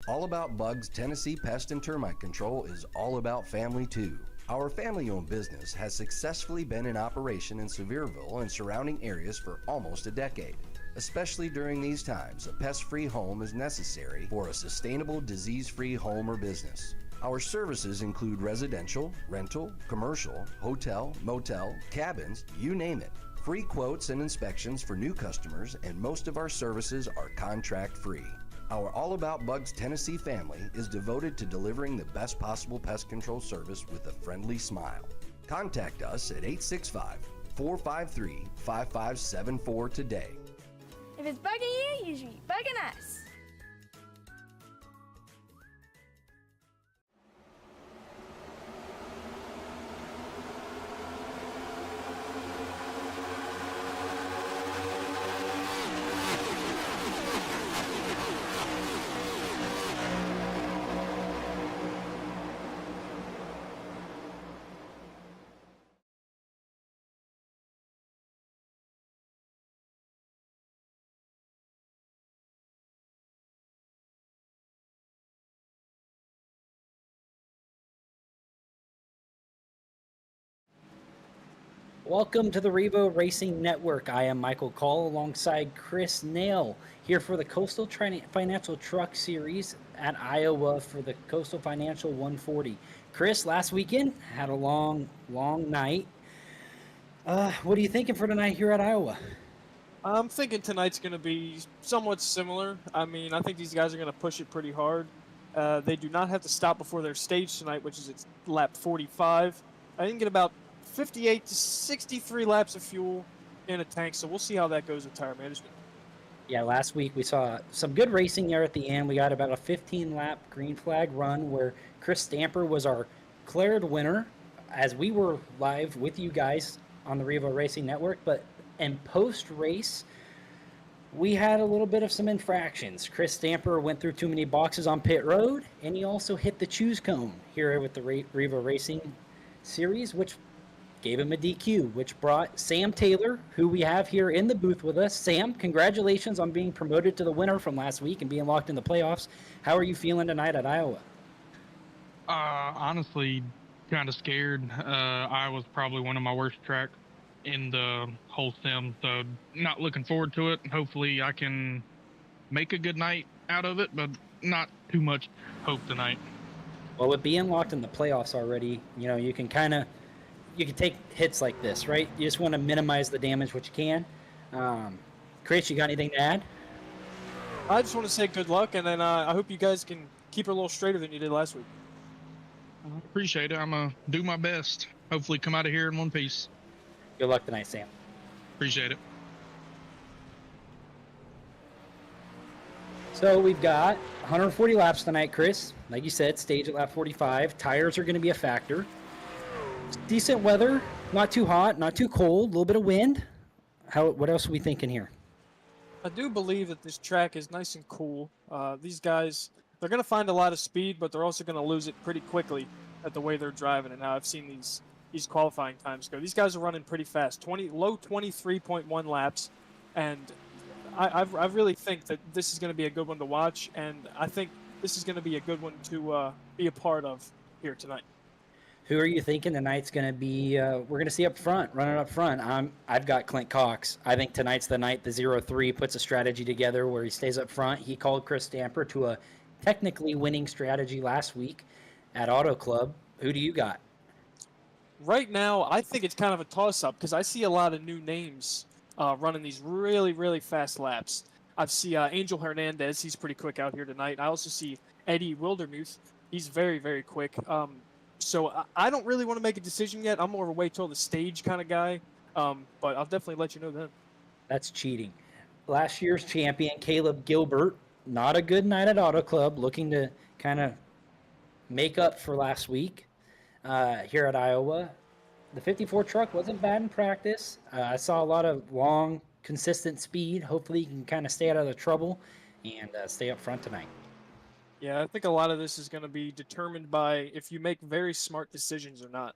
All About Bugs Tennessee Pest and Termite Control is all about family too. Our family owned business has successfully been in operation in Sevierville and surrounding areas for almost a decade. Especially during these times, a pest free home is necessary for a sustainable, disease free home or business. Our services include residential, rental, commercial, hotel, motel, cabins, you name it. Free quotes and inspections for new customers, and most of our services are contract free. Our All About Bugs Tennessee family is devoted to delivering the best possible pest control service with a friendly smile. Contact us at 865-453-5574 today. If it's bugging you, you should be bugging us. Welcome to the Revo Racing Network. I am Michael Call alongside Chris Nail here for the Coastal Financial Truck Series at Iowa for the Coastal Financial 140. Chris, last weekend had a long night. What are you thinking for tonight here at Iowa? I'm thinking tonight's going to be somewhat similar. I mean, I think these guys are going to push it pretty hard. They do not have to stop before their stage tonight, which is at lap 45. I didn't get about 58 to 63 laps of fuel in a tank, so we'll see how that goes with tire management. Yeah, last week we saw some good racing there at the end. We got about a 15-lap green flag run where Chris Stamper was our declared winner as we were live with you guys on the Revo Racing Network. But in post-race, we had a little bit of some infractions. Chris Stamper went through too many boxes on pit road, and he also hit the choose cone here with the Revo Racing Series, which gave him a DQ, which brought Sam Taylor, who we have here in the booth with us. Sam, congratulations on being promoted to the winner from last week and being locked in the playoffs. How are you feeling tonight at Iowa? Honestly, kind of scared. Iowa's probably one of my worst tracks in the whole sim, so not looking forward to it. Hopefully I can make a good night out of it, but not too much hope tonight. Well, with being locked in the playoffs already, you can take hits like this, right? You just want to minimize the damage what you can. Chris, you got anything to add? I just want to say good luck, and then I hope you guys can keep it a little straighter than you did last week. I appreciate it. I'm going to do my best. Hopefully come out of here in one piece. Good luck tonight, Sam. Appreciate it. So we've got 140 laps tonight, Chris. Like you said, stage at lap 45. Tires are going to be a factor. Decent weather, not too hot, not too cold, a little bit of wind. What else are we thinking here? I do believe that this track is nice and cool. These guys, they're going to find a lot of speed, but they're also going to lose it pretty quickly at the way they're driving. And now I've seen these qualifying times go. These guys are running pretty fast, low 23.1 laps, and I really think that this is going to be a good one to watch, and I think this is going to be a good one to be a part of here tonight. Who are you thinking tonight's going to be? We're going to see up front, running up front. I've got Clint Cox. I think tonight's the night the 0-3 puts a strategy together where he stays up front. He called Chris Stamper to a technically winning strategy last week at Auto Club. Who do you got? Right now, I think it's kind of a toss-up because I see a lot of new names running these really, really fast laps. I see Angel Hernandez. He's pretty quick out here tonight. I also see Eddie Wildermuth. He's very, very quick. So I don't really want to make a decision yet. I'm more of a wait till the stage kind of guy, but I'll definitely let you know then. That's cheating. Last year's champion, Caleb Gilbert, not a good night at Auto Club, looking to kind of make up for last week here at Iowa. The 54 truck wasn't bad in practice. I saw a lot of long, consistent speed. Hopefully, you can kind of stay out of the trouble and stay up front tonight. Yeah, I think a lot of this is going to be determined by if you make very smart decisions or not.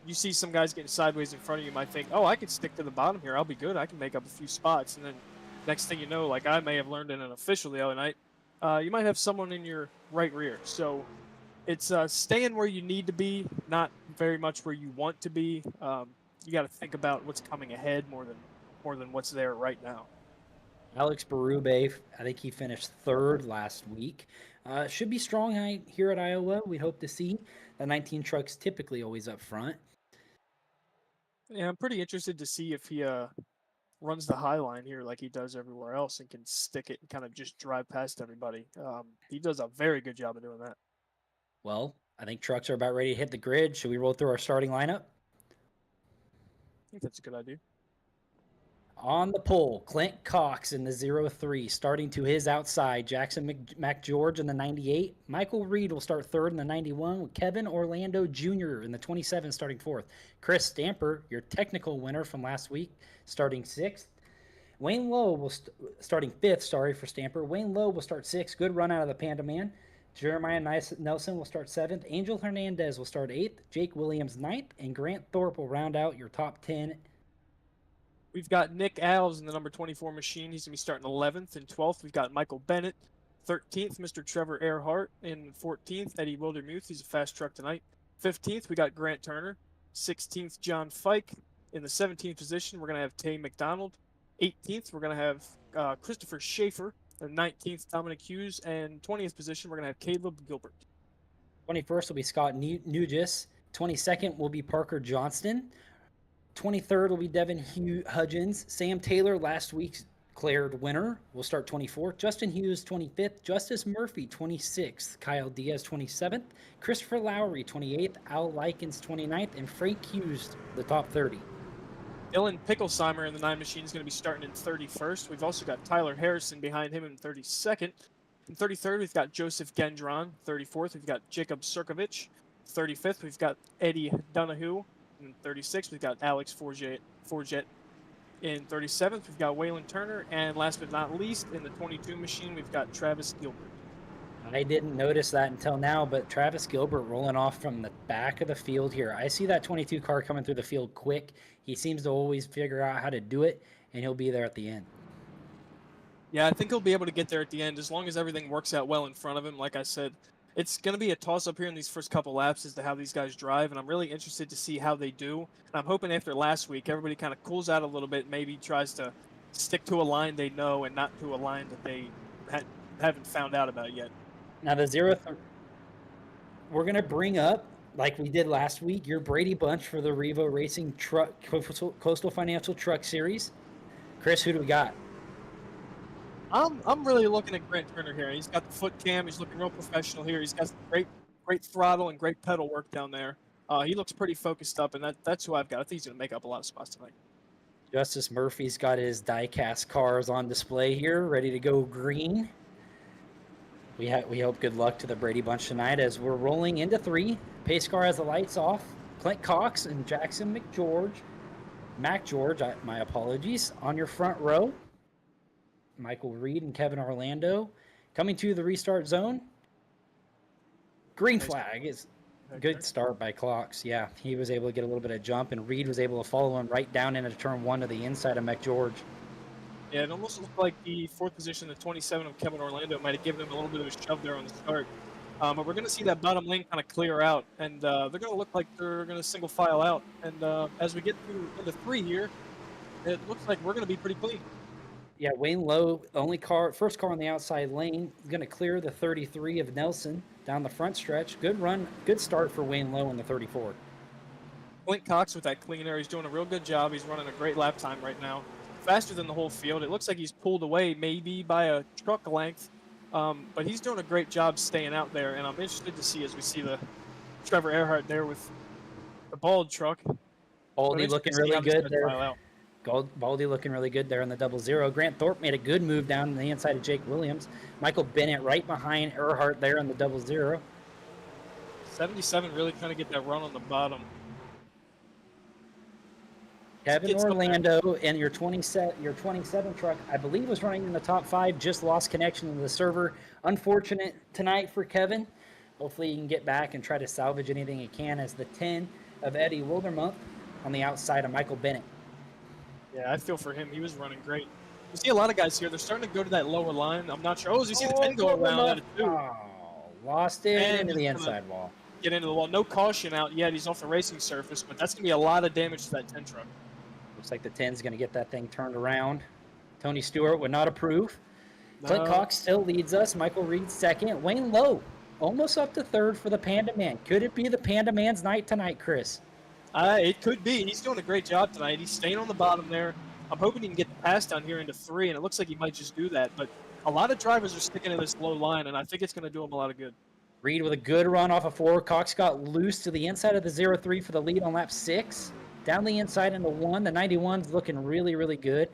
You see some guys getting sideways in front of you, might think, oh, I could stick to the bottom here. I'll be good. I can make up a few spots. And then next thing you know, like I may have learned in an official the other night, you might have someone in your right rear. So it's staying where you need to be, not very much where you want to be. You got to think about what's coming ahead more than what's there right now. Alex Berube, I think he finished third last week. Should be strong here at Iowa. We hope to see the 19 trucks typically always up front. Yeah, I'm pretty interested to see if he runs the high line here like he does everywhere else and can stick it and kind of just drive past everybody. He does a very good job of doing that. Well, I think trucks are about ready to hit the grid. Should we roll through our starting lineup? I think that's a good idea. On the pole, Clint Cox in the 03, starting to his outside. Jackson McGeorge in the 98. Michael Reed will start third in the 91, with Kevin Orlando Jr. in the 27, starting fourth. Chris Stamper, your technical winner from last week, starting sixth. Wayne Lowe will starting fifth. Sorry for Stamper. Wayne Lowe will start sixth. Good run out of the Panda Man. Jeremiah Nelson will start seventh. Angel Hernandez will start eighth. Jake Williams ninth, and Grant Thorpe will round out your top 10. We've got Nick Alves in the number 24 machine. He's going to be starting 11th. And 12th, we've got Michael Bennett. 13th, Mr. Trevor Earhart. And 14th, Eddie Wildermuth. He's a fast truck tonight. 15th, we got Grant Turner. 16th, John Fike. In the 17th position, we're going to have Tay McDonald. 18th, we're going to have Christopher Schaefer. And 19th, Dominic Hughes. And 20th position, we're going to have Caleb Gilbert. 21st will be Scott Nugis. 22nd will be Parker Johnston. 23rd will be Devin Hudgens. Sam Taylor, last week's declared winner, will start 24th. Justin Hughes, 25th. Justice Murphy, 26th. Kyle Diaz, 27th. Christopher Lowry, 28th. Al Likens, 29th. And Frank Hughes, the top 30. Dylan Picklesheimer in the 9 machine is going to be starting in 31st. We've also got Tyler Harrison behind him in 32nd. In 33rd, we've got Joseph Gendron. 34th, we've got Jacob Sirkovich. 35th, we've got Eddie Donahue. In 36th, we've got Alex Forget. In 37th, we've got Waylon Turner. And last but not least, in the 22 machine, we've got Travis Gilbert. I didn't notice that until now, but Travis Gilbert rolling off from the back of the field here. I see that 22 car coming through the field quick. He seems to always figure out how to do it, and he'll be there at the end. Yeah, I think he'll be able to get there at the end as long as everything works out well in front of him. Like I said, it's going to be a toss-up here in these first couple laps as to how these guys drive, and I'm really interested to see how they do. And I'm hoping after last week, everybody kind of cools out a little bit, maybe tries to stick to a line they know and not to a line that they haven't found out about yet. Now, the 03, we're going to bring up, like we did last week, your Brady Bunch for the Revo Racing Truck Coastal Financial Truck Series. Chris, who do we got? I'm really looking at Grant Turner here. He's got the foot cam. He's looking real professional here. He's got great throttle and great pedal work down there. He looks pretty focused up, and that's who I've got. I think he's going to make up a lot of spots tonight. Justice Murphy's got his die-cast cars on display here, ready to go green. We hope good luck to the Brady Bunch tonight as we're rolling into 3. Pace car has the lights off. Clint Cox and Jackson McGeorge, my apologies, on your front row. Michael Reed and Kevin Orlando coming to the restart zone. Green flag is a good start by Cox. Yeah, he was able to get a little bit of jump, and Reed was able to follow him right down into turn 1 to the inside of McGeorge. Yeah, it almost looked like the 4th position, the 27 of Kevin Orlando, might have given him a little bit of a shove there on the start. But we're going to see that bottom lane kind of clear out, and they're going to look like they're going to single file out. And as we get through into 3 here, it looks like we're going to be pretty clean. Yeah, Wayne Lowe, first car on the outside lane, is going to clear the 33 of Nelson down the front stretch. Good run, good start for Wayne Lowe in the 34. Clint Cox with that clean air, he's doing a real good job. He's running a great lap time right now. Faster than the whole field. It looks like he's pulled away maybe by a truck length, but he's doing a great job staying out there, and I'm interested to see as we see the Trevor Earhart there with the bald truck. Baldy looking really good there. Baldy looking really good there in the 00. Grant Thorpe made a good move down the inside of Jake Williams. Michael Bennett right behind Earhart there in the 00. 77 really trying to get that run on the bottom. Kevin Orlando and your 27 truck, I believe, was running in the top 5. Just lost connection to the server. Unfortunate tonight for Kevin. Hopefully he can get back and try to salvage anything he can as the 10 of Eddie Wildermuth on the outside of Michael Bennett. Yeah, I feel for him. He was running great. You see a lot of guys here. They're starting to go to that lower line. I'm not sure. Oh, as you see the 10 go around at a 2. Oh, lost it And into the he's gonna inside wall. get into the wall. No caution out yet. He's off the racing surface, but that's going to be a lot of damage to that 10 truck. Looks like the 10's going to get that thing turned around. Tony Stewart would not approve. Clint Cox still leads us. Michael Reed second. Wayne Lowe almost up to third for the Panda Man. Could it be the Panda Man's night tonight, Chris? It could be. He's doing a great job tonight. He's staying on the bottom there. I'm hoping he can get the pass down here into 3, and it looks like he might just do that. But a lot of drivers are sticking to this low line, and I think it's going to do him a lot of good. Reed with a good run off of 4. Cox got loose to the inside of the 0-3 for the lead on lap 6. Down the inside into 1. The 91's looking really, really good.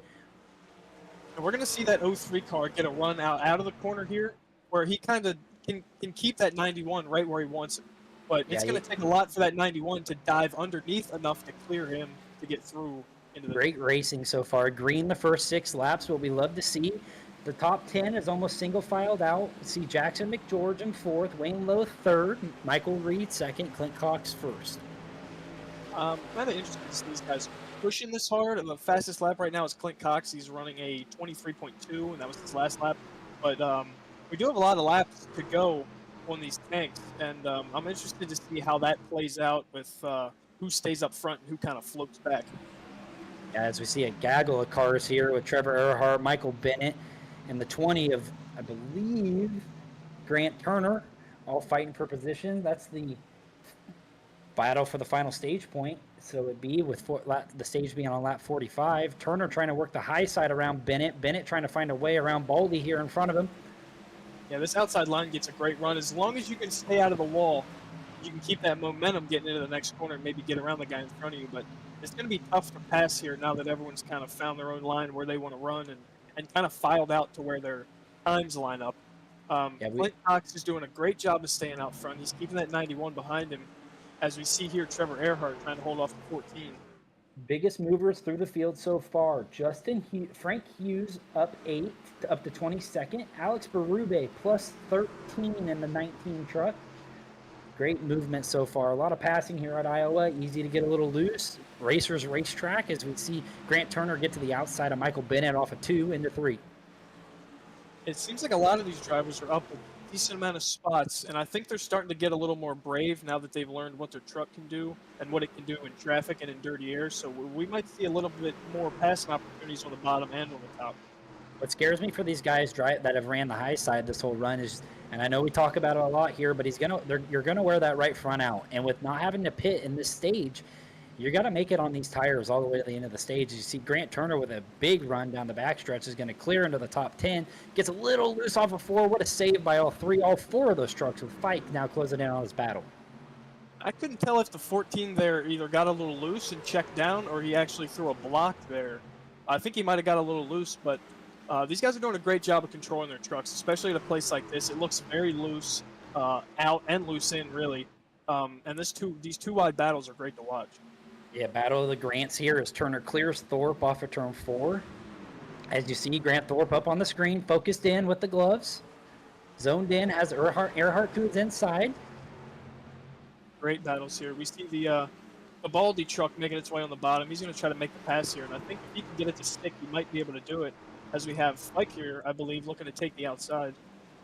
And we're going to see that 03 car get a run out of the corner here, where he kind of can keep that 91 right where he wants it. But it's going to take a lot for that 91 to dive underneath enough to clear him to get through into the... Great racing so far. Green the first 6 laps, what we love to see. The top 10 is almost single filed out. You see Jackson McGeorge in 4th, Wayne Lowe 3rd, Michael Reed 2nd, Clint Cox 1st. Kind of interesting to see these guys pushing this hard. And the fastest lap right now is Clint Cox. He's running a 23.2, and that was his last lap. But we do have a lot of laps to go on these tanks, and I'm interested to see how that plays out with who stays up front and who kind of floats back. Yeah, as we see a gaggle of cars here with Trevor Earhart, Michael Bennett, and the 20 of, I believe, Grant Turner, all fighting for position. That's the battle for the final stage point. So it'd be with the stage being on lap 45. Turner trying to work the high side around Bennett. Bennett trying to find a way around Baldy here in front of him. Yeah, this outside line gets a great run. As long as you can stay out of the wall, you can keep that momentum getting into the next corner and maybe get around the guy in front of you. But it's going to be tough to pass here now that everyone's kind of found their own line where they want to run and kind of filed out to where their times line up. Clint Cox is doing a great job of staying out front. He's keeping that 91 behind him. As we see here, Trevor Earhart trying to hold off the 14. Biggest movers through the field so far. Frank Hughes up 8 up to 22nd. Alex Berube plus 13 in the 19 truck. Great movement so far. A lot of passing here at Iowa. Easy to get a little loose. Racers racetrack as we see Grant Turner get to the outside of Michael Bennett off of 2 into 3. It seems like a lot of these drivers are up a decent amount of spots, and I think they're starting to get a little more brave now that they've learned what their truck can do and what it can do in traffic and in dirty air. So we might see a little bit more passing opportunities on the bottom and on the top. What scares me for these guys that have ran the high side this whole run is, and I know we talk about it a lot here, but you're gonna wear that right front out, and with not having to pit in this stage, you got to make it on these tires all the way to the end of the stage. You see Grant Turner with a big run down the backstretch is going to clear into the top 10. Gets a little loose off of 4. What a save by all 4 of those trucks with Fike now closing in on his battle. I couldn't tell if the 14 there either got a little loose and checked down or he actually threw a block there. I think he might have got a little loose, but these guys are doing a great job of controlling their trucks, especially at a place like this. It looks very loose out and loose in, really. And these two wide battles are great to watch. Yeah, Battle of the Grants here as Turner clears Thorpe off of turn 4. As you see, Grant Thorpe up on the screen, focused in with the gloves. Zoned in, has Earhart to his inside. Great battles here. We see the Baldy truck making its way on the bottom. He's going to try to make the pass here, and I think if he can get it to stick, he might be able to do it. As we have Fike here, I believe, looking to take the outside.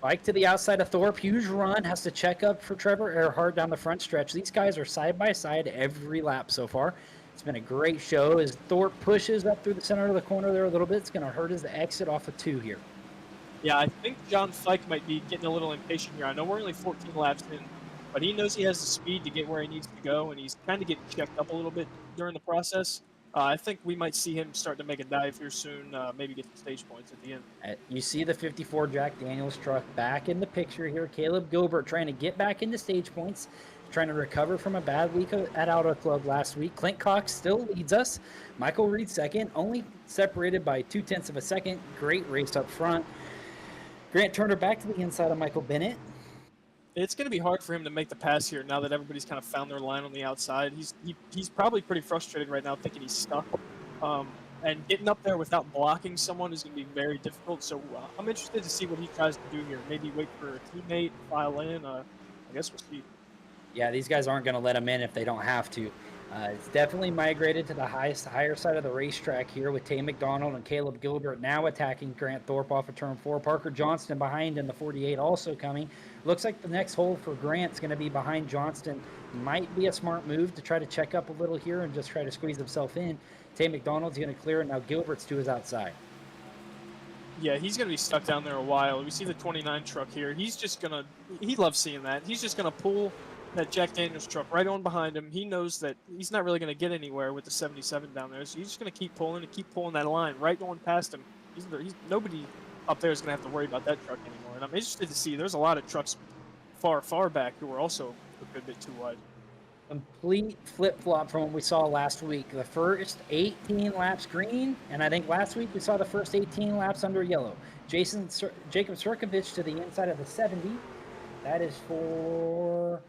Fike to the outside of Thorpe. Huge run. Has to check up for Trevor Earhart down the front stretch. These guys are side by side every lap so far. It's been a great show as Thorpe pushes up through the center of the corner there a little bit. It's going to hurt his exit off of 2 here. Yeah, I think John Fike might be getting a little impatient here. I know we're only 14 laps in, but he knows he has the speed to get where he needs to go, and he's kind of getting checked up a little bit during the process. I think we might see him start to make a dive here soon, maybe get some stage points at the end. You see the 54 Jack Daniels truck back in the picture here. Caleb Gilbert trying to get back into stage points, trying to recover from a bad week at Auto Club last week. Clint Cox still leads us. Michael Reed second, only separated by 0.2 of a second. Great race up front. Grant Turner back to the inside of Michael Bennett. It's going to be hard for him to make the pass here now that everybody's kind of found their line on the outside. He's probably pretty frustrated right now, thinking he's stuck. And getting up there without blocking someone is going to be very difficult. So I'm interested to see what he tries to do here. Maybe wait for a teammate, file in. I guess we'll see. Yeah, these guys aren't going to let him in if they don't have to. It's definitely migrated to the higher side of the racetrack here with Tay McDonald and Caleb Gilbert now attacking Grant Thorpe off of turn 4. Parker Johnston behind in the 48 also coming. Looks like the next hole for Grant's going to be behind Johnston. Might be a smart move to try to check up a little here and just try to squeeze himself in. Tay McDonald's going to clear it. Now Gilbert's to his outside. Yeah, he's going to be stuck down there a while. We see the 29 truck here. He's just going to, he loves seeing that. He's just going to pull that Jack Daniels truck right on behind him. He knows that he's not really going to get anywhere with the 77 down there, so he's just going to keep pulling that line right on past him. Nobody up there is going to have to worry about that truck anymore. And I'm interested to see, there's a lot of trucks far back who are also a good bit too wide. Complete flip-flop from what we saw last week. The first 18 laps green, and I think last week we saw the first 18 laps under yellow. Jacob Sirkovich to the inside of the 70. That is for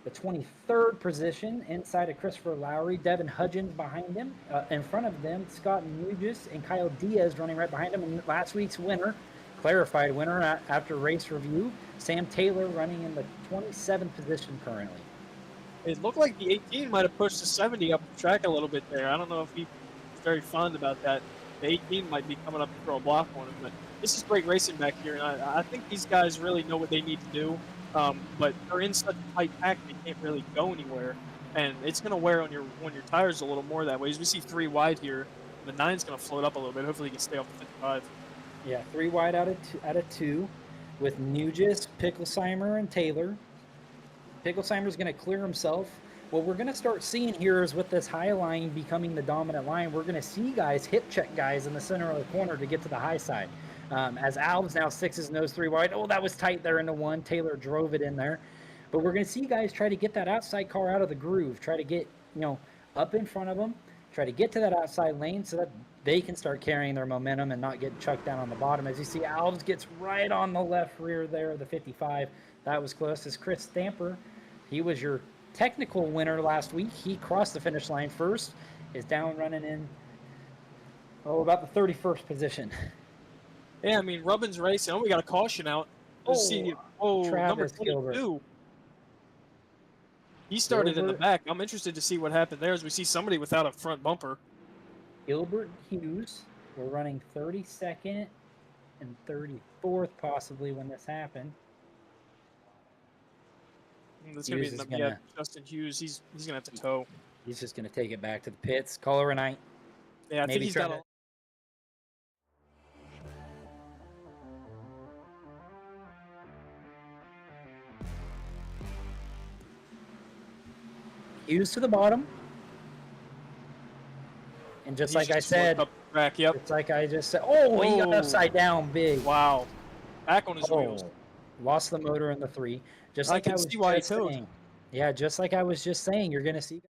the 23rd position inside of Christopher Lowry. Devin Hudgens behind him. In front of them, Scott Nugis and Kyle Diaz running right behind him. And last week's winner, clarified winner after race review, Sam Taylor running in the 27th position currently. It looked like the 18 might have pushed the 70 up the track a little bit there. I don't know if he's very fond about that. The 18 might be coming up to throw a block on him, but this is great racing back here, and I think these guys really know what they need to do, but they're in such a tight pack they can't really go anywhere, and it's going to wear on your tires a little more that way. As we see 3 wide here, the 9's going to float up a little bit. Hopefully he can stay off the 55. Yeah, 3 wide out of 2 with Nugis, Picklesheimer, and Taylor. Picklesheimer's going to clear himself. What we're going to start seeing here is with this high line becoming the dominant line, we're going to see guys hip check guys in the center of the corner to get to the high side. As Alves now sticks his nose 3 wide. Oh, that was tight there into 1. Taylor drove it in there. But we're going to see guys try to get that outside car out of the groove, try to get, up in front of them, try to get to that outside lane so that they can start carrying their momentum and not get chucked down on the bottom. As you see, Alves gets right on the left rear there, the 55. That was close. As Chris Stamper, he was your technical winner last week. He crossed the finish line first, is down running in, about the 31st position. Yeah, I mean, Rubbin's racing. Oh, we got a caution out. Travis number 22. Gilbert. He started in the back. I'm interested to see what happened there as we see somebody without a front bumper. Gilbert Hughes, we're running 32nd and 34th possibly when this happened. That's going to be Justin Hughes. He's going to have to tow. He's just going to take it back to the pits. Color a night. Yeah, I think he's got a... Hughes to the bottom. And just like I said, up the track, yep. It's like I just said. Oh, he got upside down big. Wow. Back on his wheels. Lost the motor in the 3. Just I like can I was see why just saying. Yeah, just like I was just saying, you're going to see.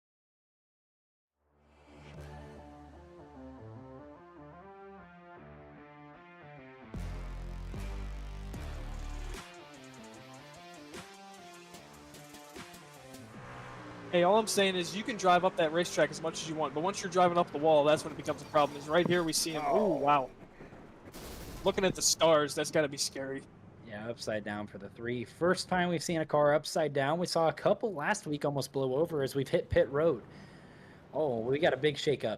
Hey, all I'm saying is you can drive up that racetrack as much as you want, but once you're driving up the wall, that's when it becomes a problem. Is right here we see him. Oh, wow. Looking at the stars, that's got to be scary. Yeah, upside down for the 3. First time we've seen a car upside down. We saw a couple last week almost blow over as we've hit pit road. Oh, we got a big shakeup.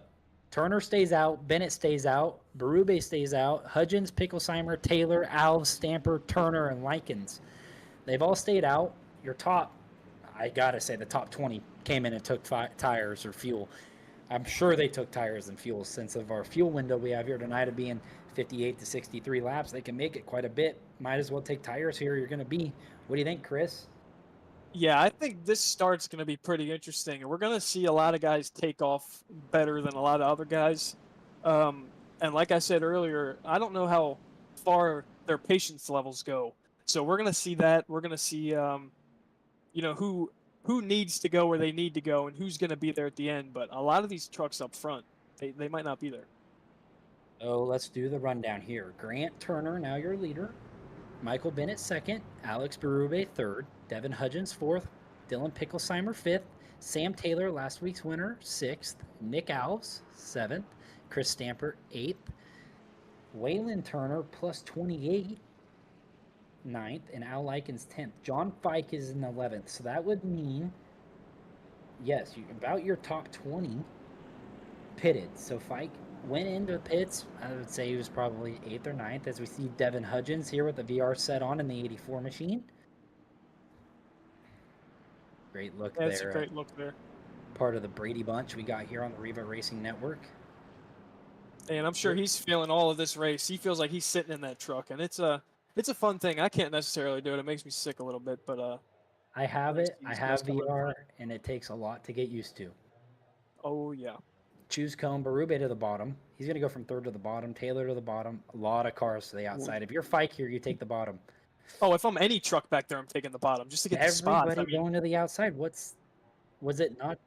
Turner stays out. Bennett stays out. Berube stays out. Hudgens, Picklesheimer, Taylor, Alves, Stamper, Turner, and Likens. They've all stayed out. Your top, I got to say, the top 20 came in and took tires or fuel. I'm sure they took tires and fuel since of our fuel window we have here tonight of being 58 to 63 laps. They can make it quite a bit. Might as well take tires here. You're going to be. What do you think, Chris? Yeah, I think this start's going to be pretty interesting. And we're going to see a lot of guys take off better than a lot of other guys. And like I said earlier, I don't know how far their patience levels go. So we're going to see that. We're going to see, who needs to go where they need to go and who's going to be there at the end. But a lot of these trucks up front, they might not be there. Oh, let's do the rundown here. Grant Turner, now your leader. Michael Bennett, 2nd. Alex Berube, 3rd. Devin Hudgens, 4th. Dylan Picklesheimer, 5th. Sam Taylor, last week's winner, 6th. Nick Alves, 7th. Chris Stamper, 8th. Waylon Turner, plus 28, 9th. And Al Likens, 10th. John Fike is in 11th. So that would mean yes, about your top 20 pitted. So Fike went into pits. I would say he was probably 8th or ninth, as we see Devin Hudgens here with the VR set on in the 84 machine. Great look Yeah, it's a there. great look there. Part of the Brady bunch we got here on the Riva Racing Network. And I'm sure he's feeling all of this race. He feels like he's sitting in that truck, and it's a fun thing. I can't necessarily do it. It makes me sick a little bit, but I have nice it. to I see these guys have come out VR, front. and it takes a lot to get used to. Oh yeah. Choose Cone, Berube to the bottom. He's going to go from 3rd to the bottom, Taylor to the bottom. A lot of cars to the outside. If you're Fike here, you take the bottom. Oh, if I'm any truck back there, I'm taking the bottom just to get the spots. Everybody I mean, going to the outside. Was it not?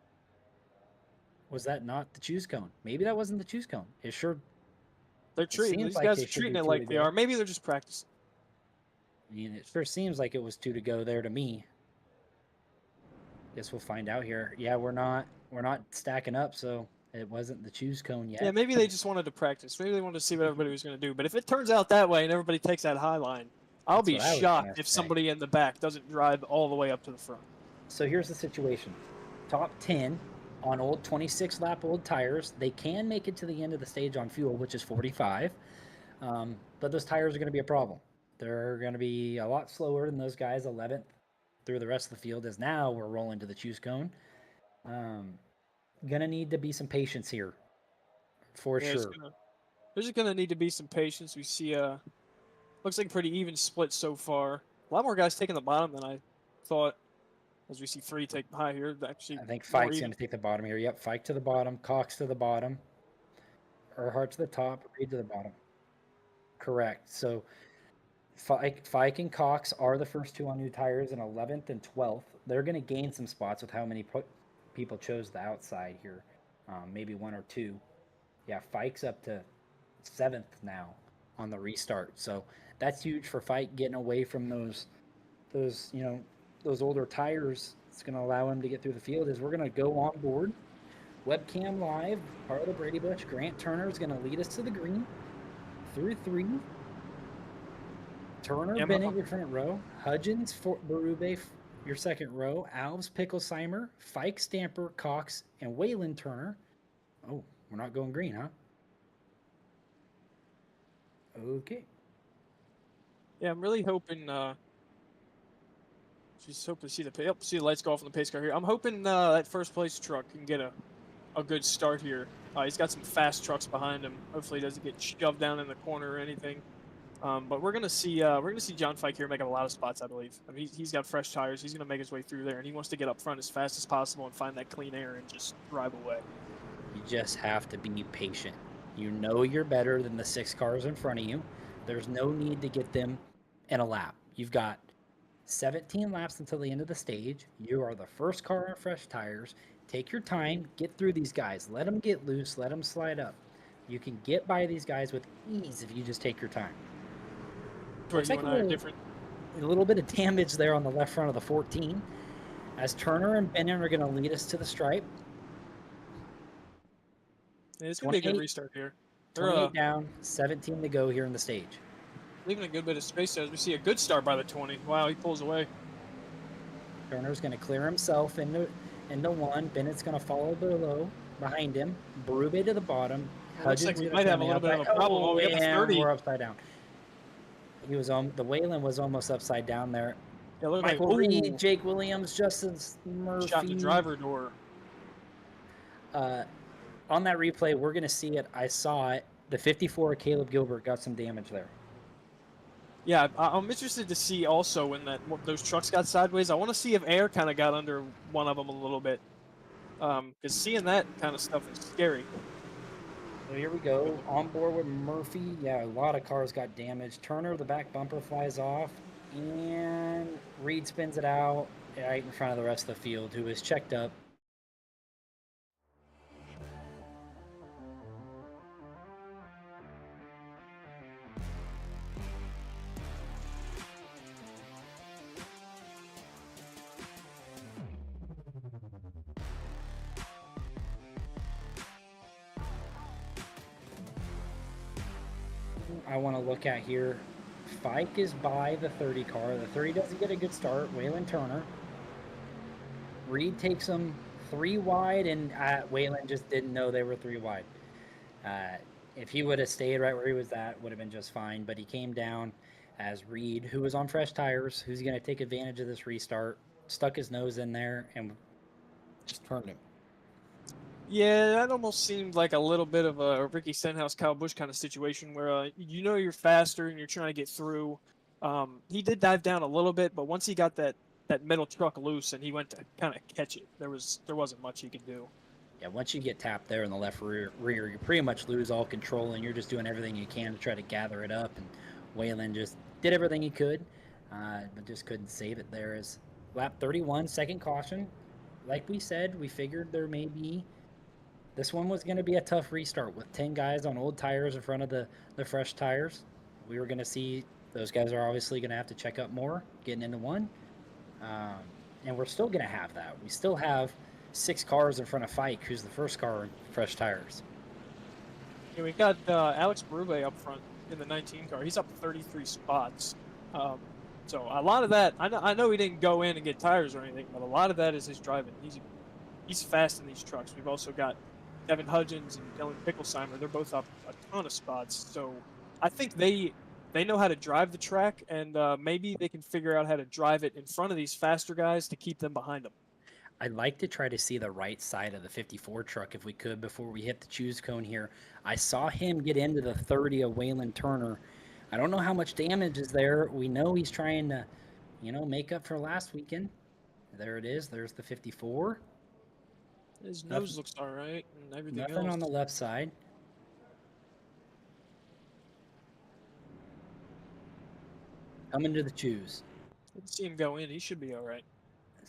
Was that not the Choose Cone? Maybe that wasn't the Choose Cone. It sure. they're treating seems these like guys they are should treating be it two like to they go. are. Maybe they're just practicing. I mean, it sure seems like it was 2 to go there to me. Guess we'll find out here. Yeah, we're not stacking up, so it wasn't the Choose Cone yet. Yeah, maybe they just wanted to practice. Maybe they wanted to see what everybody was going to do. But if it turns out that way and everybody takes that high line, I'll That's be what I was shocked gonna if say. somebody in the back doesn't drive all the way up to the front. So here's the situation. Top 10 on old 26 lap old tires. They can make it to the end of the stage on fuel, which is 45. But those tires are going to be a problem. They're going to be a lot slower than those guys 11th through the rest of the field, as now we're rolling to the Choose Cone. Going to need to be some patience here for Yeah, sure. There's just going to need to be some patience. We see looks like a pretty even split so far. A lot more guys taking the bottom than I thought. As we see 3 take high here, actually. I think more Fike's even. going to take the bottom here. Yep, Fike to the bottom, Cox to the bottom, Earhart to the top, Reed to the bottom. Correct. So Fike and Cox are the first 2 on new tires in 11th and 12th. They're going to gain some spots with how many people chose the outside here. Maybe 1 or 2. Yeah, Fike's up to 7th now on the restart. So that's huge for Fike, getting away from those older tires. It's going to allow him to get through the field. As we're going to go on board webcam live, part of the Brady Bunch. Grant Turner is going to lead us to the green through 3. Turner, Yeah, Bennett, your front row. Hudgens, Berube, your second row. Alves, Picklesheimer, Fike, Stamper, Cox, and Waylon Turner. Oh, we're not going green, huh? Okay. Yeah, I'm really hoping. Just hoping to see see the lights go off on the pace car here. I'm hoping that first place truck can get a good start here. He's got some fast trucks behind him. Hopefully, he doesn't get shoved down in the corner or anything. But we're gonna see John Fike here make up a lot of spots, I believe. I mean, he's got fresh tires. He's gonna make his way through there, and he wants to get up front as fast as possible and find that clean air and just drive away. You just have to be patient. You know you're better than the 6 cars in front of you. There's no need to get them in a lap. You've got 17 laps until the end of the stage. You are the first car on fresh tires. Take your time, get through these guys. Let them get loose, let them slide up. You can get by these guys with ease if you just take your time. Where Looks you like and I are different. a little bit of damage there on the left front of the 14, as Turner and Bennett are going to lead us to the stripe. Yeah, it's gonna be a good 28 restart here. They're 28 down, 17 to go here in the stage. leaving a good bit of space there. As we see a good start by the 20. Wow, he pulls away. Turner's going to clear himself into 1. Bennett's going to follow behind him. Berube to the bottom. Looks like Hudgens we gonna might have come a in little bit of a outside. problem. Oh, we got the and 30. we're upside down. He was on the Wayland was almost upside down there. Yeah, look Michael like Reed, Jake Williams, Justin Murphy. shot in the driver door. On that replay, we're going to see it. I saw it. The 54 Caleb Gilbert got some damage there. Yeah, I'm interested to see also when those trucks got sideways. I want to see if air kind of got under one of them a little bit, because seeing that kind of stuff is scary. So here we go. On board with Murphy. Yeah, a lot of cars got damaged. Turner, the back bumper flies off, and Reed spins it out right in front of the rest of the field, who is checked up. I want to look at here. Fike is by the 30 car. The 30 doesn't get a good start. Waylon Turner. Reed takes him 3 wide, and Waylon just didn't know they were 3 wide. If he would have stayed right where he was at, would have been just fine. But he came down as Reed, who was on fresh tires, who's going to take advantage of this restart, stuck his nose in there and just turned him. Yeah, that almost seemed like a little bit of a Ricky Stenhouse, Kyle Busch kind of situation where you know you're faster and you're trying to get through. He did dive down a little bit, but once he got that middle truck loose and he went to kind of catch it, there wasn't much he could do. Yeah, once you get tapped there in the left rear, you pretty much lose all control, and you're just doing everything you can to try to gather it up. And Waylon just did everything he could, but just couldn't save it there. As lap 31, second caution. Like we said, we figured there may be. This one was going to be a tough restart with 10 guys on old tires in front of the fresh tires. We were going to see those guys are obviously going to have to check up more getting into one. And we're still going to have that. We still have 6 cars in front of Fike, who's the first car in fresh tires. Yeah, we've got Alex Berube up front in the 19 car. He's up 33 spots. So a lot of that, I know he didn't go in and get tires or anything, but a lot of that is his driving. He's fast in these trucks. We've also got Devin Hudgens and Dylan Picklesheimer. They're both up a ton of spots. So I think they know how to drive the track, and maybe they can figure out how to drive it in front of these faster guys to keep them behind them. I'd like to try to see the right side of the 54 truck if we could before we hit the choose cone here. I saw him get into the 30 of Waylon Turner. I don't know how much damage is there. We know he's trying to, make up for last weekend. There it is. There's the 54. His nose looks all right, and everything Nothing else. on the left side. Coming to the choose. Didn't see him go in. He should be all right.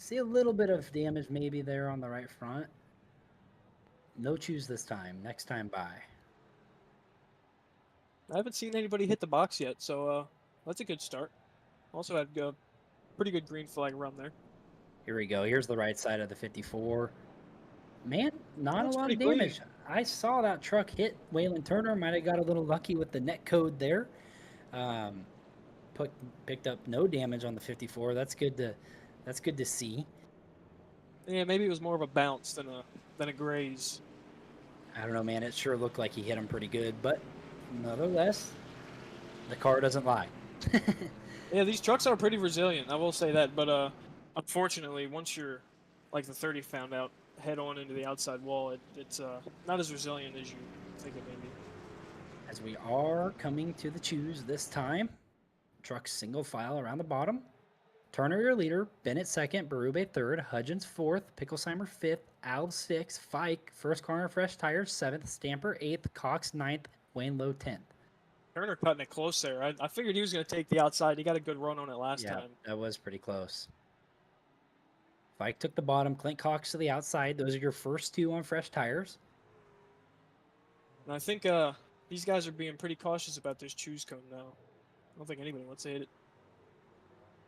See a little bit of damage maybe there on the right front. No choose this time. Next time by. I haven't seen anybody hit the box yet, so that's a good start. Also had a pretty good green flag run there. Here we go. Here's the right side of the 54. Man, not That's a lot of pretty damage. I saw that truck hit Waylon Turner. Might have got a little lucky with the net code there. Picked up no damage on the 54. That's good to see. Yeah, maybe it was more of a bounce than a graze. I don't know, man. It sure looked like he hit him pretty good, but nonetheless, the car doesn't lie. Yeah, these trucks are pretty resilient. I will say that, but unfortunately, once you're like the 30 found out head on into the outside wall, it's not as resilient as you think it may be. As we are coming to the choose this time, truck single file around the bottom. Turner your leader, Bennett second, Berube third, Hudgens fourth, Picklesheimer fifth, Alves sixth, Fike first corner fresh tires seventh, Stamper eighth, Cox ninth, Wayne Lowe 10th. Turner cutting it close there. I figured he was going to take the outside. He got a good run on it last time. That was pretty close. Fike took the bottom, Clint Cox to the outside. Those are your first 2 on fresh tires. And I think these guys are being pretty cautious about this choose cone now. I don't think anybody wants to hit it.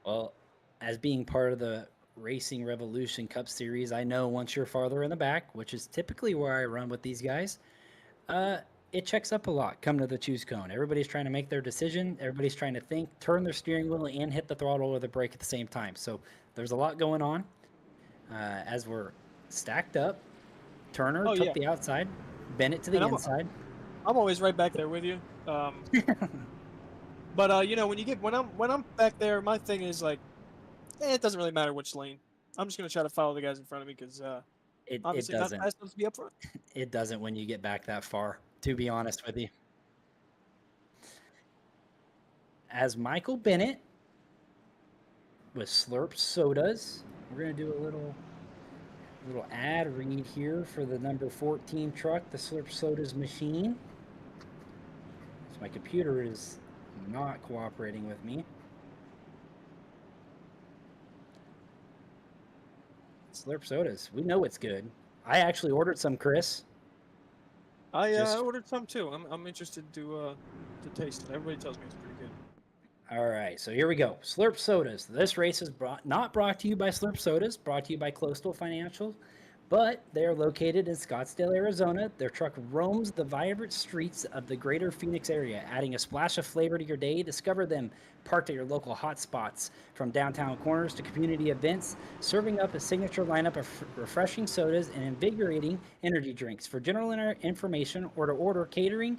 Well, as being part of the Racing Revolution Cup Series, I know once you're farther in the back, which is typically where I run with these guys, it checks up a lot come to the choose cone. Everybody's trying to make their decision. Everybody's trying to think, turn their steering wheel, and hit the throttle or the brake at the same time. So there's a lot going on. As we're stacked up, Turner took the outside, Bennett to the inside. I'm always right back there with you. But when I'm back there, my thing is like, it doesn't really matter which lane. I'm just gonna try to follow the guys in front of me because it obviously doesn't. not fast enough to be up front. It doesn't when you get back that far, to be honest with you. As Michael Bennett with Slurp Sodas, we're going to do a little ad read here for the number 14 truck, the Slurp Sodas machine. So my computer is not cooperating with me. Slurp Sodas, we know it's good. I actually ordered some, Chris. I ordered some too. I'm interested to taste it. Everybody tells me it's pretty good. All right, so here we go. Slurp Sodas. This race is not brought to you by Slurp Sodas, brought to you by Coastal Financial, but they are located in Scottsdale, Arizona. Their truck roams the vibrant streets of the greater Phoenix area, adding a splash of flavor to your day. Discover them parked at your local hotspots, from downtown corners to community events, serving up a signature lineup of refreshing sodas and invigorating energy drinks. For general information or to order catering,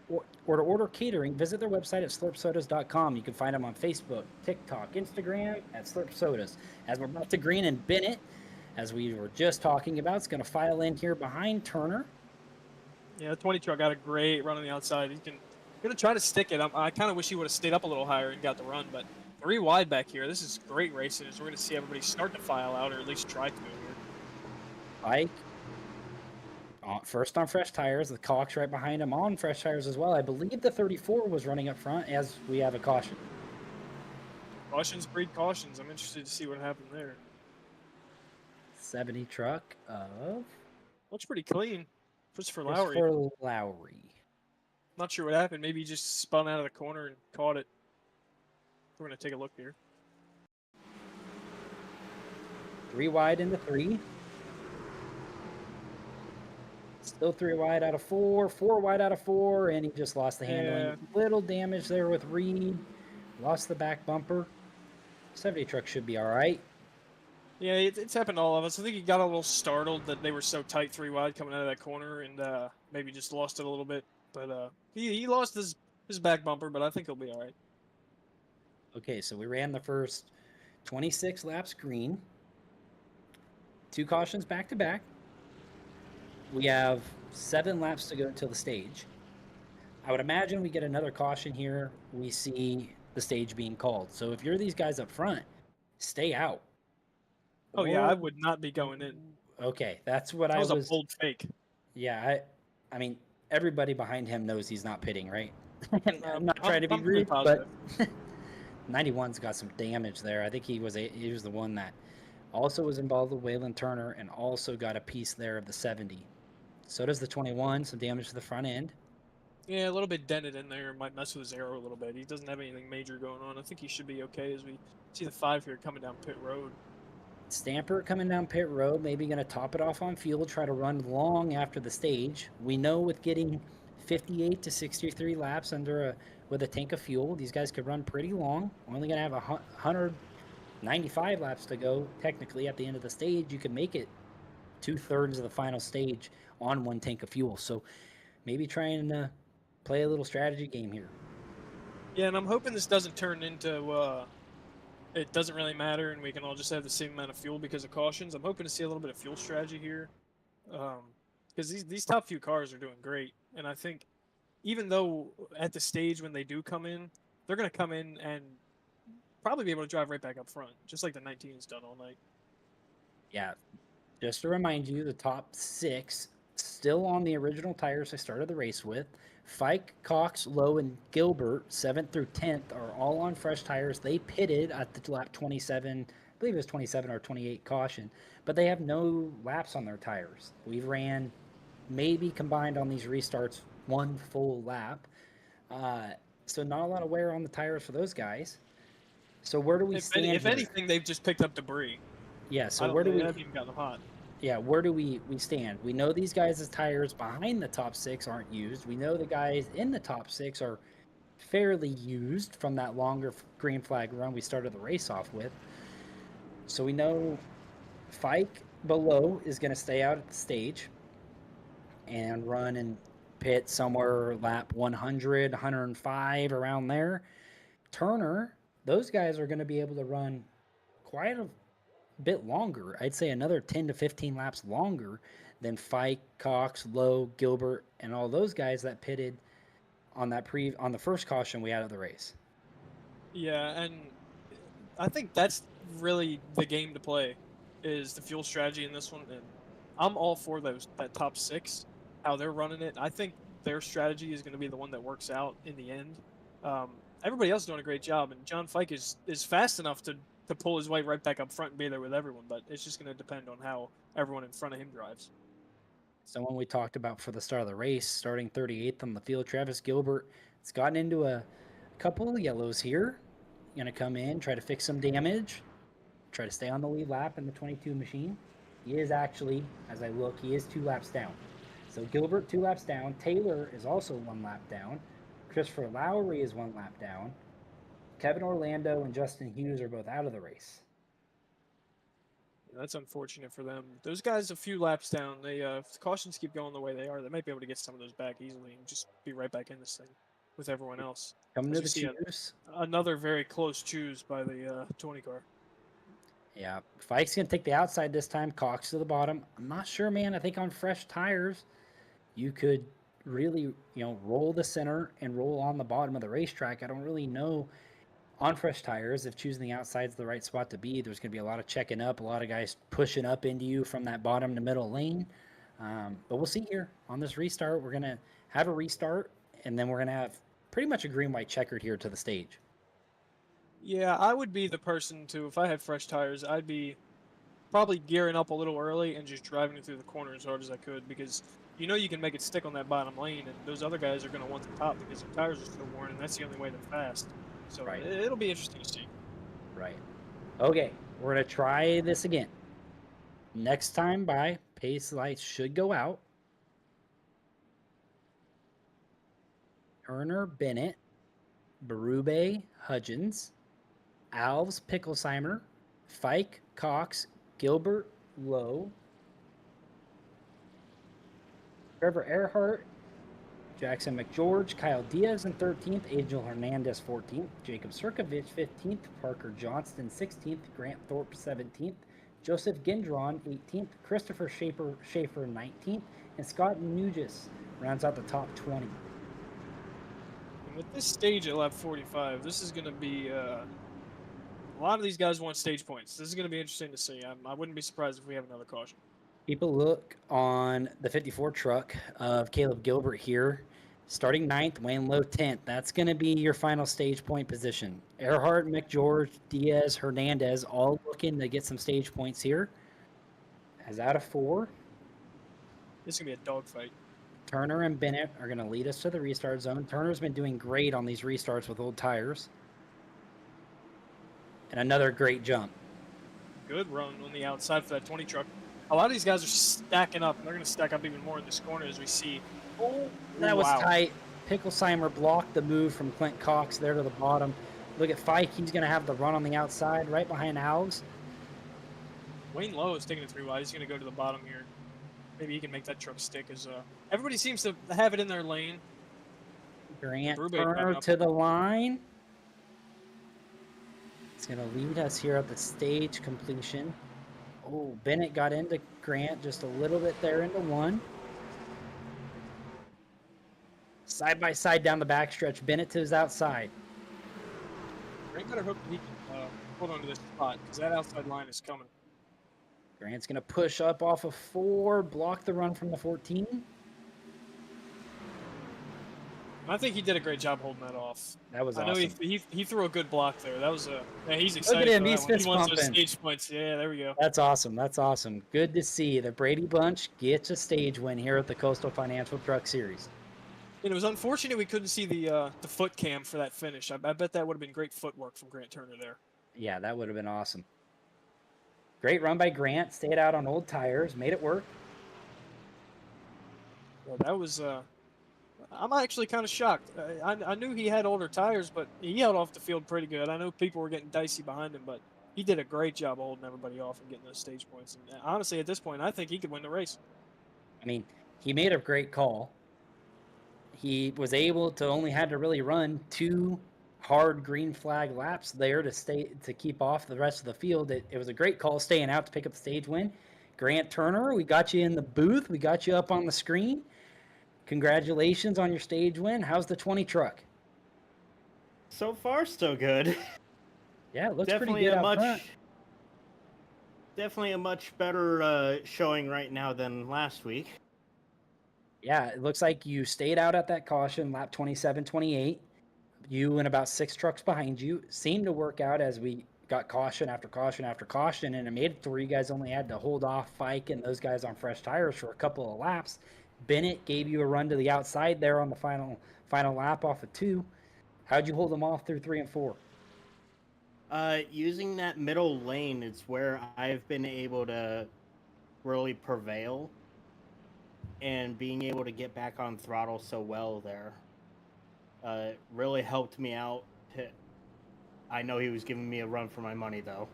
visit their website at slurpsodas.com. You can find them on Facebook, TikTok, Instagram at Slurp Sodas. As we're about to green and Bennett, as we were just talking about, it's going to file in here behind Turner. Yeah, the 20 truck got a great run on the outside. He's gonna try to stick it. I kind of wish he would have stayed up a little higher and got the run, but 3 wide back here. This is great racing as we're going to see everybody start to file out, or at least try to here. Ike, first on fresh tires. The Cox right behind him on fresh tires as well. I believe the 34 was running up front as we have a caution. Cautions breed cautions. I'm interested to see what happened there. 70 truck of Looks pretty clean. Christopher Lowry. Christopher Lowry. Not sure what happened. Maybe he just spun out of the corner and caught it. We're going to take a look here. 3 wide into 3. Still 3 wide out of 4. 4 wide out of 4, and he just lost the handling. Yeah. Little damage there with Reed. Lost the back bumper. 70 truck should be all right. Yeah, it's happened to all of us. I think he got a little startled that they were so tight 3 wide coming out of that corner, and maybe just lost it a little bit. But he lost his back bumper, but I think he'll be all right. Okay, so we ran the first 26 laps green. 2 cautions back to back. We have 7 laps to go until the stage. I would imagine we get another caution here. We see the stage being called. So if you're these guys up front, stay out. Oh, yeah, I would not be going in. Okay, that's what That I was was. a bold fake. Yeah, I mean, everybody behind him knows he's not pitting, right? I'm not I'm- trying to be I'm pretty rude, but positive. 91's got some damage there. I think he was the one that also was involved with Waylon Turner and also got a piece there of the 70. So does the 21, some damage to the front end. Yeah, a little bit dented in there. Might mess with his arrow a little bit. He doesn't have anything major going on. I think he should be okay as we see the 5 here coming down pit road. Stamper coming down pit road, maybe going to top it off on fuel, try to run long after the stage. We know with getting 58 to 63 laps with a tank of fuel, these guys could run pretty long. Only going to have 195 laps to go. Technically, at the end of the stage, you can make it 2/3 of the final stage on 1 tank of fuel. So maybe trying to play a little strategy game here. Yeah, and I'm hoping this doesn't turn into it doesn't really matter and we can all just have the same amount of fuel because of cautions. I'm hoping to see a little bit of fuel strategy here. Because these top few cars are doing great. And I think even though at the stage when they do come in, they're going to come in and probably be able to drive right back up front, just like the 19 has done all night. Yeah, just to remind you, the top 6 still on the original tires I started the race with. Fike, Cox, Lowe, and Gilbert, 7th through 10th, are all on fresh tires. They pitted at the lap 27, I believe it was 27 or 28 caution, but they have no laps on their tires. We've ran maybe combined on these restarts 1 full lap. So not a lot of wear on the tires for those guys. So where do we stand? If here? anything, they've just picked up debris. Yeah, I so don't where do think we they haven't even gotten hot. Yeah, where do we stand? We know these guys' tires behind the top 6 aren't used. We know the guys in the top 6 are fairly used from that longer green flag run we started the race off with. So we know Fike below is going to stay out at the stage and run and pit somewhere lap 100, 105, around there. Turner, those guys are going to be able to run quite a bit longer. I'd say another 10 to 15 laps longer than Fike, Cox, Lowe, Gilbert, and all those guys that pitted on the first caution we had of the race. Yeah, and I think that's really the game to play, is the fuel strategy in this one. And I'm all for that top 6, how they're running it. I think their strategy is going to be the one that works out in the end. Everybody else is doing a great job, and John Fike is fast enough to pull his way right back up front and be there with everyone, but it's just going to depend on how everyone in front of him drives. Someone we talked about for the start of the race, starting 38th on the field, Travis Gilbert, has gotten into a couple of yellows here. Going to come in, try to fix some damage, try to stay on the lead lap in the 22 machine. He is actually, as I look, he is 2 laps down. So Gilbert 2 laps down. Taylor is also 1 lap down. Christopher Lowry is 1 lap down. Kevin Orlando and Justin Hughes are both out of the race. Yeah, that's unfortunate for them. Those guys a few laps down. They if the cautions keep going the way they are, they might be able to get some of those back easily and just be right back in this thing with everyone else. Coming As to you the see choose. another very close choose by the 20 car. Yeah, Fike's going to take the outside this time. Cox to the bottom. I'm not sure, man. I think on fresh tires, you could really, roll the center and roll on the bottom of the racetrack. I don't really know on fresh tires if choosing the outside is the right spot to be. There's going to be a lot of checking up, a lot of guys pushing up into you from that bottom to middle lane. But we'll see here on this restart. We're going to have a restart, and then we're going to have pretty much a green-white checkered here to the stage. Yeah, I would be the person to, if I had fresh tires, I'd be probably gearing up a little early and just driving it through the corner as hard as I could because you can make it stick on that bottom lane, and those other guys are going to want the top because their tires are still worn, and that's the only way they're fast. So Right. it'll be interesting to see. Right. Okay, we're going to try this again. Next time by, pace lights should go out. Turner, Bennett, Berube, Hudgens, Alves, Picklesheimer, Fike, Cox, Gilbert, Lowe, Trevor Earhart, Jackson McGeorge, Kyle Diaz in 13th, Angel Hernandez 14th, Jacob Sirkovich 15th, Parker Johnston 16th, Grant Thorpe 17th, Joseph Gendron 18th, Christopher Schaefer 19th, and Scott Nugis rounds out the top 20. And with this stage at lap 45, this is going to be a lot of these guys want stage points. This is going to be interesting to see. I wouldn't be surprised if we have another caution. People look on the 54 truck of Caleb Gilbert here. Starting 9th, Wayne Lowe 10th. That's going to be your final stage point position. Earhart, McGeorge, Diaz, Hernandez all looking to get some stage points here. As out of 4, This is going to be a dogfight. Turner and Bennett are going to lead us to the restart zone. Turner's been doing great on these restarts with old tires. And another great jump. Good run on the outside for that 20 truck. A lot of these guys are stacking up, and they're going to stack up even more in this corner as we see. Oh, that was tight. Picklesheimer blocked the move from Clint Cox there to the bottom. Look at Fike. He's going to have the run on the outside right behind Alves. Wayne Lowe is taking it 3 wide. He's going to go to the bottom here. Maybe he can make that truck stick. As everybody seems to have it in their lane. Grant Berube Turner coming up. to the line. It's going to lead us here at the stage completion. Oh, Bennett got into Grant just a little bit there into 1. Side by side down the backstretch. Bennett to his outside. Grant better hope that he can hold on to this spot because that outside line is coming. Grant's going to push up off of 4, block the run from the 14. I think he did a great job holding that off. That was I awesome. know he threw a good block there. That was he's excited. him, for he's that one. fist He wants those pumping. stage points. Yeah, there we go. That's awesome. That's awesome. Good to see the Brady Bunch gets a stage win here at the Coastal Financial Truck Series. And it was unfortunate we couldn't see the foot cam for that finish. I bet that would have been great footwork from Grant Turner there. Yeah, that would have been awesome. Great run by Grant. Stayed out on old tires. Made it work. Well, that was. I'm actually kind of shocked. I knew he had older tires, but he held off the field pretty good. I know people were getting dicey behind him, but he did a great job of holding everybody off and getting those stage points. And honestly, at this point, I think he could win the race. I mean, he made a great call. He was able to only had to really run 2 hard green flag laps there to keep off the rest of the field. It was a great call staying out to pick up the stage win. Grant Turner, we got you in the booth. We got you up on the screen. Congratulations on your stage win. How's the 20 truck? So far, so good. Yeah, it looks Definitely pretty good a out much, front. definitely a much better showing right now than last week. Yeah, it looks like you stayed out at that caution, lap 27, 28. You and about 6 trucks behind you. Seemed to work out as we got caution after caution after caution, and it made it to where you guys only had to hold off Fike and those guys on fresh tires for a couple of laps. Bennett gave you a run to the outside there on the final lap off of 2. How'd you hold them off through 3 and 4? Using that middle lane is where I've been able to really prevail, and being able to get back on throttle so well there really helped me out. I know he was giving me a run for my money, though.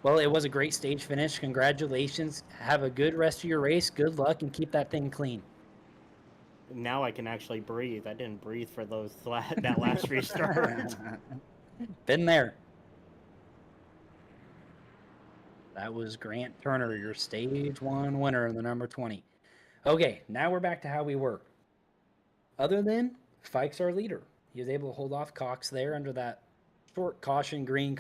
Well, it was a great stage finish. Congratulations. Have a good rest of your race. Good luck, and keep that thing clean. Now I can actually breathe. I didn't breathe for that last restart. Been there. That was Grant Turner, your stage 1 winner in the number 20. Okay, now we're back to how we were. Other than Fike's our leader. He was able to hold off Cox there under that short caution green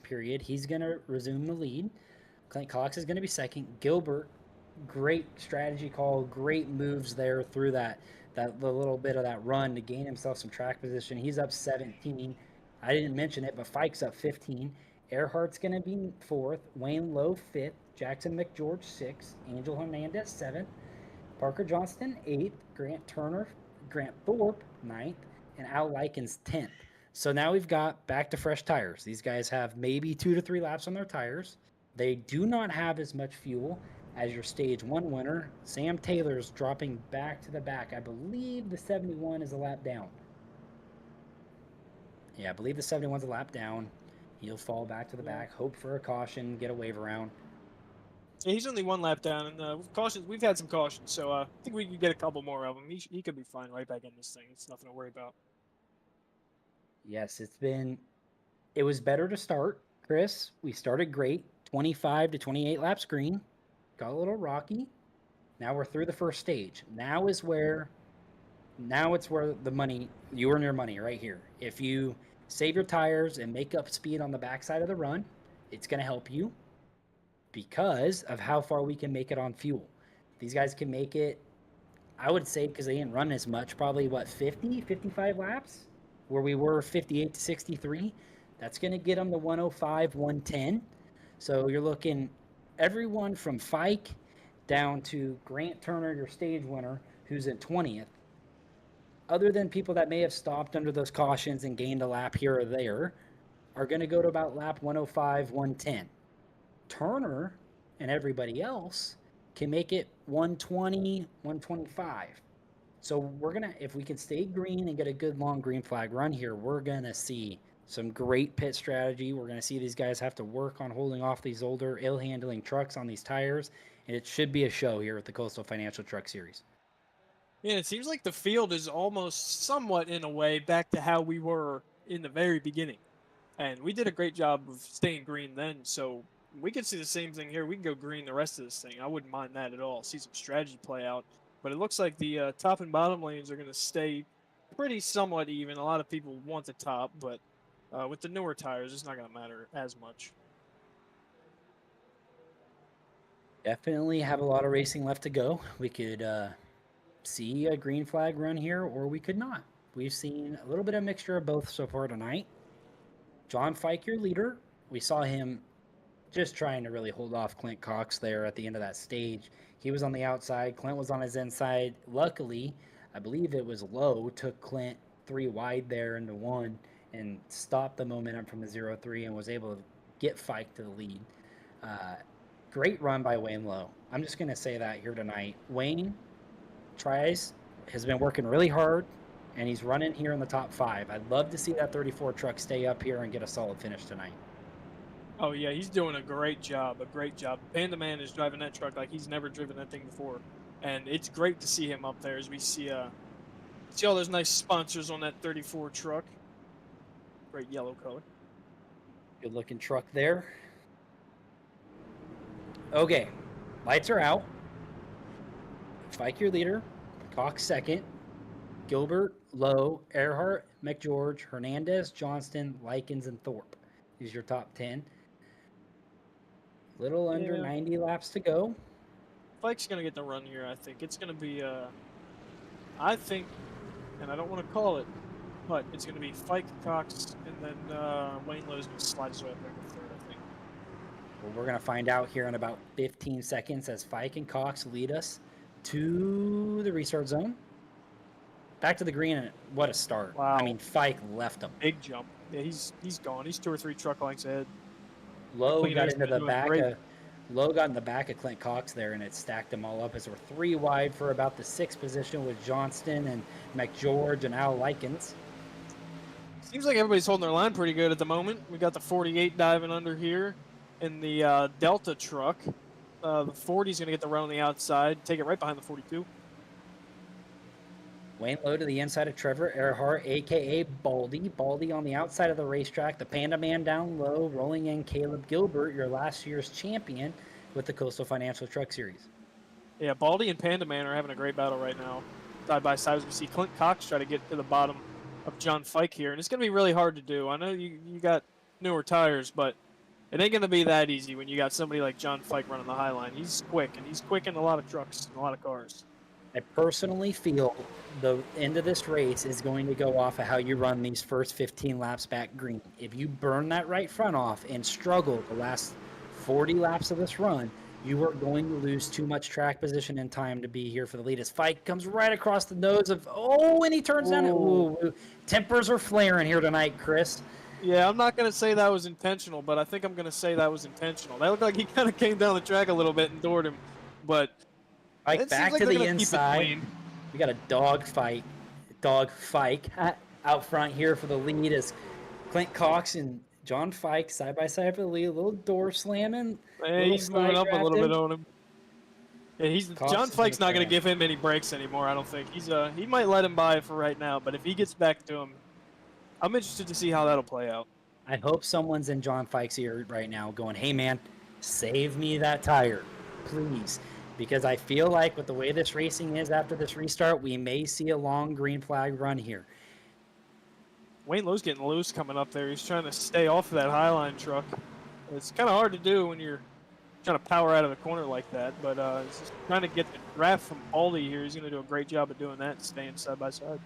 period. He's going to resume the lead. Clint Cox is going to be second. Gilbert, great strategy call, great moves there through the little bit of that run to gain himself some track position. He's up 17. I didn't mention it, but Fike's up 15. Earhart's going to be 4th. Wayne Lowe 5th. Jackson McGeorge 6th. Angel Hernandez 7th. Parker Johnston 8th. Grant Thorpe 9th. And Al Likens 10th. So now we've got back to fresh tires. These guys have maybe 2 to 3 laps on their tires. They do not have as much fuel as your stage 1 winner. Sam Taylor's dropping back to the back. I believe the 71 is a lap down. Yeah, I believe the 71's a lap down. He'll fall back to the back, hope for a caution, get a wave around. Yeah, he's only 1 lap down, and with cautions, we've had some cautions, so I think we could get a couple more of them. He could be fine right back in this thing. It's nothing to worry about. Yes, it was better to start, Chris. We started great, 25 to 28 laps green, got a little rocky. Now we're through the first stage. Now it's where the money, you earn your money right here. If you save your tires and make up speed on the backside of the run, it's going to help you because of how far we can make it on fuel. These guys can make it, I would say, because they didn't run as much, probably 50, 55 laps, where we were 58 to 63. That's going to get them to 105, 110. So you're looking everyone from Fike down to Grant Turner, your stage winner, who's in 20th. Other than people that may have stopped under those cautions and gained a lap here or there, are going to go to about lap 105, 110. Turner and everybody else can make it 120, 125. So if we can stay green and get a good long green flag run here, we're going to see some great pit strategy. We're going to see these guys have to work on holding off these older, ill-handling trucks on these tires, and it should be a show here at the Coastal Financial Truck Series. Yeah, it seems like the field is almost somewhat, in a way, back to how we were in the very beginning. And we did a great job of staying green then, so we could see the same thing here. We can go green the rest of this thing. I wouldn't mind that at all. See some strategy play out. But it looks like the top and bottom lanes are going to stay pretty somewhat even. A lot of people want the top, but with the newer tires, it's not going to matter as much. Definitely have a lot of racing left to go. We could see a green flag run here, or we could not. We've seen a little bit of mixture of both so far tonight. John Fike, your leader. We saw him just trying to really hold off Clint Cox there at the end of that stage. He was on the outside. Clint was on his inside. Luckily, I believe it was Lowe, took Clint 3 wide there into 1 and stopped the momentum from the 0-3 and was able to get Fike to the lead. Great run by Wayne Lowe. I'm just going to say that here tonight. Wayne has been working really hard, and he's running here in the top 5. I'd love to see that 34 truck stay up here and get a solid finish tonight. Oh, yeah, he's doing a great job, Panda Man is driving that truck like he's never driven that thing before. And it's great to see him up there as we see all those nice sponsors on that 34 truck. Great yellow color. Good looking truck there. Okay, lights are out. Fike, your leader. Cox second. Gilbert, Lowe, Earhart, McGeorge, Hernandez, Johnston, Likens, and Thorpe. These are your top 10. Little under 90 laps to go. Fike's going to get the run here, I think. It's going to be, I think, and I don't want to call it, but it's going to be Fike, Cox, and then Wayne Lowe's going to slide his way up there to third, I think. Well, we're going to find out here in about 15 seconds as Fike and Cox lead us to the restart zone. Back to the green, and what a start. Wow. I mean, Fike left him. Big jump. Yeah, he's gone. He's 2 or 3 truck lengths ahead. Lowe got Cleaners into the doing back great. Lowe got in the back of Clint Cox there, and it stacked them all up as we're 3 wide for about the 6th position with Johnston and McGeorge and Al Likens. Seems like everybody's holding their line pretty good at the moment. We got the 48 diving under here in the Delta truck. The 40's going to get the run on the outside, take it right behind the 42. Wayne Lowe to the inside of Trevor Earhart, a.k.a. Baldy. Baldy on the outside of the racetrack. The Panda Man down low, rolling in Caleb Gilbert, your last year's champion with the Coastal Financial Truck Series. Yeah, Baldy and Panda Man are having a great battle right now. Side by side, as we see Clint Cox try to get to the bottom of John Fike here. And it's going to be really hard to do. I know you got newer tires, but it ain't going to be that easy when you got somebody like John Fike running the high line. He's quick, and he's quick in a lot of trucks and a lot of cars. I personally feel the end of this race is going to go off of how you run these first 15 laps back green. If you burn that right front off and struggle the last 40 laps of this run, you are going to lose too much track position and time to be here for the lead. As Fike comes right across the nose of, and he turns down. Ooh, tempers are flaring here tonight, Chris. Yeah, I'm not going to say that was intentional, but I think I'm going to say that was intentional. That looked like he kind of came down the track a little bit and doored him, but Fike it back seems like to they're the gonna keep it inside. clean. We got a dog Fike out front here for the lead as Clint Cox and John Fike side by side for the lead. A little door slamming. Yeah, he's moving up a little bit on him. Yeah, Cox John is Fike's gonna not going to crash. give him any breaks anymore. I don't think he might let him by for right now, but if he gets back to him, I'm interested to see how that'll play out. I hope someone's in John Fike's ear right now going, hey, man, save me that tire, please. Because I feel like with the way this racing is after this restart, we may see a long green flag run here. Wayne Lowe's getting loose coming up there. He's trying to stay off of that Highline truck. It's kind of hard to do when you're trying to power out of the corner like that, but he's just trying to get the draft from Baldy here. He's going to do a great job of doing that, staying side by side.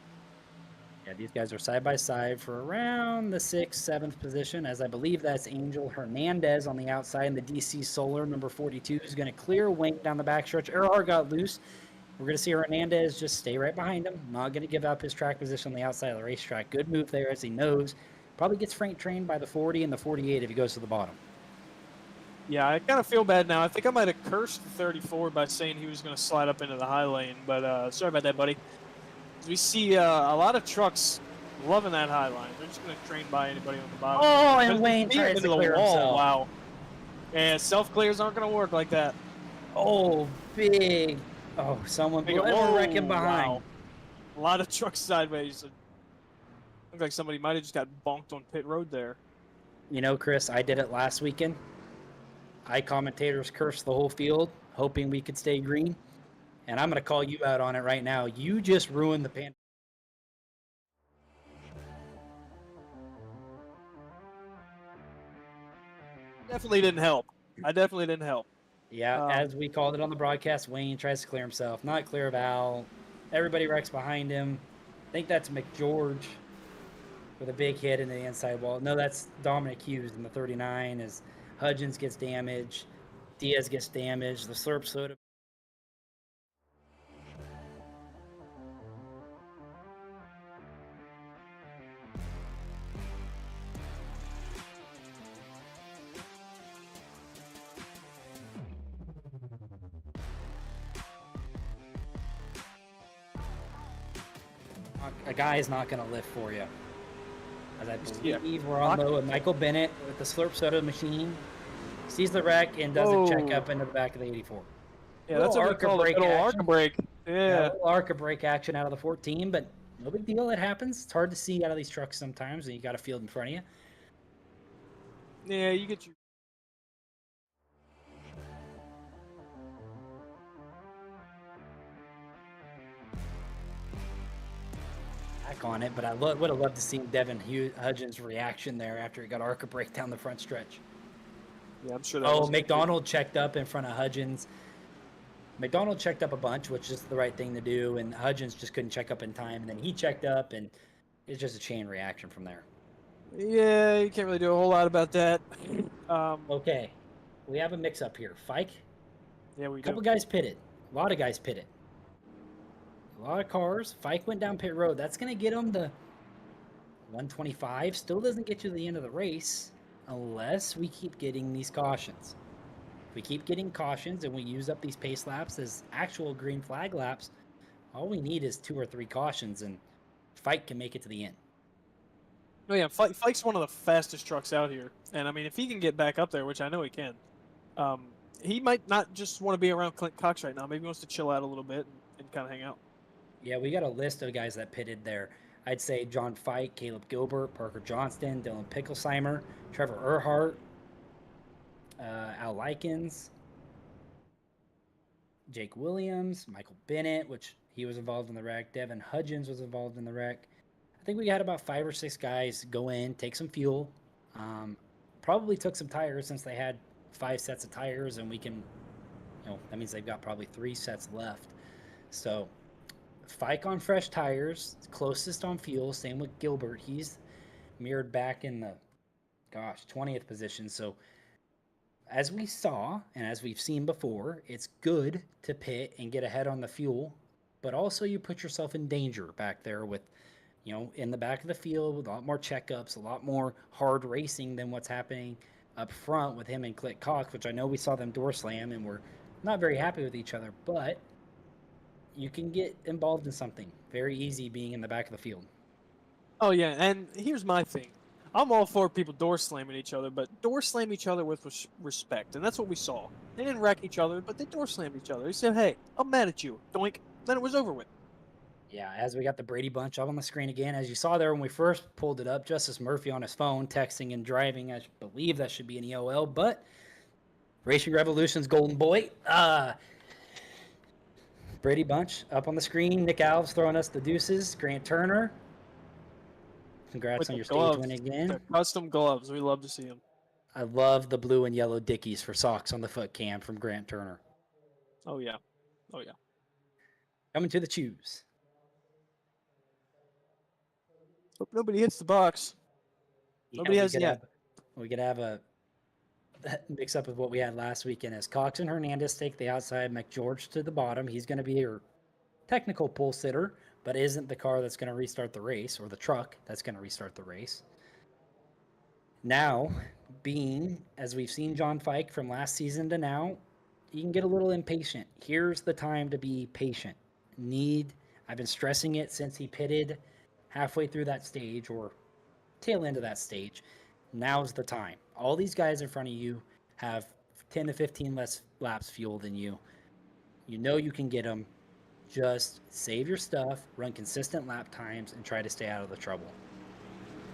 Yeah, these guys are side by side for around the 6th, 7th position, as I believe that's Angel Hernandez on the outside, and the DC Solar, number 42, is going to clear Wayne down the backstretch. Earhart got loose. We're going to see Hernandez just stay right behind him, not going to give up his track position on the outside of the racetrack. Good move there, as he knows. Probably gets freight trained by the 40 and the 48 if he goes to the bottom. Yeah, I kind of feel bad now. I think I might have cursed the 34 by saying he was going to slide up into the high lane, but sorry about that, buddy. As we see a lot of trucks loving that high line. They're just going to train by anybody on the bottom. Oh, and Just Wayne clear tries into to the clear wall. himself. Wow. And self-clears aren't going to work like that. Oh, big. Oh, someone blew a wrecking behind. Wow. A lot of trucks sideways. Looks like somebody might have just got bonked on pit road there. You know, Chris, I did it last weekend. Commentators cursed the whole field, hoping we could stay green. And I'm going to call you out on it right now. You just ruined the Panda. Definitely didn't help. I definitely didn't help. Yeah, as we called it on the broadcast, Wayne tries to clear himself. Not clear of Al. Everybody wrecks behind him. I think that's McGeorge with a big hit into the inside wall. No, that's Dominic Hughes in the 39 as Hudgens gets damaged. Diaz gets damaged. The Slurp Soda. A guy is not going to lift for you. As I believe we're on low, and Michael Bennett with the Slurp Soda machine sees the wreck and doesn't check up into the back of the 84. Yeah, that's what we call a little arc break. Yeah. A little arc break action out of the 14, but no big deal. It happens. It's hard to see out of these trucks sometimes, and you got a field in front of you. Yeah, you get your. On it, but I would have loved to see Devin Hudgens' reaction there after he got arc break down the front stretch. Yeah, I'm sure that McDonald checked up in front of Hudgens. McDonald checked up a bunch, which is the right thing to do, and Hudgens just couldn't check up in time, and then he checked up, and it's just a chain reaction from there. Yeah, you can't really do a whole lot about that. Okay, we have a mix-up here. Fike? Yeah, we do. A couple guys pitted. A lot of guys pitted. A lot of cars. Fike went down pit road. That's going to get him to 125. Still doesn't get you to the end of the race unless we keep getting these cautions. If we keep getting cautions and we use up these pace laps as actual green flag laps, all we need is 2 or 3 cautions, and Fike can make it to the end. Oh yeah, Fike's one of the fastest trucks out here, and I mean, if he can get back up there, which I know he can, he might not just want to be around Clint Cox right now. Maybe he wants to chill out a little bit and kind of hang out. Yeah, we got a list of guys that pitted there. I'd say John Fike, Caleb Gilbert, Parker Johnston, Dylan Picklesheimer, Trevor Earhart, Al Likens, Jake Williams, Michael Bennett, which he was involved in the wreck. Devin Hudgens was involved in the wreck. I think we had about 5 or 6 guys go in, take some fuel. Probably took some tires since they had 5 sets of tires, and we can, that means they've got probably 3 sets left. So Fike on fresh tires, closest on fuel. Same with Gilbert. He's mirrored back in the, 20th position. So as we saw and as we've seen before, it's good to pit and get ahead on the fuel, but also you put yourself in danger back there with, in the back of the field with a lot more checkups, a lot more hard racing than what's happening up front with him and Clint Cox, which I know we saw them door slam and we're not very happy with each other, but you can get involved in something very easy being in the back of the field. Oh yeah, and here's my thing. I'm all for people door slamming each other, but door slam each other with respect, and that's what we saw. They didn't wreck each other, but they door slammed each other. They said, "Hey, I'm mad at you," doink. Then it was over with. Yeah, as we got the Brady Bunch up on the screen again, as you saw there when we first pulled it up, Justice Murphy on his phone, texting and driving. I believe that should be an EOL, but Racing Revolution's golden boy. Brady Bunch up on the screen. Nick Alves throwing us the deuces. Grant Turner. Congrats With on the your gloves, stage win again. the custom gloves. We love to see them. I love the blue and yellow Dickies for socks on the foot cam from Grant Turner. Oh yeah, oh yeah. Coming to the choose. Hope nobody hits the box. Nobody has yet. We could have a mix up with what we had last weekend as Cox and Hernandez take the outside, McGeorge to the bottom. He's going to be your technical pole sitter, but isn't the car that's going to restart the race, or the truck that's going to restart the race. Now, being, as we've seen John Fike from last season to now, you can get a little impatient. Here's the time to be patient. I've been stressing it since he pitted halfway through that stage or tail end of that stage. Now's the time. All these guys in front of you have 10 to 15 less laps fuel than you. You know you can get them. Just save your stuff, run consistent lap times, and try to stay out of the trouble.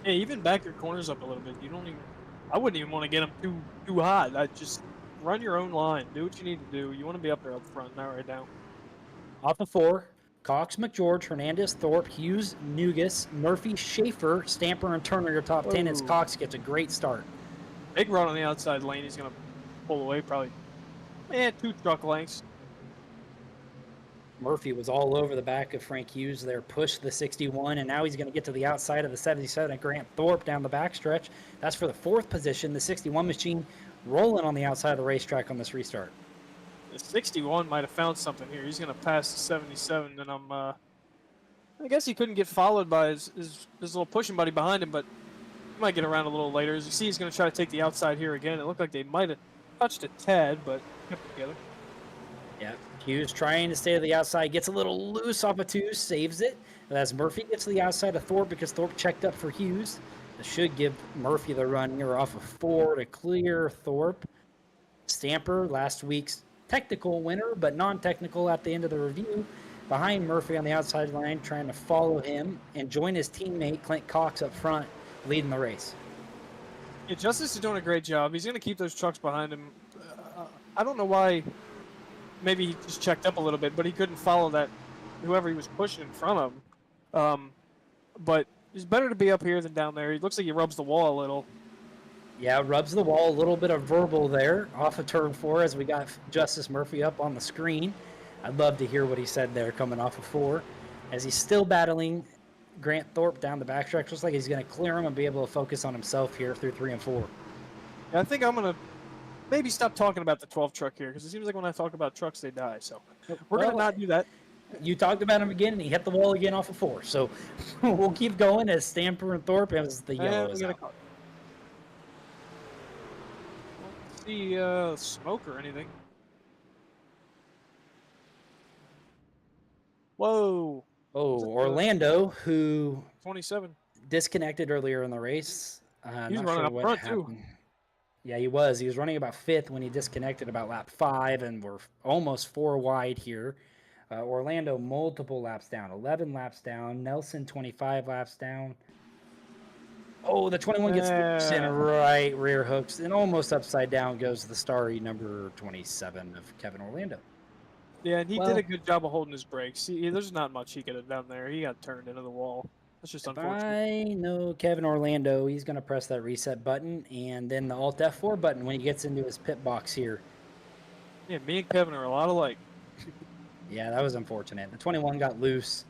Yeah, even back your corners up a little bit. I wouldn't even want to get them too hot. I just run your own line. Do what you need to do. You want to be up there up front, not right now. Off of 4, Cox, McGeorge, Hernandez, Thorpe, Hughes, Nugas, Murphy, Schaefer, Stamper, and Turner your top 10 as Cox gets a great start. Big run on the outside lane. He's going to pull away probably, 2 truck lengths. Murphy was all over the back of Frank Hughes there, pushed the 61, and now he's going to get to the outside of the 77 at Grant Thorpe down the backstretch. That's for the 4th position. The 61 machine rolling on the outside of the racetrack on this restart. The 61 might have found something here. He's going to pass the 77, and I guess he couldn't get followed by his little pushing buddy behind him, but he might get around a little later. As you see, he's going to try to take the outside here again. It looked like they might have touched a tad, but kept it together. Yeah, Hughes trying to stay to the outside, gets a little loose off of 2, saves it. But as Murphy gets to the outside of Thorpe because Thorpe checked up for Hughes, this should give Murphy the run here off of 4 to clear Thorpe. Stamper, last week's technical winner, but non-technical at the end of the review, behind Murphy on the outside line, trying to follow him and join his teammate Clint Cox up front, leading the race. Yeah, Justice is doing a great job. He's going to keep those trucks behind him. I don't know why. Maybe he just checked up a little bit, but he couldn't follow that whoever he was pushing in front of him. But it's better to be up here than down there. He looks like he rubs the wall a little. Yeah, rubs the wall, a little bit of verbal there off of turn 4 as we got Justice Murphy up on the screen. I'd love to hear what he said there coming off of 4 as he's still battling Grant Thorpe down the backstretch. Looks like he's going to clear him and be able to focus on himself here through 3 and 4. Yeah, I think I'm going to maybe stop talking about the 12 truck here because it seems like when I talk about trucks, they die. So we're going to not do that. You talked about him again, and he hit the wall again off of 4. So we'll keep going as Stamper and Thorpe as the yellow is out. see smoke or anything. Whoa, Oh, it, Orlando, who 27. disconnected earlier in the race. He's Not running sure up what front, too. happened. Yeah, he was. He was running about fifth when he disconnected about lap 5, and we're almost 4 wide here. Orlando, multiple laps down, 11 laps down. Nelson, 25 laps down. Oh, the 21 gets loose and right rear hooks, and almost upside down goes the starry number 27 of Kevin Orlando. Yeah, and he Well- did a good job of holding his brakes. There's not much he could have done there. He got turned into the wall. That's just If unfortunate. I know Kevin Orlando, he's going to press that reset button and then the Alt F4 button when he gets into his pit box here. Yeah, me and Kevin are a lot alike. Yeah, that was unfortunate. The 21 got loose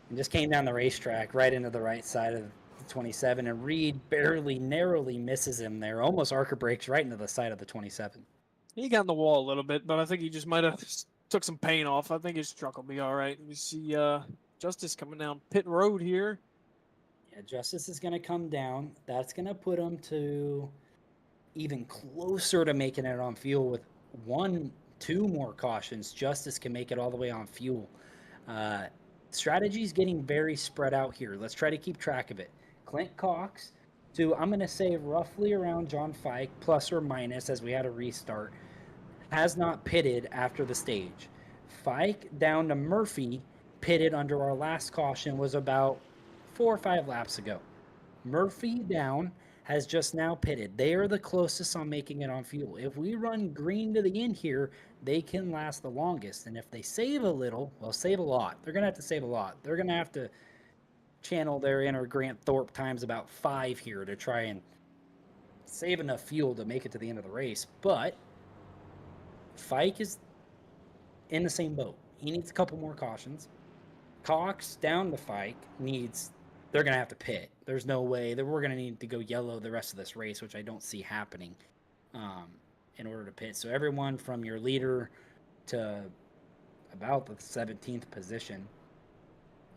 and just came down the racetrack right into the right side of the 27, and Reed barely, narrowly misses him there. Almost Arca brakes right into the side of the 27. He got in the wall a little bit, but I think he just might have took some paint off. I think his truck will be all right. We see Justice coming down pit road here. Yeah, Justice is going to come down. That's going to put him to even closer to making it on fuel with 2 more cautions. Justice can make it all the way on fuel. Strategy's getting very spread out here. Let's try to keep track of it. Clint Cox to, I'm going to say, roughly around John Fike, plus or minus, as we had a restart, has not pitted after the stage. Fike down to Murphy, pitted under our last caution, was about 4 or 5 laps ago. Murphy down has just now pitted. They are the closest on making it on fuel. If we run green to the end here, they can last the longest. And if they save a little, well, save a lot. They're going to have to save a lot. They're going to have to channel their inner Grant Thorpe times about 5 here to try and save enough fuel to make it to the end of the race. But Fike is in the same boat. He needs a couple more cautions. Cox down to Fike they're going to have to pit. There's no way that we're going to need to go yellow the rest of this race, which I don't see happening in order to pit. So everyone from your leader to about the 17th position.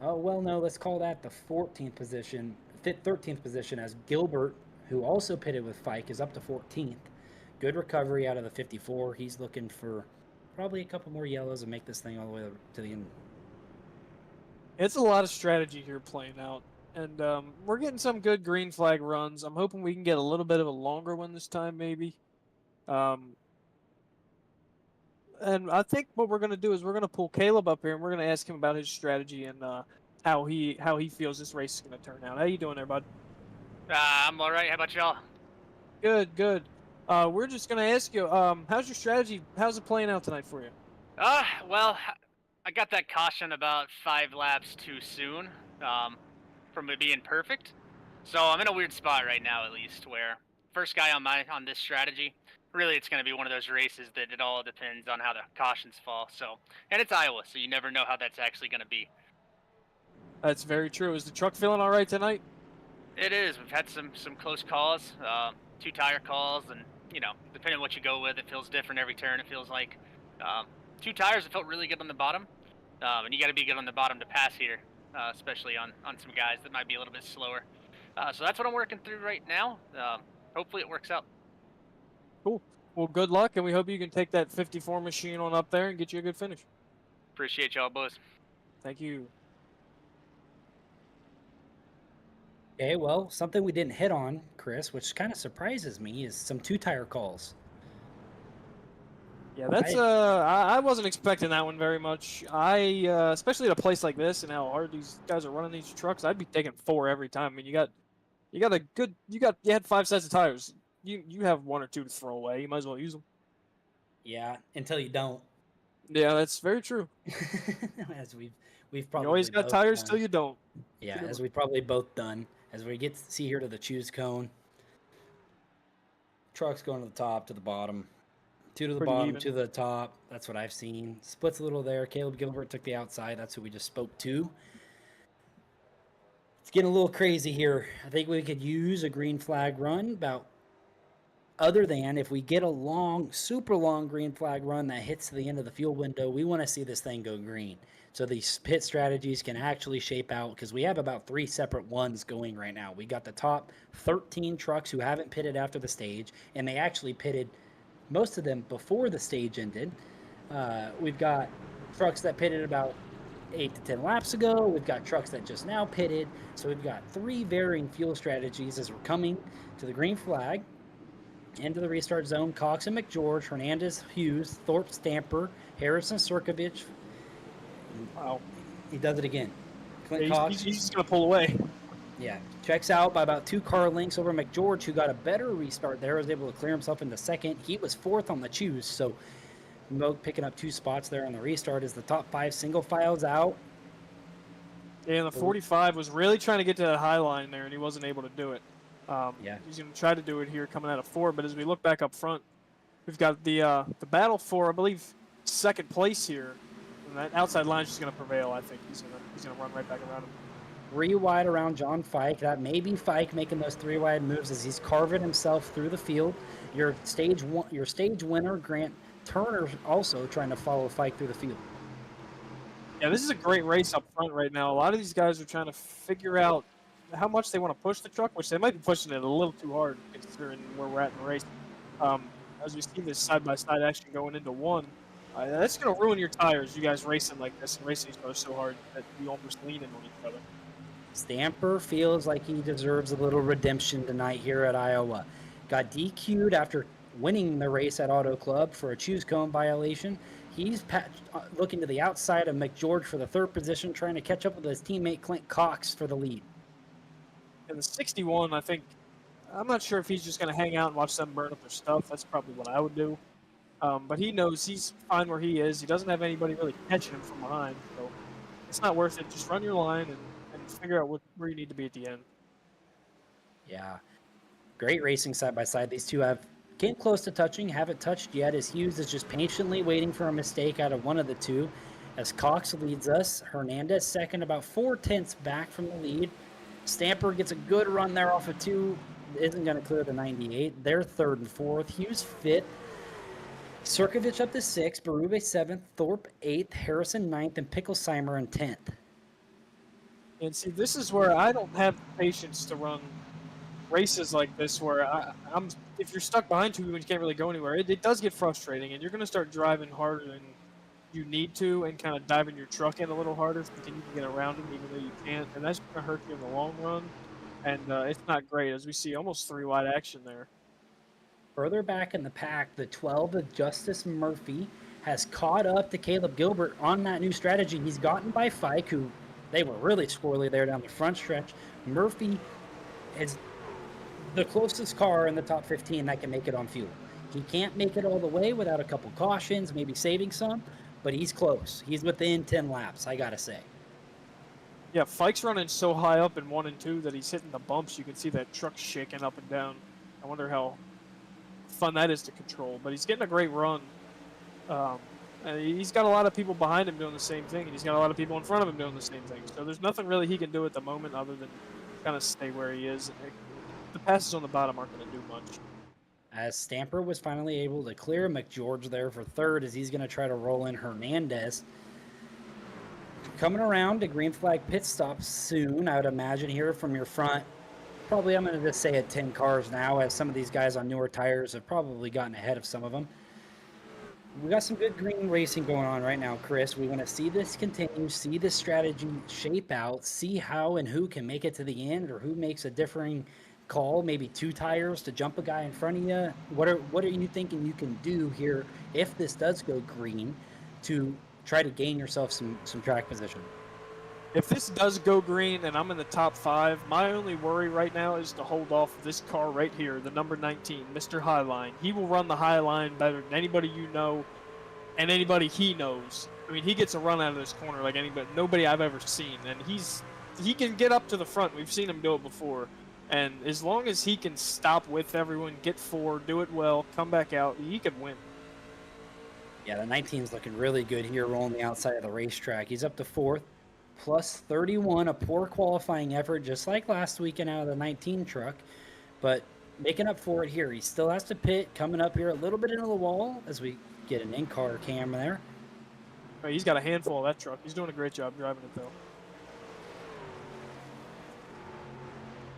Oh, well, no, let's call that the 14th position, 13th position, as Gilbert, who also pitted with Fike, is up to 14th. Good recovery out of the 54. He's looking for probably a couple more yellows and make this thing all the way to the end. It's a lot of strategy here playing out. And we're getting some good green flag runs. I'm hoping we can get a little bit of a longer one this time, maybe. And I think what we're going to do is we're going to pull Caleb up here, and we're going to ask him about his strategy and how he feels this race is going to turn out. How you doing there, bud? I'm all right. How about y'all? Good, good. We're just going to ask you, how's your strategy? How's it playing out tonight for you? Well, I got that caution about 5 laps too soon from it being perfect. So I'm in a weird spot right now, at least, where first guy on this strategy. Really, it's going to be one of those races that it all depends on how the cautions fall. So, and it's Iowa, so you never know how that's actually going to be. That's very true. Is the truck feeling all right tonight? It is. We've had some close calls, 2 tire calls, and depending on what you go with, it feels different every turn. It feels like 2 tires. It felt really good on the bottom, and you got to be good on the bottom to pass here, especially on some guys that might be a little bit slower. So that's what I'm working through right now. Hopefully, it works out. Cool. Well, good luck, and we hope you can take that 54 machine on up there and get you a good finish. Appreciate y'all, boys. Thank you. Okay, well, something we didn't hit on, Chris, which kind of surprises me, is some 2-tire calls. Yeah, that's I wasn't expecting that one very much. Especially at a place like this and how hard these guys are running these trucks, I'd be taking 4 every time. I mean, you had 5 sets of tires. You have 1 or 2 to throw away. You might as well use them. Yeah, until you don't. Yeah, that's very true. As we've probably You always got both tires done. till you don't. Yeah, as we've probably both done. As we get to see here to the choose cone. Trucks going to the top, to the bottom. 2 to the Pretty bottom, even. 2 to the top. That's what I've seen. Splits a little there. Caleb Gilbert took the outside. That's who we just spoke to. It's getting a little crazy here. I think we could use a green flag run other than if we get a super long green flag run that hits the end of the fuel window, we want to see this thing go green. so these pit strategies can actually shape out, because we have about 3 separate ones going right now. We got the top 13 trucks who haven't pitted after the stage, and they actually pitted most of them before the stage ended. We've got trucks that pitted about 8 to 10 laps ago. We've got trucks that just now pitted. So we've got 3 varying fuel strategies as we're coming to the green flag. Into the restart zone, Cox and McGeorge, Hernandez, Hughes, Thorpe, Stamper, Harrison, Sirkovich. Wow. He does it again. Clint Yeah, Cox. he's just going to pull away. Yeah, checks out by about 2 car lengths over McGeorge, who got a better restart there, was able to clear himself into second. He was 4th on the choose, so Moog picking up 2 spots there on the restart as the top 5 single files out. Yeah, and the 45 was really trying to get to that high line there, and he wasn't able to do it. Yeah. He's going to try to do it here coming out of 4, but as we look back up front, we've got the battle for, I believe, second place here. And that outside line is just going to prevail, I think. He's going to run right back around him. 3 wide around John Fike. That may be Fike making those 3 wide moves as he's carving himself through the field. Your stage winner, Grant Turner, also trying to follow Fike through the field. Yeah, this is a great race up front right now. A lot of these guys are trying to figure out how much they want to push the truck, which they might be pushing it a little too hard considering where we're at in the race. As we see this side-by-side action going into 1, that's going to ruin your tires, you guys racing like this and racing each other so hard that you almost lean in on each other. Stamper feels like he deserves a little redemption tonight here at Iowa. Got DQ'd after winning the race at Auto Club for a choose cone violation. He's looking to the outside of McGeorge for the 3rd position, trying to catch up with his teammate Clint Cox for the lead. And the 61, I'm not sure if he's just going to hang out and watch them burn up their stuff. That's probably what I would do. But he knows he's fine where he is. He doesn't have anybody really catching him from behind, so it's not worth it. Just run your line and figure out where you need to be at the end. Yeah, great racing side by side. These two came close to touching, haven't touched yet, as Hughes is just patiently waiting for a mistake out of one of the two. As Cox leads us, Hernandez second, about 4/10 back from the lead. Stamper gets a good run there off of 2, isn't going to clear the 98. They're 3rd and 4th. Hughes 5th. Sirkovich up to 6th, Berube 7th, Thorpe 8th, Harrison 9th, and Picklesheimer in 10th. And see, this is where I don't have the patience to run races like this where if you're stuck behind 2 and you can't really go anywhere, it does get frustrating, and you're going to start driving harder than you need to and kind of diving your truck in a little harder thinking you can get around him even though you can't, and that's going to hurt you in the long run, and it's not great as we see almost 3 wide action there. Further back in the pack, the 12 of Justice Murphy has caught up to Caleb Gilbert on that new strategy he's gotten by Fike, who they were really squirrely there down the front stretch. Murphy is the closest car in the top 15 that can make it on fuel. He can't make it all the way without a couple cautions, maybe saving some, but he's close. He's within 10 laps, I gotta say. Yeah, Fike's running so high up in 1 and 2 that he's hitting the bumps. You can see that truck shaking up and down. I wonder how fun that is to control, but he's getting a great run. And he's got a lot of people behind him doing the same thing, and he's got a lot of people in front of him doing the same thing. So there's nothing really he can do at the moment other than kind of stay where he is. The passes on the bottom aren't going to do much. As Stamper was finally able to clear McGeorge there for 3rd, as he's going to try to roll in Hernandez. Coming around to green flag pit stop soon, I would imagine, here from your front. Probably, I'm going to just say at 10 cars now, as some of these guys on newer tires have probably gotten ahead of some of them. We got some good green racing going on right now, Chris. We want to see this continue, see this strategy shape out, see how and who can make it to the end, or who makes a differing call, maybe 2 tires to jump a guy in front of you. What are you thinking you can do here if this does go green to try to gain yourself some track position? If this does go green and I'm in the top 5, my only worry right now is to hold off this car right here, the number 19, Mr. Highline. He will run the high line better than anybody you know and anybody he knows. I mean, he gets a run out of this corner like nobody I've ever seen, and he can get up to the front. We've seen him do it before, and as long as he can stop with everyone, get 4, do it well, come back out, he could win. Yeah, the 19's looking really good here, rolling the outside of the racetrack. He's up to 4th. Plus 31, a poor qualifying effort, just like last weekend out of the 19 truck, but making up for it here. He still has to pit, coming up here a little bit into the wall as we get an in-car camera there. Oh, he's got a handful of that truck. He's doing a great job driving it, though.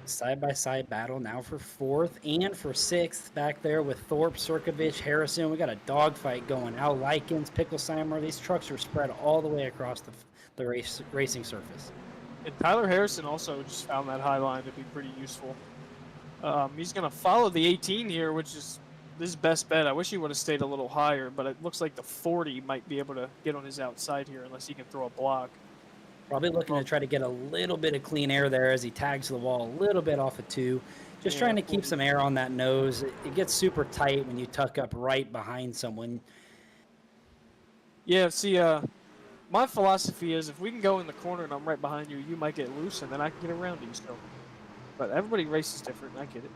Side-by-side battle now for 4th and for 6th back there with Thorpe, Sirkovich, Harrison. We got a dogfight going. Al Likens, Picklesheimer. These trucks are spread all the way across the racing surface. And Tyler Harrison also just found that high line to be pretty useful. He's going to follow the 18 here, which is his best bet. I wish he would have stayed a little higher, but it looks like the 40 might be able to get on his outside here unless he can throw a block. Probably looking to try to get a little bit of clean air there as he tags the wall a little bit off of 2. Just trying to keep some air on that nose. It gets super tight when you tuck up right behind someone. Yeah, see, my philosophy is if we can go in the corner and I'm right behind you, you might get loose, and then I can get around you. So, but everybody races different. I get it.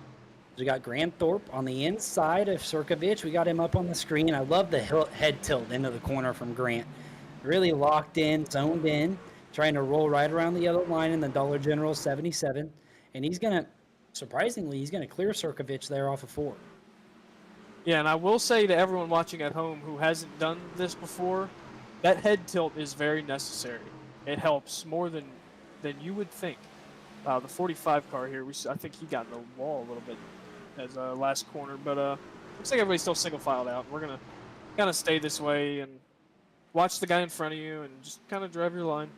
We got Grant Thorpe on the inside of Sirkovich. We got him up on the screen. I love the head tilt into the corner from Grant. Really locked in, zoned in, trying to roll right around the yellow line in the Dollar General 77. And he's going to, surprisingly, he's going to clear Sirkovich there off of 4. Yeah, and I will say to everyone watching at home who hasn't done this before, that head tilt is very necessary. It helps more than you would think. The 45 car here, I think he got in the wall a little bit as last corner, but looks like everybody's still single filed out. We're gonna kind of stay this way and watch the guy in front of you and just kind of drive your line.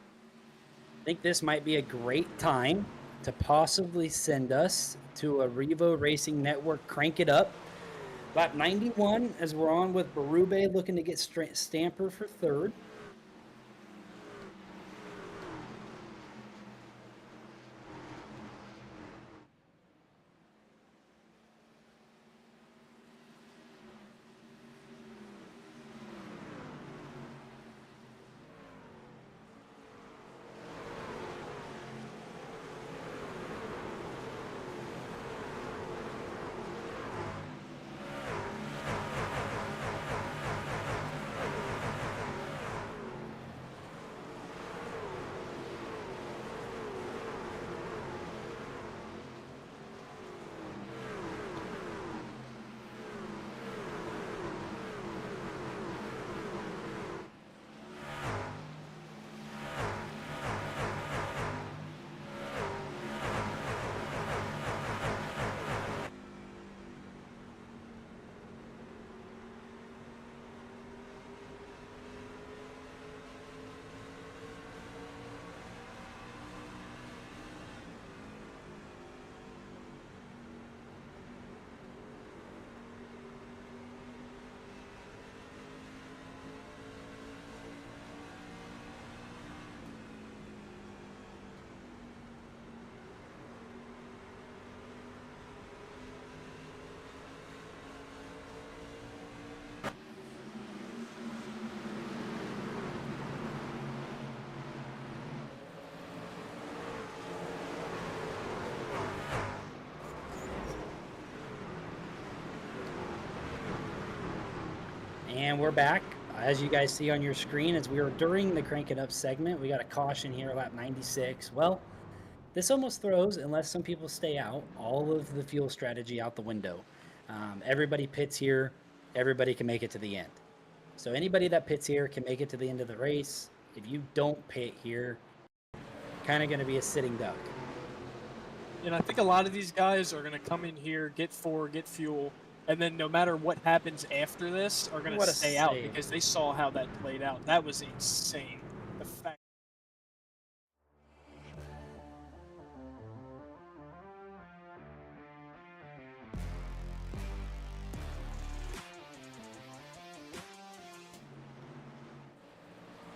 I think this might be a great time to possibly send us to a Revo Racing Network Crank It Up. Lap 91 as we're on with Berube looking to get Stamper for 3rd. And we're back. As you guys see on your screen, as we were during the Crank It Up segment, we got a caution here, lap 96. Well, this almost throws, unless some people stay out, all of the fuel strategy out the window. Everybody pits here. Everybody can make it to the end. So anybody that pits here can make it to the end of the race. If you don't pit here, kind of going to be a sitting duck. And I think a lot of these guys are going to come in here, get fuel, and then no matter what happens after this, are going to stay out because they saw how that played out. That was insane. The fact.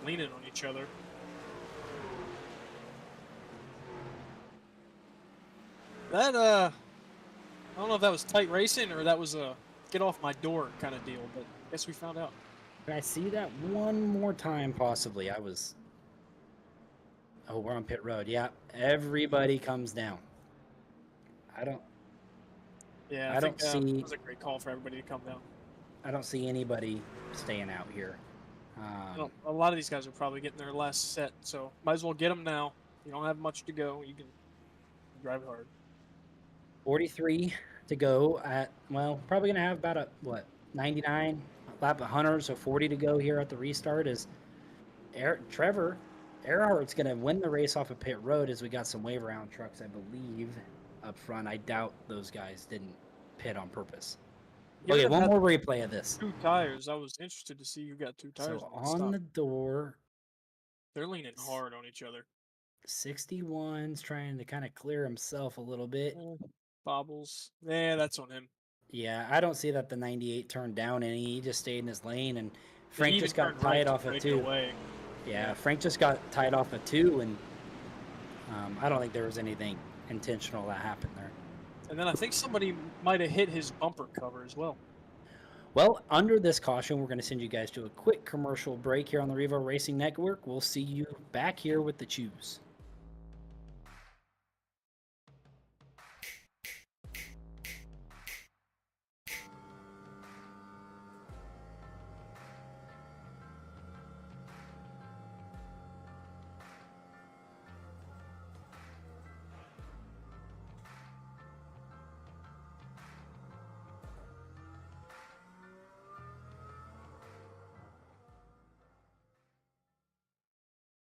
Leaning on each other. That, I don't know if that was tight racing or that was a get off my door kind of deal, but I guess we found out. Can I see that one more time, possibly? Oh, we're on pit road. Yeah, everybody comes down. I don't It see. was a great call for everybody to come down. I don't see anybody staying out here. Well, a lot of these guys are probably getting their last set, so might as well get them now. You don't have much to go. You can drive hard. 43 to go at, well, probably going to have about 99 lap 100, so 40 to go here at the restart as Trevor Earhart's going to win the race off of pit road as we got some wave around trucks, I believe, up front. I doubt those guys didn't pit on purpose. Okay, Given one that more replay of this. 2 tires. I was interested to see who got 2 tires. So on on the stop. door, They're leaning hard on each other. 61's trying to kind of clear himself a little bit. Bobbles. Yeah, that's on him. Yeah, I don't see that the 98 turned down any. He just stayed in his lane, and He Frank even just got turned right tied to off of break 2. away. Yeah, Frank just got tied off of 2, and I don't think there was anything intentional that happened there. And then I think somebody might have hit his bumper cover as well. Well, under this caution, we're going to send you guys to a quick commercial break here on the Revo Racing Network. We'll see you back here with the Choose.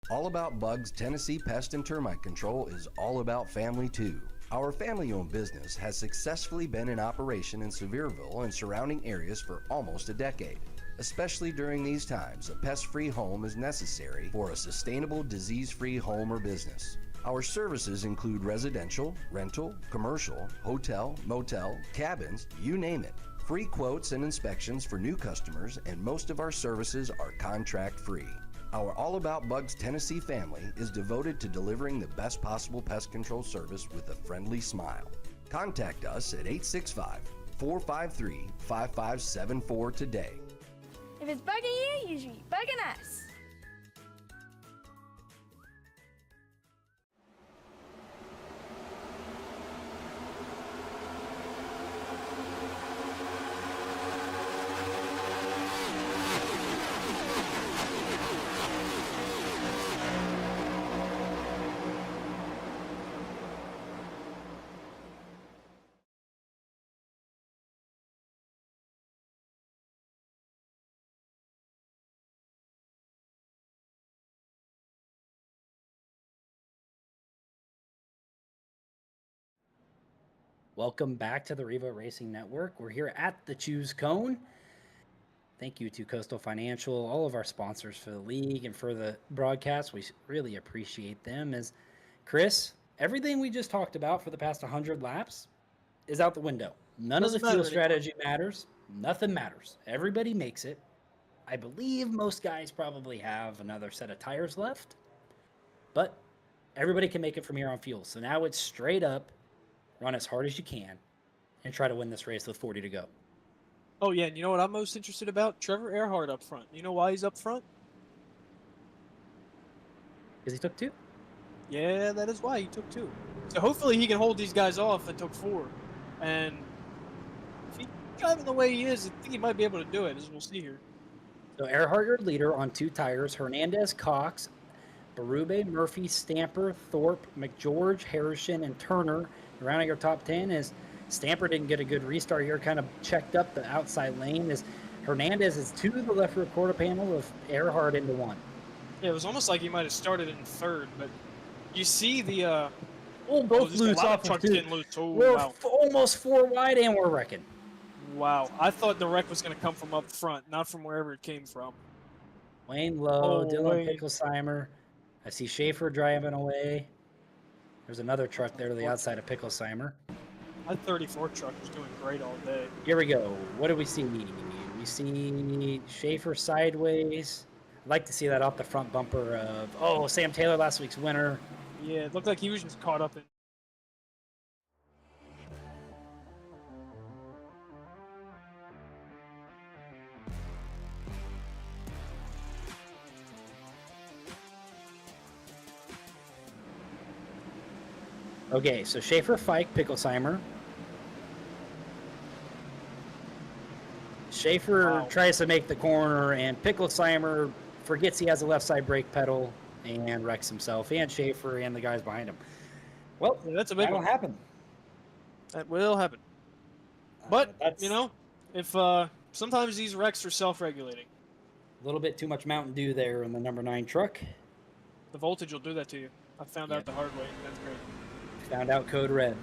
All About Bugs Tennessee Pest and Termite Control is all about family too. Our family-owned business has successfully been in operation in Sevierville and surrounding areas for almost a decade. Especially during these times, a pest-free home is necessary for a sustainable, disease-free home or business. Our services include residential, rental, commercial, hotel, motel, cabins, you name it. Free quotes and inspections for new customers, and most of our services are contract-free. Our All About Bugs Tennessee family is devoted to delivering the best possible pest control service with a friendly smile. Contact us at 865-453-5574 today. If it's bugging you, you should be bugging us. Welcome back to the Revo Racing Network. We're here at the Choose Cone. Thank you to Coastal Financial, all of our sponsors for the league and for the broadcast. We really appreciate them. As Chris, everything we just talked about for the past 100 laps is out the window. None of the Doesn't fuel matter anymore. strategy matters. Nothing matters. Everybody makes it. I believe most guys probably have another set of tires left, but everybody can make it from here on fuel. So now it's straight up, run as hard as you can, and try to win this race with 40 to go. Oh, yeah, and you know what I'm most interested about? Trevor Earhart up front. You know why he's up front? Because he took 2. Yeah, that is why he took 2. So hopefully he can hold these guys off and took 4. And if he's driving the way he is, I think he might be able to do it, as we'll see here. So Earhart, your leader on 2 tires. Hernandez, Cox, Berube, Murphy, Stamper, Thorpe, McGeorge, Harrison, and Turner. Rounding your top 10 is Stamper didn't get a good restart here, kind of checked up the outside lane. As Hernandez is to the left rear quarter panel with Earhart into 1. Yeah, it was almost like he might have started in 3rd, but you see the Both just a loose lot of off of trucks 2. getting loose. Oh, We're wow. almost 4 wide, and we're wrecking. Wow. I thought the wreck was going to come from up front, not from wherever it came from. Wayne Lowe, Oh, Dylan Wayne. Picklesheimer. I see Schaefer driving away. There's another truck there to the outside of Picklesheimer. That 34 truck was doing great all day. Here we go. What do we see? We see Schaefer sideways. I'd like to see that off the front bumper of, Sam Taylor, last week's winner. Yeah, it looked like he was just caught up in. Okay, so Schaefer, Fike, Picklesheimer. Schaefer Wow. tries to make the corner, and Picklesheimer forgets he has a left side brake pedal and wrecks himself, and Schaefer and the guys behind him. Well, Yeah, that's a big that'll one. happen. That will happen. But, That's- you know, if sometimes these wrecks are self-regulating. A little bit too much Mountain Dew there in the number 9 truck. The voltage will do that to you. I found Yep. out the hard way. That's great. Found out code red.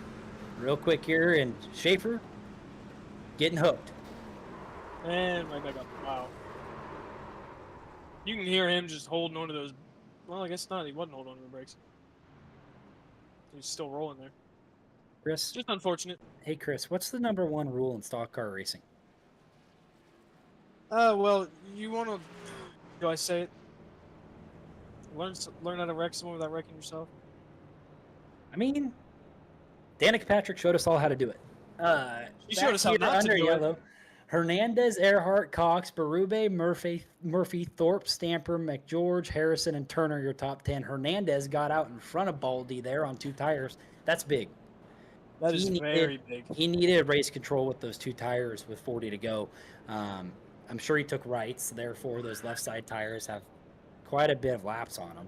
Real quick here, and Schaefer getting hooked. And right back up. Wow. You can hear him just holding onto those. Well, I guess not. He wasn't holding onto the brakes. He's still rolling there. Chris, Just unfortunate. hey Chris, what's the number 1 rule in stock car racing? Well, you want to. Do I say it? Learn how to wreck someone without wrecking yourself. I mean, Danica Patrick showed us all how to do it. She showed us how back here not to under do it. yellow. Hernandez, Earhart, Cox, Berube, Murphy, Thorpe, Stamper, McGeorge, Harrison, and Turner, your top 10. Hernandez got out in front of Baldy there on 2 tires. That's big. That He is needed- very big. He needed race control with those 2 tires with 40 to go. I'm sure he took rights, therefore those left side tires have quite a bit of laps on them.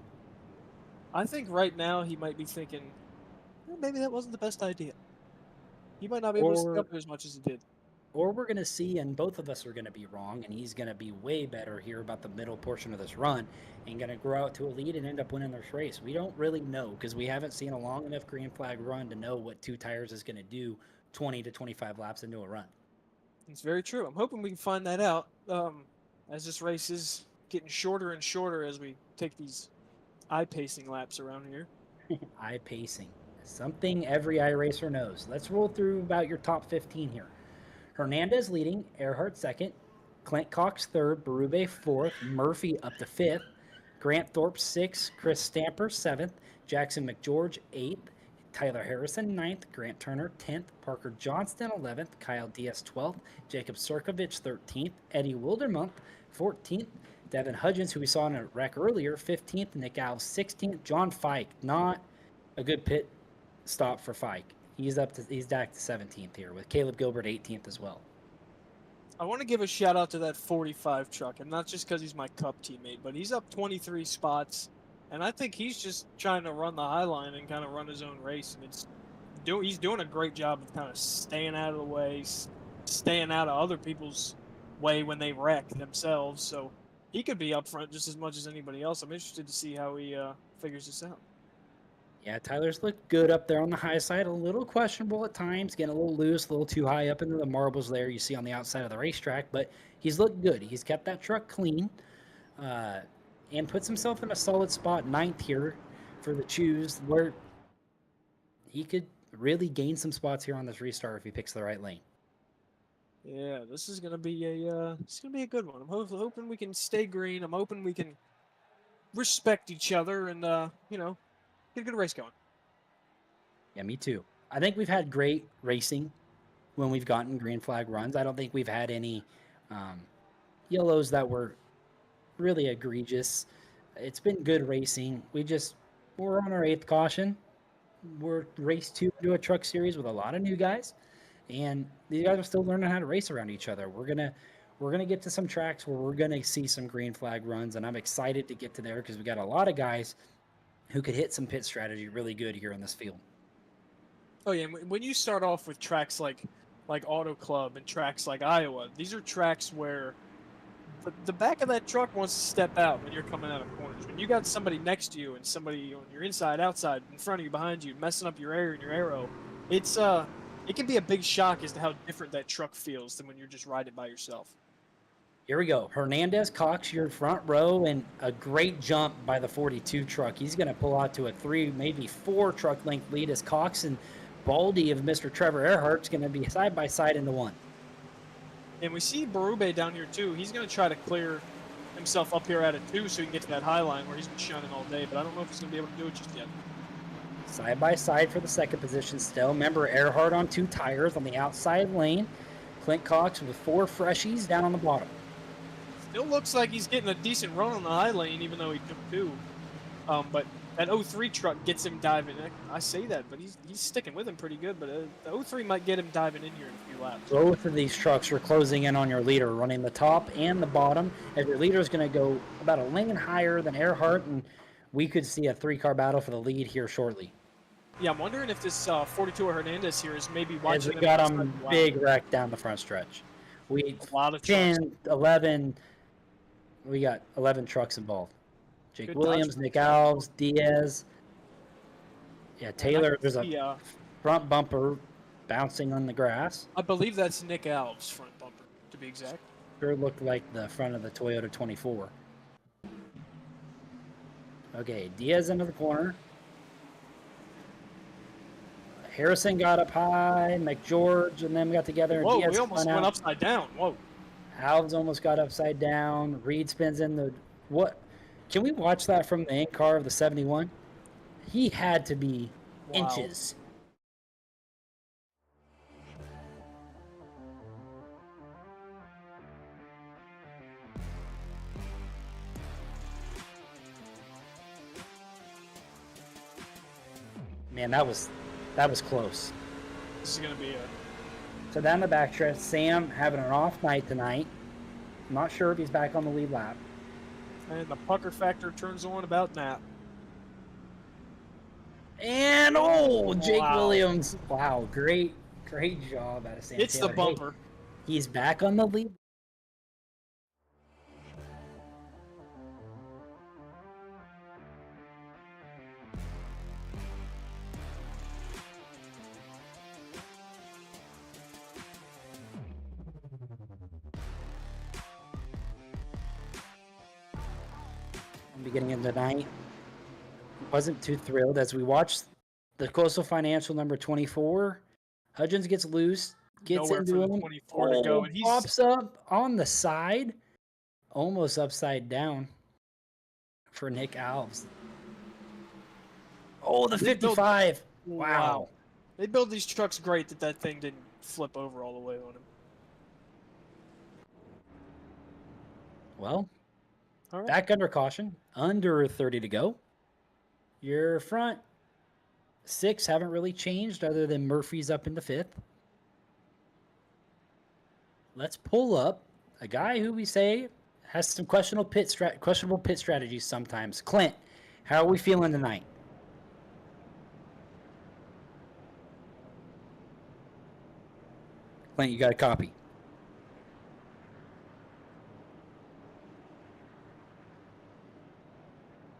I think right now he might be thinking, maybe that wasn't the best idea. He might not be able to stick Or- up there as much as he did. Or we're going to see, and both of us are going to be wrong, and he's going to be way better here about the middle portion of this run and going to grow out to a lead and end up winning this race. We don't really know because we haven't seen a long enough green flag run to know what 2 tires is going to do 20 to 25 laps into a run. It's very true. I'm hoping we can find that out as this race is getting shorter and shorter as we take these eye-pacing laps around here. Eye pacing. Something every iRacer knows. Let's roll through about your top 15 here. Hernandez leading, Earhart second, Clint Cox third, Berube fourth, Murphy up to fifth, Grant Thorpe sixth, Chris Stamper seventh, Jackson McGeorge eighth, Tyler Harrison ninth, Grant Turner 10th, Parker Johnston 11th, Kyle Diaz 12th, Jacob Surkovich 13th, Eddie Wildermuth 14th, Devin Hudgens, who we saw in a wreck earlier, 15th, Nick Alves 16th, John Fike, not a good pit stop for Fike. He's back to 17th here with Caleb Gilbert 18th as well. I want to give a shout out to that 45 truck, and not just because he's my Cup teammate, but he's up 23 spots, and I think he's just trying to run the high line and kind of run his own race, and he's doing a great job of kind of staying out of the way, staying out of other people's way when they wreck themselves. So he could be up front just as much as anybody else. I'm interested to see how he figures this out. Yeah, Tyler's looked good up there on the high side. A little questionable at times, getting a little loose, a little too high up into the marbles there you see on the outside of the racetrack, but he's looked good. He's kept that truck clean and puts himself in a solid spot, 9th here for the choose, where he could really gain some spots here on this restart if he picks the right lane. Yeah, this is gonna be a good one. I'm hoping we can stay green. I'm hoping we can respect each other and get a good race going. Yeah, me too. I think we've had great racing when we've gotten green flag runs. I don't think we've had any yellows that were really egregious. It's been good racing. We're on our 8th caution. We're race 2 into a truck series with a lot of new guys, and these guys are still learning how to race around each other. We're gonna get to some tracks where we're gonna see some green flag runs, and I'm excited to get to there because we got a lot of guys who could hit some pit strategy really good here in this field. Oh yeah, and when you start off with tracks like Auto Club and tracks like Iowa, these are tracks where the back of that truck wants to step out when you're coming out of corners. When you got somebody next to you and somebody on your inside, outside, in front of you, behind you, messing up your air and your aero, it can be a big shock as to how different that truck feels than when you're just riding by yourself. Here we go. Hernandez, Cox, your front row, and a great jump by the 42 truck. He's going to pull out to a 3, maybe 4 truck length lead as Cox and Baldy of Mr. Trevor Earhart's going to be side by side into 1. And we see Berube down here too. He's going to try to clear himself up here at a 2 so he can get to that high line where he's been shining all day, but I don't know if he's going to be able to do it just yet. Side by side for the 2nd position still. Remember, Earhart on 2 tires on the outside lane. Clint Cox with 4 freshies down on the bottom. Still looks like he's getting a decent run on the high lane, even though he took 2. But that 03 truck gets him diving. I say that, but he's sticking with him pretty good. But the 03 might get him diving in here in a few laps. Both of these trucks are closing in on your leader, running the top and the bottom. As your leader is going to go about a lane higher than Earhart, and we could see a 3-car battle for the lead here shortly. Yeah, I'm wondering if this 42 Hernandez here is maybe As watching. we got him big wreck down the front stretch. We a lot of trucks. 10, 11. We got 11 trucks involved. Jake Good Williams, dodge. Nick Alves, Diaz. Yeah, Taylor. There's a Yeah, front bumper bouncing on the grass. I believe that's Nick Alves' front bumper, to be exact. Sure looked like the front of the Toyota 24. Okay, Diaz into the corner. Harrison got up high, McGeorge and them got together. Whoa, Diaz we almost spun went out. upside down. Whoa. Alves almost got upside down. Reed spins in the what? Can we watch that from the in car of the 71? He had to be Wow. inches. Man, that was close. This is going to be a. So down the backstretch, Sam having an off night tonight. I'm not sure if he's back on the lead lap. And the pucker factor turns on about now. And Jake Wow. Williams. Wow, great job out of Sam It's the Taylor. Hey, bumper. he's back on the lead. Beginning of the night, wasn't too thrilled as we watched the Coastal Financial number 24. Hudgens gets loose, gets Nowhere into for the him, 24 to go, and he's pops up on the side, almost upside down for Nick Alves. Oh, the They built- 55! Wow. They build these trucks great that thing didn't flip over all the way on him. Well, All right. back under caution, under 30 to go. Your front six haven't really changed other than Murphy's up in the fifth. Let's pull up a guy who we say has some questionable pit strategies sometimes. Clint, how are we feeling tonight? Clint, you got a copy.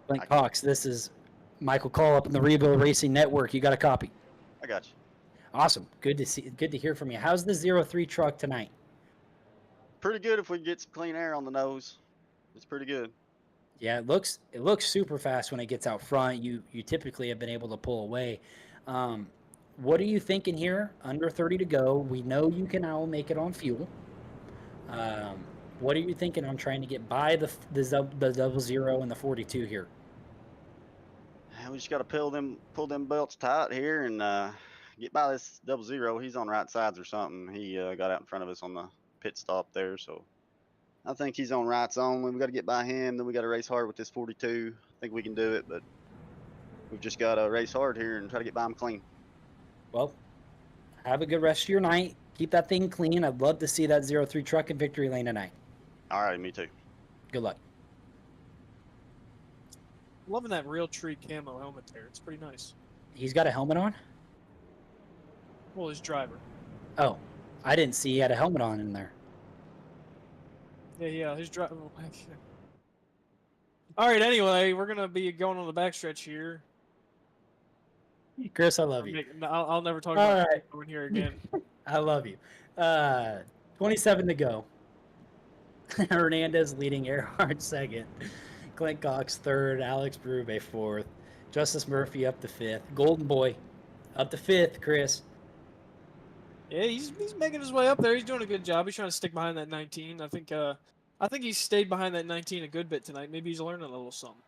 Clint Cox, this is Michael Call up in the Rebuild Racing Network. You got a copy. I got you. Awesome. Good to hear from you. How's the 03 truck tonight? Pretty good if we can get some clean air on the nose. It's pretty good. Yeah, it looks super fast when it gets out front. You typically have been able to pull away. What are you thinking here? Under 30 to go. We know you can now make it on fuel. What are you thinking on trying to get by the 00 and the 42 here? We just got to pull them belts tight here and get by this 00. He's on right sides or something. He got out in front of us on the pit stop there, so I think he's on rights only. We got to get by him. Then we got to race hard with this 42. I think we can do it, but we've just got to race hard here and try to get by him clean. Well, have a good rest of your night. Keep that thing clean. I'd love to see that 03 truck in victory lane tonight. All right, me too. Good luck. Loving that real tree camo helmet there. It's pretty nice. He's got a helmet on? Well, his driver. Oh, I didn't see he had a helmet on in there. Yeah, his driver. All right, anyway, we're going to be going on the backstretch here. Chris, I love you. I'll never talk All about right. going here again. I love you. 27 to go. Hernandez leading, Earhart second. Clint Cox third. Alex Berube fourth. Justice Murphy up to fifth. Golden Boy up to fifth. Chris. Yeah, he's making his way up there. He's doing a good job. He's trying to stick behind that 19. I think he's stayed behind that 19 a good bit tonight. Maybe he's learning a little something.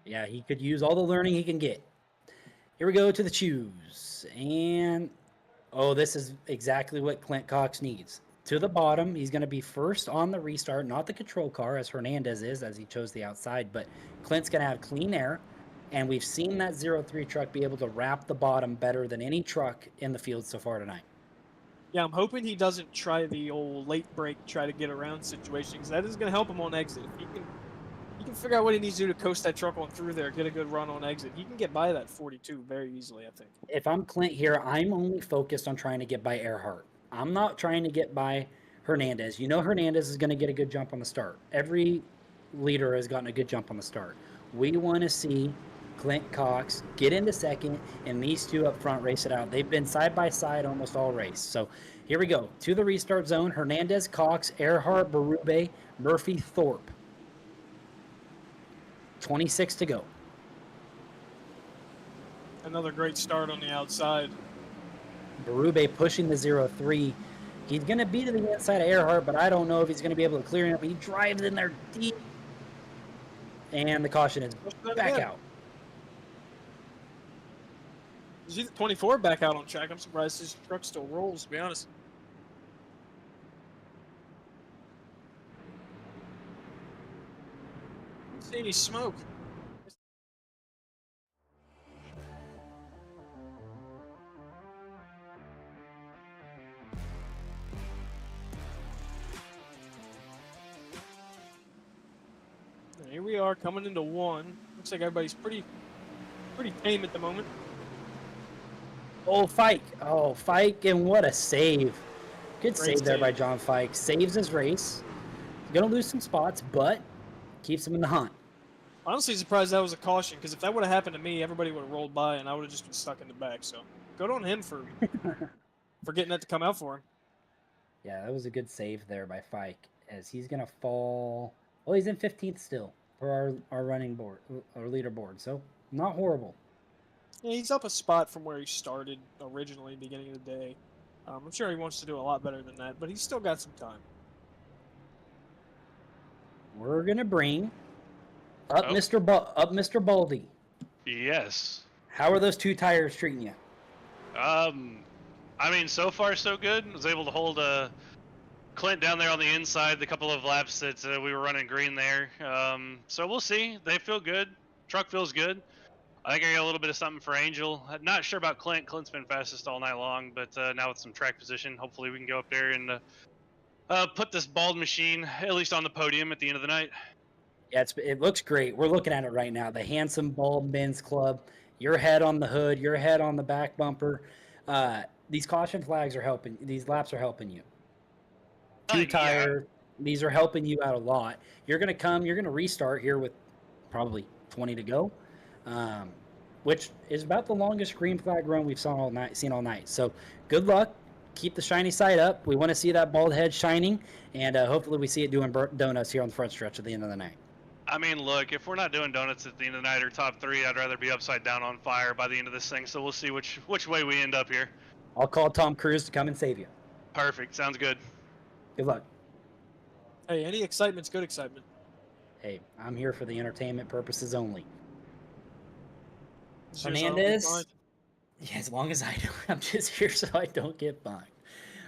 Yeah, he could use all the learning he can get. Here we go to the choose. And, this is exactly what Clint Cox needs. To the bottom, he's going to be first on the restart, not the control car, as Hernandez is, as he chose the outside. But Clint's going to have clean air, and we've seen that 03 truck be able to wrap the bottom better than any truck in the field so far tonight. Yeah, I'm hoping he doesn't try the old late break, try to get around situation, because that is going to help him on exit. If he can figure out what he needs to do to coast that truck on through there, get a good run on exit. He can get by that 42 very easily, I think. If I'm Clint here, I'm only focused on trying to get by Earhart. I'm not trying to get by Hernandez. You know Hernandez is going to get a good jump on the start. Every leader has gotten a good jump on the start. We want to see Clint Cox get into second, and these two up front race it out. They've been side by side almost all race. So here we go to the restart zone. Hernandez, Cox, Earhart, Berube, Murphy, Thorpe. 26 to go. Another great start on the outside. Berube pushing the 0-3. He's going to be to the inside of Earhart, but I don't know if he's going to be able to clear him. He drives in there deep. And the caution is back out. Is he the 24 back out on track? I'm surprised his truck still rolls, to be honest. Don't see any smoke. And here we are coming into one. Looks like everybody's pretty tame at the moment. Oh, Fike. Oh, Fike, and what a save. Good Great save there by save. John Fike. Saves his race. Going to lose some spots, but keeps him in the hunt. Honestly, surprised that was a caution, because if that would have happened to me, everybody would have rolled by, and I would have just been stuck in the back. So, good on him for getting that to come out for him. Yeah, that was a good save there by Fike, as he's going to fall. Well, he's in 15th still for our running board, our leaderboard. So, not horrible. Yeah, he's up a spot from where he started originally, beginning of the day. I'm sure he wants to do a lot better than that, but he's still got some time. We're going to bring up Oh. Mr. Baldy. Yes. How are those two tires treating you? I mean, so far so good. Was able to hold Clint down there on the inside the couple of laps that we were running green there. So we'll see. They feel good. Truck feels good. I think I got a little bit of something for Angel. I'm not sure about Clint. Clint's been fastest all night long, but now with some track position, hopefully we can go up there and put this bald machine at least on the podium at the end of the night. Yeah, it looks great. We're looking at it right now. The handsome bald men's club. Your head on the hood. Your head on the back bumper. These caution flags are helping. These laps are helping you. Two Yeah. tire. These are helping you out a lot. You're gonna come. You're gonna restart here with probably 20 to go, which is about the longest green flag run we've seen all night. So good luck. Keep the shiny side up. We want to see that bald head shining, and hopefully we see it doing donuts here on the front stretch at the end of the night. I mean, look, if we're not doing donuts at the end of the night or top three, I'd rather be upside down on fire by the end of this thing. So we'll see which way we end up here. I'll call Tom Cruise to come and save you. Perfect. Sounds good. Good luck. Hey, any excitement's good excitement. Hey, I'm here for the entertainment purposes only. As soon as I don't get Hernandez. fined. Yeah, as long as I don't, I'm just here so I don't get fined.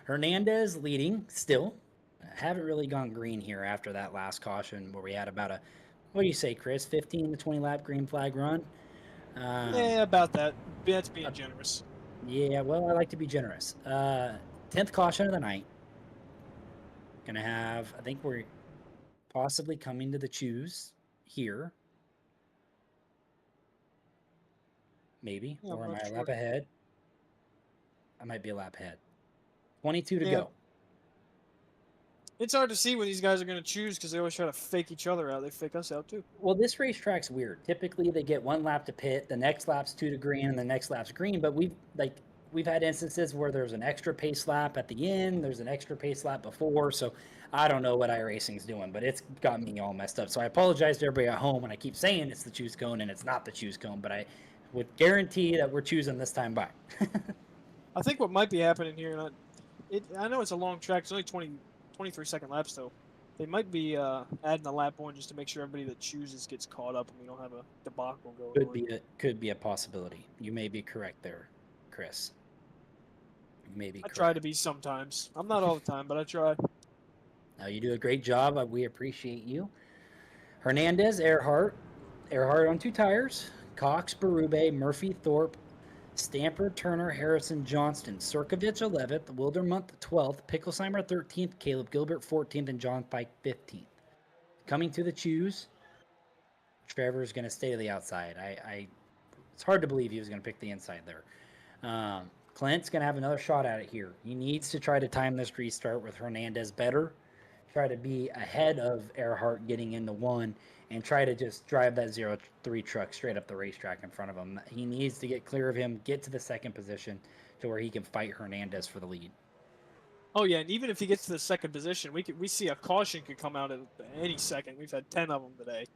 Hernandez leading still. Haven't really gone green here after that last caution where we had about a, what do you say, Chris? 15 to 20 lap green flag run. Yeah, about that. That's being generous. Yeah, well, I like to be generous. 10th caution of the night. Gonna have, I think we're possibly coming to the choose here. Maybe. Yeah, I'm Or am not I a sure. lap ahead? I might be a lap ahead. 22 to Yeah. go. It's hard to see when these guys are going to choose because they always try to fake each other out. They fake us out too. Well, this racetrack's weird. Typically, they get one lap to pit, the next lap's 2 to green, and the next lap's green. But we've had instances where there's an extra pace lap at the end, there's an extra pace lap before. So I don't know what iRacing's doing, but it's got me all messed up. So I apologize to everybody at home when I keep saying it's the choose cone and it's not the choose cone, but I would guarantee that we're choosing this time by. I think what might be happening here, and I know it's a long track. It's only 23-second laps though. They might be adding a lap on just to make sure everybody that chooses gets caught up and we don't have a debacle going on. Could be a possibility. You may be correct there, Chris. You may be I correct. try to be sometimes. I'm not all the time, but I try. No, you do a great job. We appreciate you. Hernandez, Earhart on 2 tires. Cox, Berube, Murphy, Thorpe, Stamper, Turner, Harrison, Johnston, Sirkovich 11th, Wildermuth 12th, Picklesheimer 13th, Caleb Gilbert 14th, and John Pike 15th. Coming to the choose, Trevor's going to stay to the outside. It's hard to believe he was going to pick the inside there. Clint's going to have another shot at it here. He needs to try to time this restart with Hernandez better. try to be ahead of Earhart getting into one and try to just drive that 0-3 truck straight up the racetrack in front of him. He needs to get clear of him, get to the second position to where he can fight Hernandez for the lead. Oh yeah, and even if he gets to the second position, we see a caution could come out at any second. We've had 10 of them today.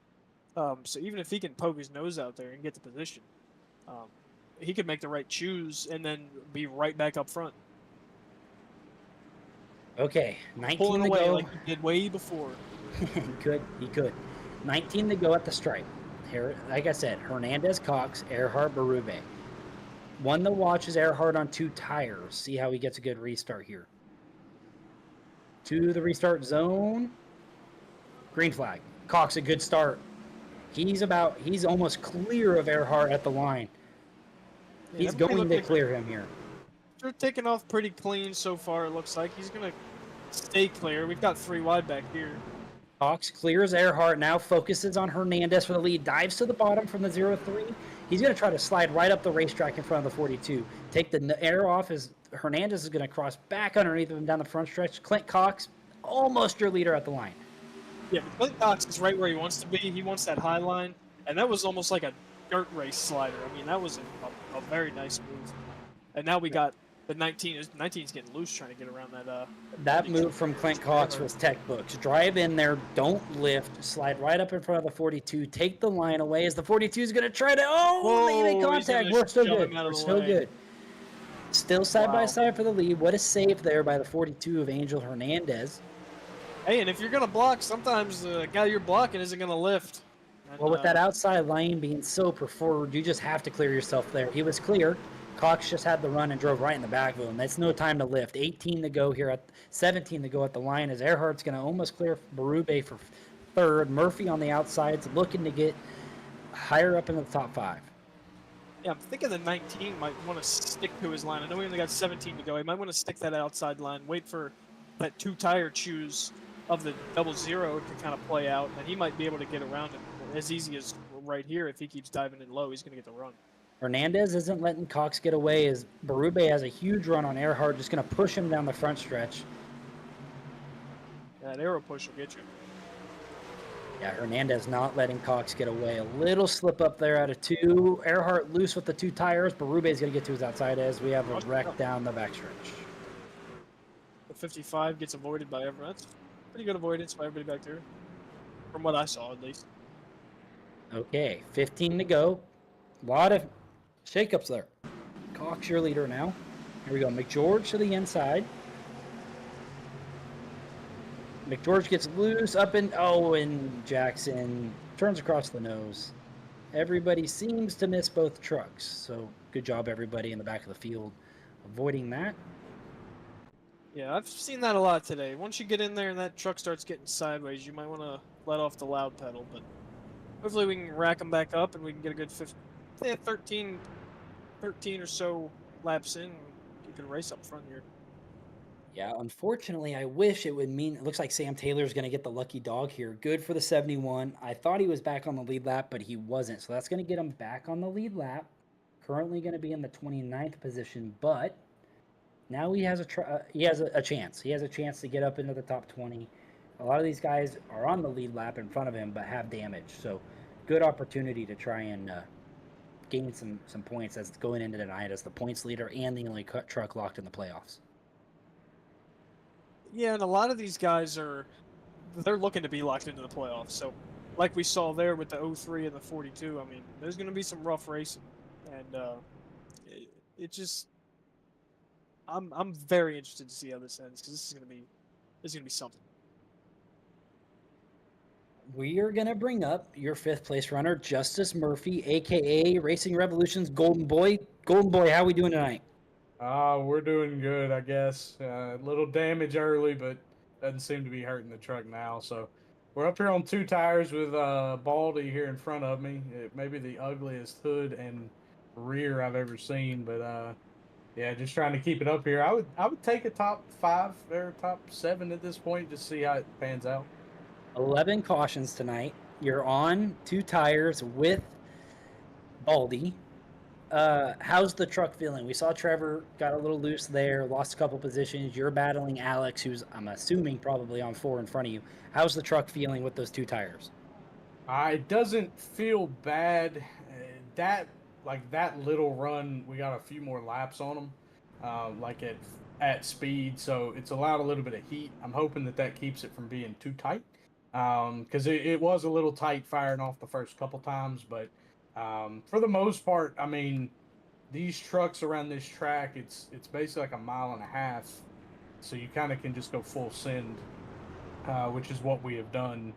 So even if he can poke his nose out there and get the position, he could make the right choose and then be right back up front. Okay, 19 Pulling to away go. like he did way before. He could. 19 to go at the stripe. Here, like I said, Hernandez, Cox, Earhart, Berube. One to watch is Earhart on 2 tires. See how he gets a good restart here. To the restart zone. Green flag. Cox, a good start. He's almost clear of Earhart at the line. Yeah, He's everybody going looked to like clear him here. they're taking off pretty clean so far, it looks like. He's going to stay clear. We've got 3 wide back here. Cox clears Earhart, now focuses on Hernandez for the lead, dives to the bottom from the 0-3. He's going to try to slide right up the racetrack in front of the 42. Take the air off as Hernandez is going to cross back underneath of him down the front stretch. Clint Cox, almost your leader at the line. Yeah, but Clint Cox is right where he wants to be. He wants that high line, and that was almost like a dirt race slider. I mean, that was a very nice move. And now we got the 19's getting loose trying to get around that. That move from Clint Cox was textbooks. Drive in there, don't lift, slide right up in front of the 42, take the line away as the 42 is going to try to, they make Whoa, he's contact. gonna We're still shove good. him out of We're the still way. good. Still side by Wow. side for the lead. What a save there by the 42 of Angel Hernandez. Hey, and if you're going to block, sometimes the guy you're blocking isn't going to lift. And, Well, with that outside lane being so preferred, you just have to clear yourself there. He was clear. Cox just had the run and drove right in the back of him. That's no time to lift. 18 to go here, 17 to go at the line as Earhart's going to almost clear Berube for third. Murphy on the outside's looking to get higher up in the top 5. Yeah, I'm thinking the 19 might want to stick to his line. I know we only got 17 to go. He might want to stick that outside line, wait for that 2-tire choose of the 0-0 to kind of play out, and he might be able to get around it as easy as right here. If he keeps diving in low, he's going to get the run. Hernandez isn't letting Cox get away as Berube has a huge run on Earhart, just going to push him down the front stretch. That arrow push will get you. Yeah, Hernandez not letting Cox get away. A little slip up there out of 2. Earhart loose with the 2 tires. Berube's going to get to his outside as we have a wreck down the backstretch. The 55 gets avoided by everyone. That's pretty good avoidance by everybody back there, from what I saw at least. Okay, 15 to go. A lot of shakeups there. Cox your leader now. Here we go. McGeorge to the inside. McGeorge gets loose up and Jackson turns across the nose. Everybody seems to miss both trucks. So good job everybody in the back of the field avoiding that. Yeah, I've seen that a lot today. Once you get in there and that truck starts getting sideways, you might want to let off the loud pedal, but hopefully we can rack them back up and we can get a good 13 or so laps in and keep the race up front here. Yeah, unfortunately, I wish it would mean it looks like Sam Taylor's going to get the lucky dog here. Good for the 71. I thought he was back on the lead lap, but he wasn't. So that's going to get him back on the lead lap. Currently going to be in the 29th position, but now he has a chance. He has a chance to get up into the top 20. A lot of these guys are on the lead lap in front of him, but have damage. So good opportunity to try and gain some points as going into tonight as the points leader and the only truck locked in the playoffs. Yeah, and a lot of these guys they're looking to be locked into the playoffs. So, like we saw there with the 03 and the 42, I mean, there's going to be some rough racing, and it just, I'm very interested to see how this ends because this is going to be something. We are going to bring up your 5th place runner, Justice Murphy, a.k.a. Racing Revolution's Golden Boy. Golden Boy, how are we doing tonight? We're doing good, I guess. A little damage early, but doesn't seem to be hurting the truck now. So we're up here on 2 tires with Baldy here in front of me. It may be the ugliest hood and rear I've ever seen, but yeah, just trying to keep it up here. I would take a top 5 or top 7 at this point, just see how it pans out. 11 cautions tonight. You're on 2 tires with Baldy. how's the truck feeling? We saw Trevor got a little loose there, lost a couple positions. You're battling Alex, who's, I'm assuming, probably on 4 in front of you. How's the truck feeling with those 2 tires? It doesn't feel bad. That that little run, we got a few more laps on them, like at speed, so it's allowed a little bit of heat. I'm hoping that keeps it from being too tight, because it was a little tight firing off the first couple times, but for the most part, I mean, these trucks around this track, it's basically like a mile and a half, so you kind of can just go full send, which is what we have done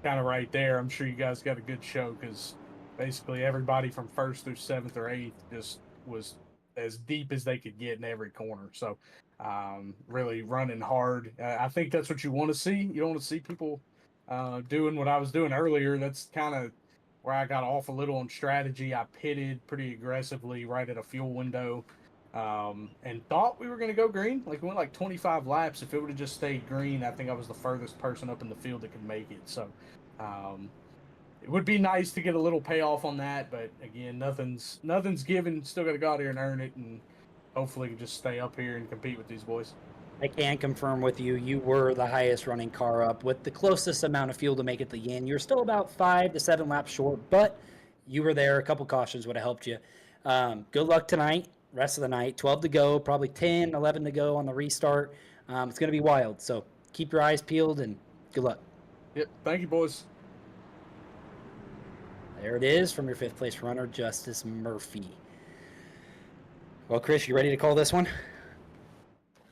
kind of right there. I'm sure you guys got a good show because basically everybody from 1st through 7th or 8th just was as deep as they could get in every corner. So really running hard. I think that's what you want to see. You don't want to see people doing what I was doing earlier. That's kind of where I got off a little on strategy. I pitted pretty aggressively right at a fuel window, and thought we were going to go green. Like we went like 25 laps. If it would have just stayed green, I think I was the furthest person up in the field that could make it. So it would be nice to get a little payoff on that, but again, nothing's given. Still got to go out here and earn it, and hopefully just stay up here and compete with these boys. I can confirm with you, you were the highest running car up with the closest amount of fuel to make it to the end. You're still about 5 to 7 laps short, but you were there. A couple cautions would have helped you. Good luck tonight, rest of the night. 12 to go, probably 10, 11 to go on the restart. It's going to be wild, so keep your eyes peeled and good luck. Yep, thank you, boys. There it is from your 5th place runner, Justice Murphy. Well, Chris, you ready to call this one?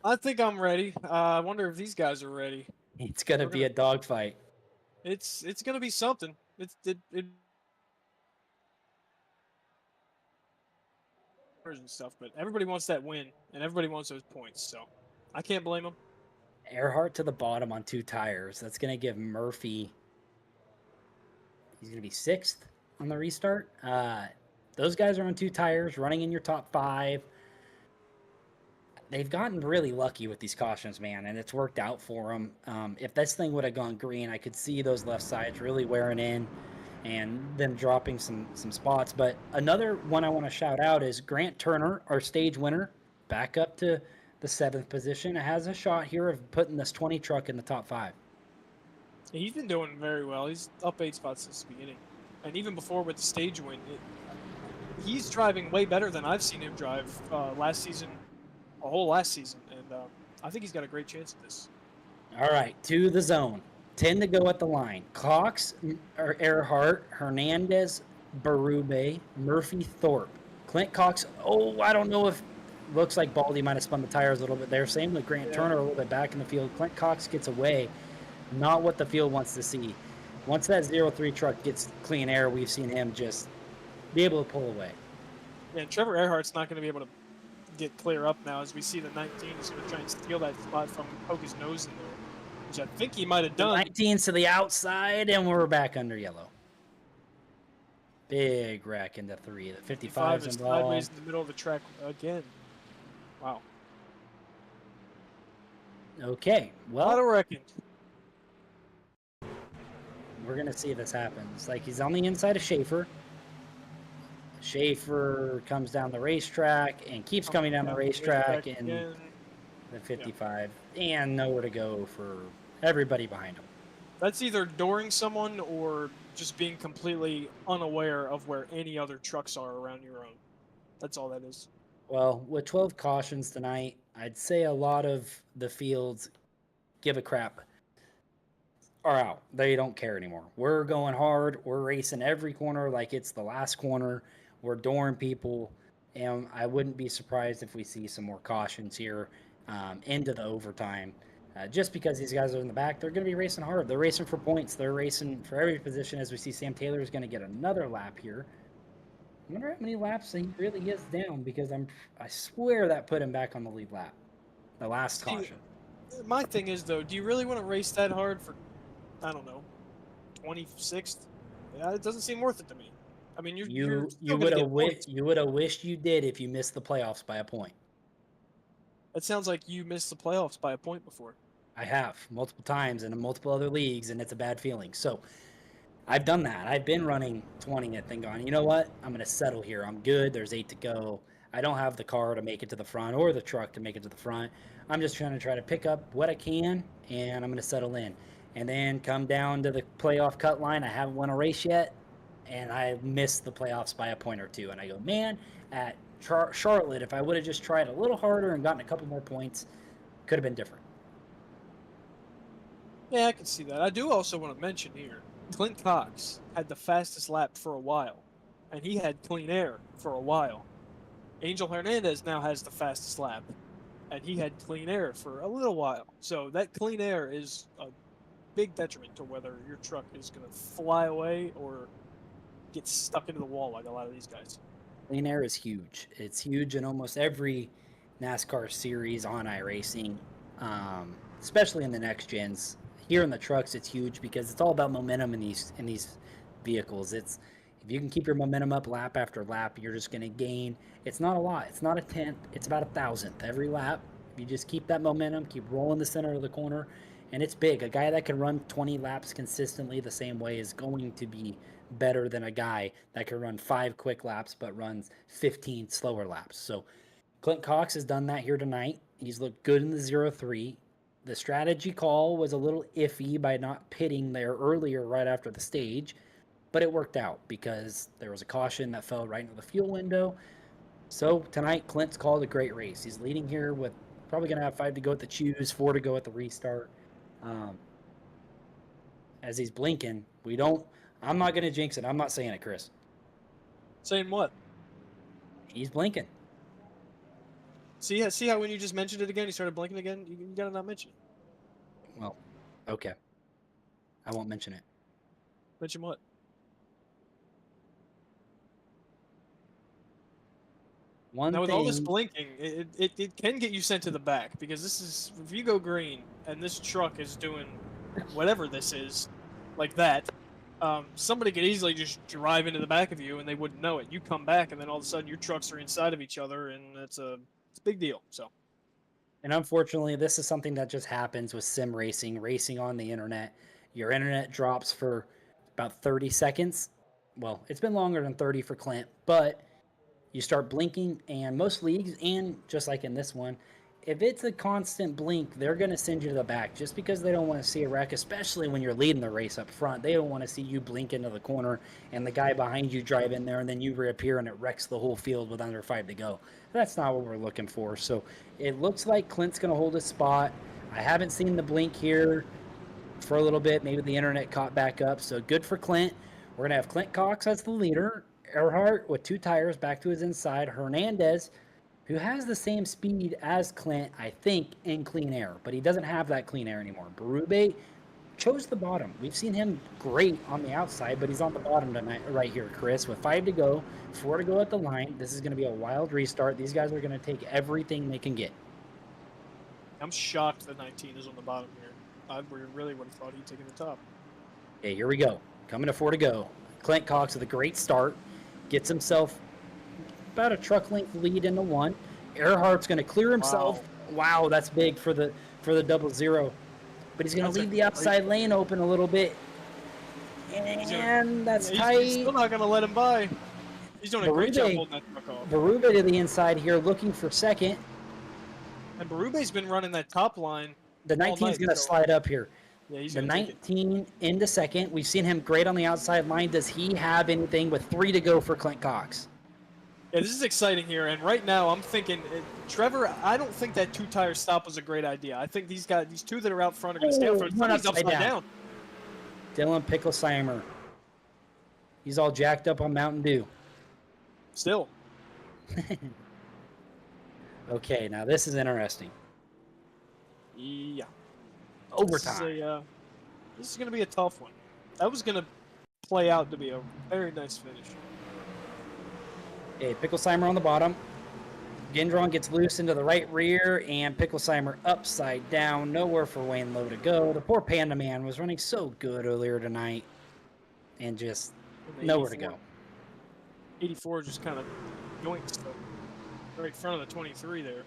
I think I'm ready. I wonder if these guys are ready. It's going to be a dogfight. It's going to be something. It and stuff, but everybody wants that win, and everybody wants those points, so I can't blame them. Earhart to the bottom on 2 tires. That's going to give Murphy, he's going to be 6th on the restart. Those guys are on 2 tires, running in your top 5. They've gotten really lucky with these cautions, man, and it's worked out for them. If this thing would have gone green, I could see those left sides really wearing in and them dropping some spots. But another one I want to shout out is Grant Turner, our stage winner, back up to the 7th position. It has a shot here of putting this 20 truck in the top 5. He's been doing very well. He's up 8 spots since the beginning. And even before with the stage win, he's driving way better than I've seen him drive last season, a whole last season. And I think he's got a great chance at this. All right, to the zone. 10 to go at the line. Cox, Earhart, Hernandez, Berube, Murphy, Thorpe. Clint Cox, I don't know if... Looks like Baldy might have spun the tires a little bit there. Same with Grant Turner, a little bit back in the field. Clint Cox gets away. Not what the field wants to see. Once that 0-3 truck gets clean air, we've seen him just be able to pull away. Yeah, Trevor Earhart's not going to be able to get clear up now, as we see the 19 is going to try and steal that spot from poke his nose in there, which I think he might have done. 19's to the outside, and we're back under yellow. Big wreck into 3. The 55 is involved. sideways in the middle of the track again. Wow. Okay, well, I reckon we're going to see if this happens. Like, he's on the inside of Schaefer. Schaefer comes down the racetrack and keeps coming down the racetrack in the 55. And nowhere to go for everybody behind him. That's either dooring someone or just being completely unaware of where any other trucks are around your own. That's all that is. Well, with 12 cautions tonight, I'd say a lot of the fields give a crap are out. They don't care anymore. We're going hard. We're racing every corner like it's the last corner. We're dooring people, and I wouldn't be surprised if we see some more cautions here into the overtime. Just because these guys are in the back, they're going to be racing hard. They're racing for points. They're racing for every position. As we see, Sam Taylor is going to get another lap here. I wonder how many laps he really is down, because I swear that put him back on the lead lap. The last caution. My thing is, though, do you really want to race that hard for, I don't know, 26th? Yeah, it doesn't seem worth it to me. I mean, you would have wished you did if you missed the playoffs by a point. That sounds like you missed the playoffs by a point before. I have multiple times and in multiple other leagues, and it's a bad feeling. So I've done that. I've been running 20th and gone, you know what? I'm going to settle here. I'm good. There's 8 to go. I don't have the car to make it to the front or the truck to make it to the front. I'm just trying to pick up what I can, and I'm going to settle in. And then come down to the playoff cut line. I haven't won a race yet, and I missed the playoffs by a point or two. And I go, man, at Charlotte, if I would have just tried a little harder and gotten a couple more points, could have been different. Yeah, I can see that. I do also want to mention here, Clint Cox had the fastest lap for a while, and he had clean air for a while. Angel Hernandez now has the fastest lap, and he had clean air for a little while. So that clean air is a big detriment to whether your truck is going to fly away or get stuck into the wall like a lot of these guys. Clean air is huge. It's huge in almost every NASCAR series on iRacing, especially in the next gens. Here in the trucks, it's huge because it's all about momentum in these vehicles. It's if you can keep your momentum up lap after lap, you're just going to gain. It's not a lot. It's not a tenth. It's about a thousandth every lap. If you just keep that momentum, keep rolling the center of the corner, and it's big. A guy that can run 20 laps consistently the same way is going to be better than a guy that can run 5 quick laps but runs 15 slower laps. So Clint Cox has done that here tonight. He's looked good in the 0-3. The strategy call was a little iffy by not pitting there earlier right after the stage, but it worked out because there was a caution that fell right into the fuel window. So tonight, Clint's called a great race. He's leading here with probably going to have 5 to go at the choose, 4 to go at the restart. As he's blinking, I'm not going to jinx it. I'm not saying it, Chris. Saying what? He's blinking. See how when you just mentioned it again, you started blinking again? You got to not mention it. Well, okay. I won't mention it. Mention what? Now, with all this blinking, it can get you sent to the back because this is if you go green and this truck is doing whatever this is like that, somebody could easily just drive into the back of you and they wouldn't know it. You come back and then all of a sudden your trucks are inside of each other and it's a big deal. So, and unfortunately, this is something that just happens with sim racing on the internet. Your internet drops for about 30 seconds. Well, it's been longer than 30 for Clint, but you start blinking, and most leagues, and just like in this one, if it's a constant blink, they're going to send you to the back just because they don't want to see a wreck, especially when you're leading the race up front. They don't want to see you blink into the corner and the guy behind you drive in there and then you reappear and it wrecks the whole field with under 5 to go. That's not what we're looking for. So it looks like Clint's going to hold his spot. I haven't seen the blink here for a little bit. Maybe the internet caught back up. So good for Clint. We're going to have Clint Cox as the leader. Earhart with 2 tires back to his inside. Hernandez, who has the same speed as Clint, I think, in clean air, but he doesn't have that clean air anymore. Berube chose the bottom. We've seen him great on the outside, but he's on the bottom tonight, right here, Chris, with 5 to go, 4 to go at the line. This is going to be a wild restart. These guys are going to take everything they can get. I'm shocked that 19 is on the bottom here. I really would have thought he'd taken the top. Okay, here we go. Coming to 4 to go. Clint Cox with a great start. Gets himself about a truck length lead into 1. Earhart's going to clear himself. Wow, that's big for the 0-0. But he's going to leave the outside lane open a little bit. And that's tight. He's still not going to let him by. He's doing a great job holding that truck off. Berube to the inside here looking for second. And Berube's been running that top line. The 19's going to slide up here. Yeah, he's the gonna 19 into second. We've seen him great on the outside line. Does he have anything with 3 to go for Clint Cox? Yeah, this is exciting here. And right now, I'm thinking, Trevor, I don't think that 2-tire stop was a great idea. I think these 2 that are out front are going to stay out front. He's upside down. Dylan Picklesheimer. He's all jacked up on Mountain Dew. Still. Okay, now this is interesting. Yeah. Overtime. This is going to be a tough one. That was going to play out to be a very nice finish. Okay, Picklesheimer on the bottom. Gendron gets loose into the right rear, and Picklesheimer upside down. Nowhere for Wayne Lowe to go. The poor Panda Man was running so good earlier tonight, and just nowhere to go. 84 just kind of yoinks right in front of the 23 there.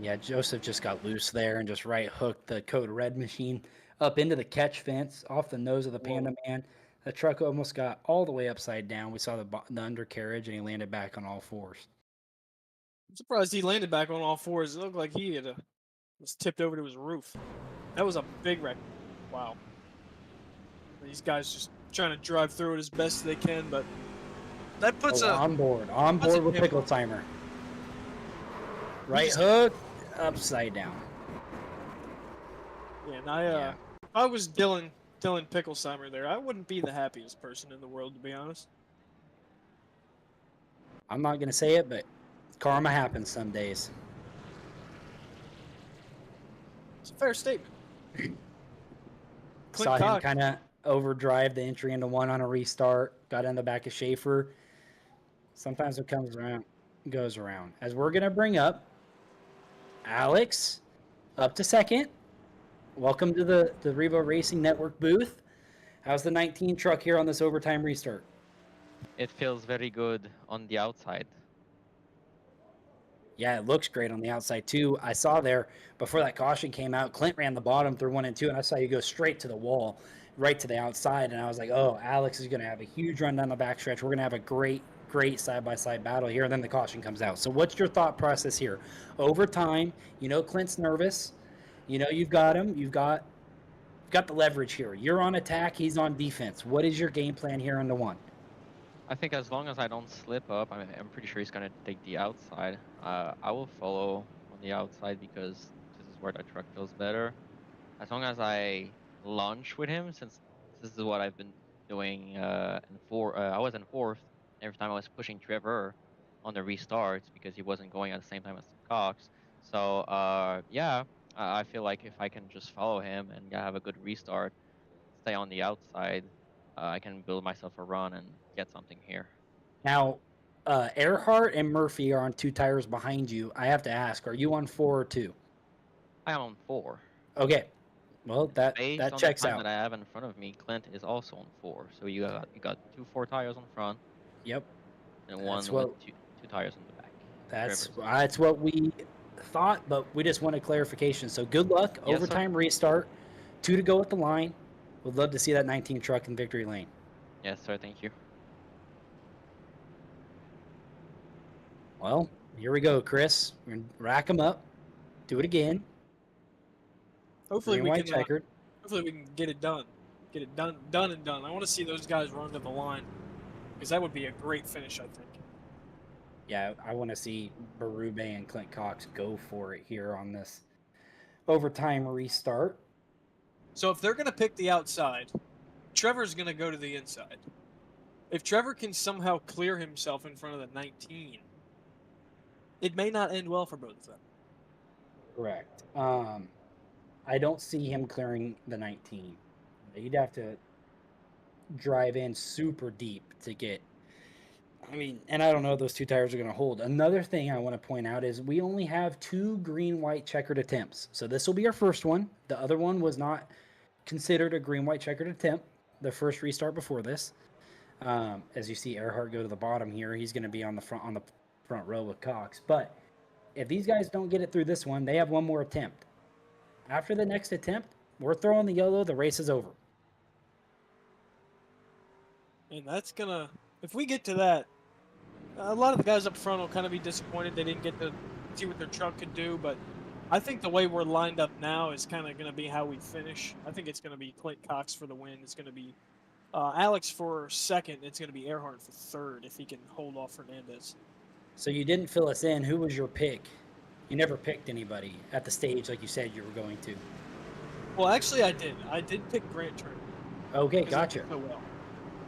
Yeah, Joseph just got loose there and just right hooked the Code Red machine up into the catch fence off the nose of the Panda Man. The truck almost got all the way upside down. We saw the undercarriage, and he landed back on all fours. I'm surprised he landed back on all fours. It looked like he had was tipped over to his roof. That was a big wreck. Wow. These guys just trying to drive through it as best they can, but that puts on board with Pickle Timer. Right He's- hook, upside down. Yeah, and if I was Dylan Picklesheimer there, I wouldn't be the happiest person in the world, to be honest. I'm not gonna say it, but karma happens some days. It's a fair statement. Saw him Cox. kind of overdrive the entry into one on a restart. Got in the back of Schaefer. Sometimes what comes around goes around. As we're gonna bring up Alex up to second. Welcome to the Revo Racing Network booth. How's the 19 truck here on this overtime restart? It feels very good on the outside. Yeah, it looks great on the outside too. I saw there before that caution came out, Clint ran the bottom through 1 and 2, and I saw you go straight to the wall, right to the outside, and I was like, oh, Alex is going to have a huge run down the backstretch. We're going to have a great side-by-side battle here, and then the caution comes out. So what's your thought process here? Overtime, you know Clint's nervous. You know you've got him. You've got the leverage here. You're on attack. He's on defense. What is your game plan here on the one? I think as long as I don't slip up, I'm pretty sure he's going to take the outside. I will follow on the outside because this is where the truck feels better. As long as I launch with him, since this is what I've been doing I was in fourth. Every time I was pushing Trevor on the restarts because he wasn't going at the same time as Cox. So, yeah, I feel like if I can just follow him and have a good restart, stay on the outside, I can build myself a run and get something here. Now, Earhart and Murphy are on 2 tires behind you. I have to ask, are you on 4 or 2? I am on 4. Okay. Well, that Based that on checks the time out. that I have in front of me, Clint is also on 4. So you got 2 4 tires on front. Yep. And one That's with what- two tires in the back. That's what we thought, but we just wanted clarification. So good luck. Yes, Overtime restart. 2 to go at the line. Would love to see that 19 truck in victory lane. Yes, sir. Thank you. Well, here we go, Chris. We're gonna rack them up. Do it again. Hopefully Green, we white, can. checkered. Hopefully we can get it done. Get it done and done. I want to see those guys run to the line because that would be a great finish, I think. Yeah, I want to see Berube and Clint Cox go for it here on this overtime restart. So if they're going to pick the outside, Trevor's going to go to the inside. If Trevor can somehow clear himself in front of the 19, it may not end well for both of them. Correct. I don't see him clearing the 19. He'd have to drive in super deep to get. I mean, and I don't know if those 2 tires are going to hold. Another thing I want to point out is we only have 2 green-white checkered attempts. So this will be our first one. The other one was not considered a green-white checkered attempt, the first restart before this. As you see Earhart go to the bottom here, he's going to be on the front row with Cox. But if these guys don't get it through this one, they have one more attempt. After the next attempt, we're throwing the yellow, the race is over. And that's going to, if we get to that, a lot of the guys up front will kind of be disappointed they didn't get to see what their truck could do, but I think the way we're lined up now is kind of going to be how we finish. I think it's going to be Clint Cox for the win. It's going to be Alex for second. It's going to be Earhart for third if he can hold off Fernandez. So you didn't fill us in. Who was your pick? You never picked anybody at the stage like you said you were going to. Well, actually, I did. I did pick Grant Turner. Okay, 'cause he gotcha. did so well.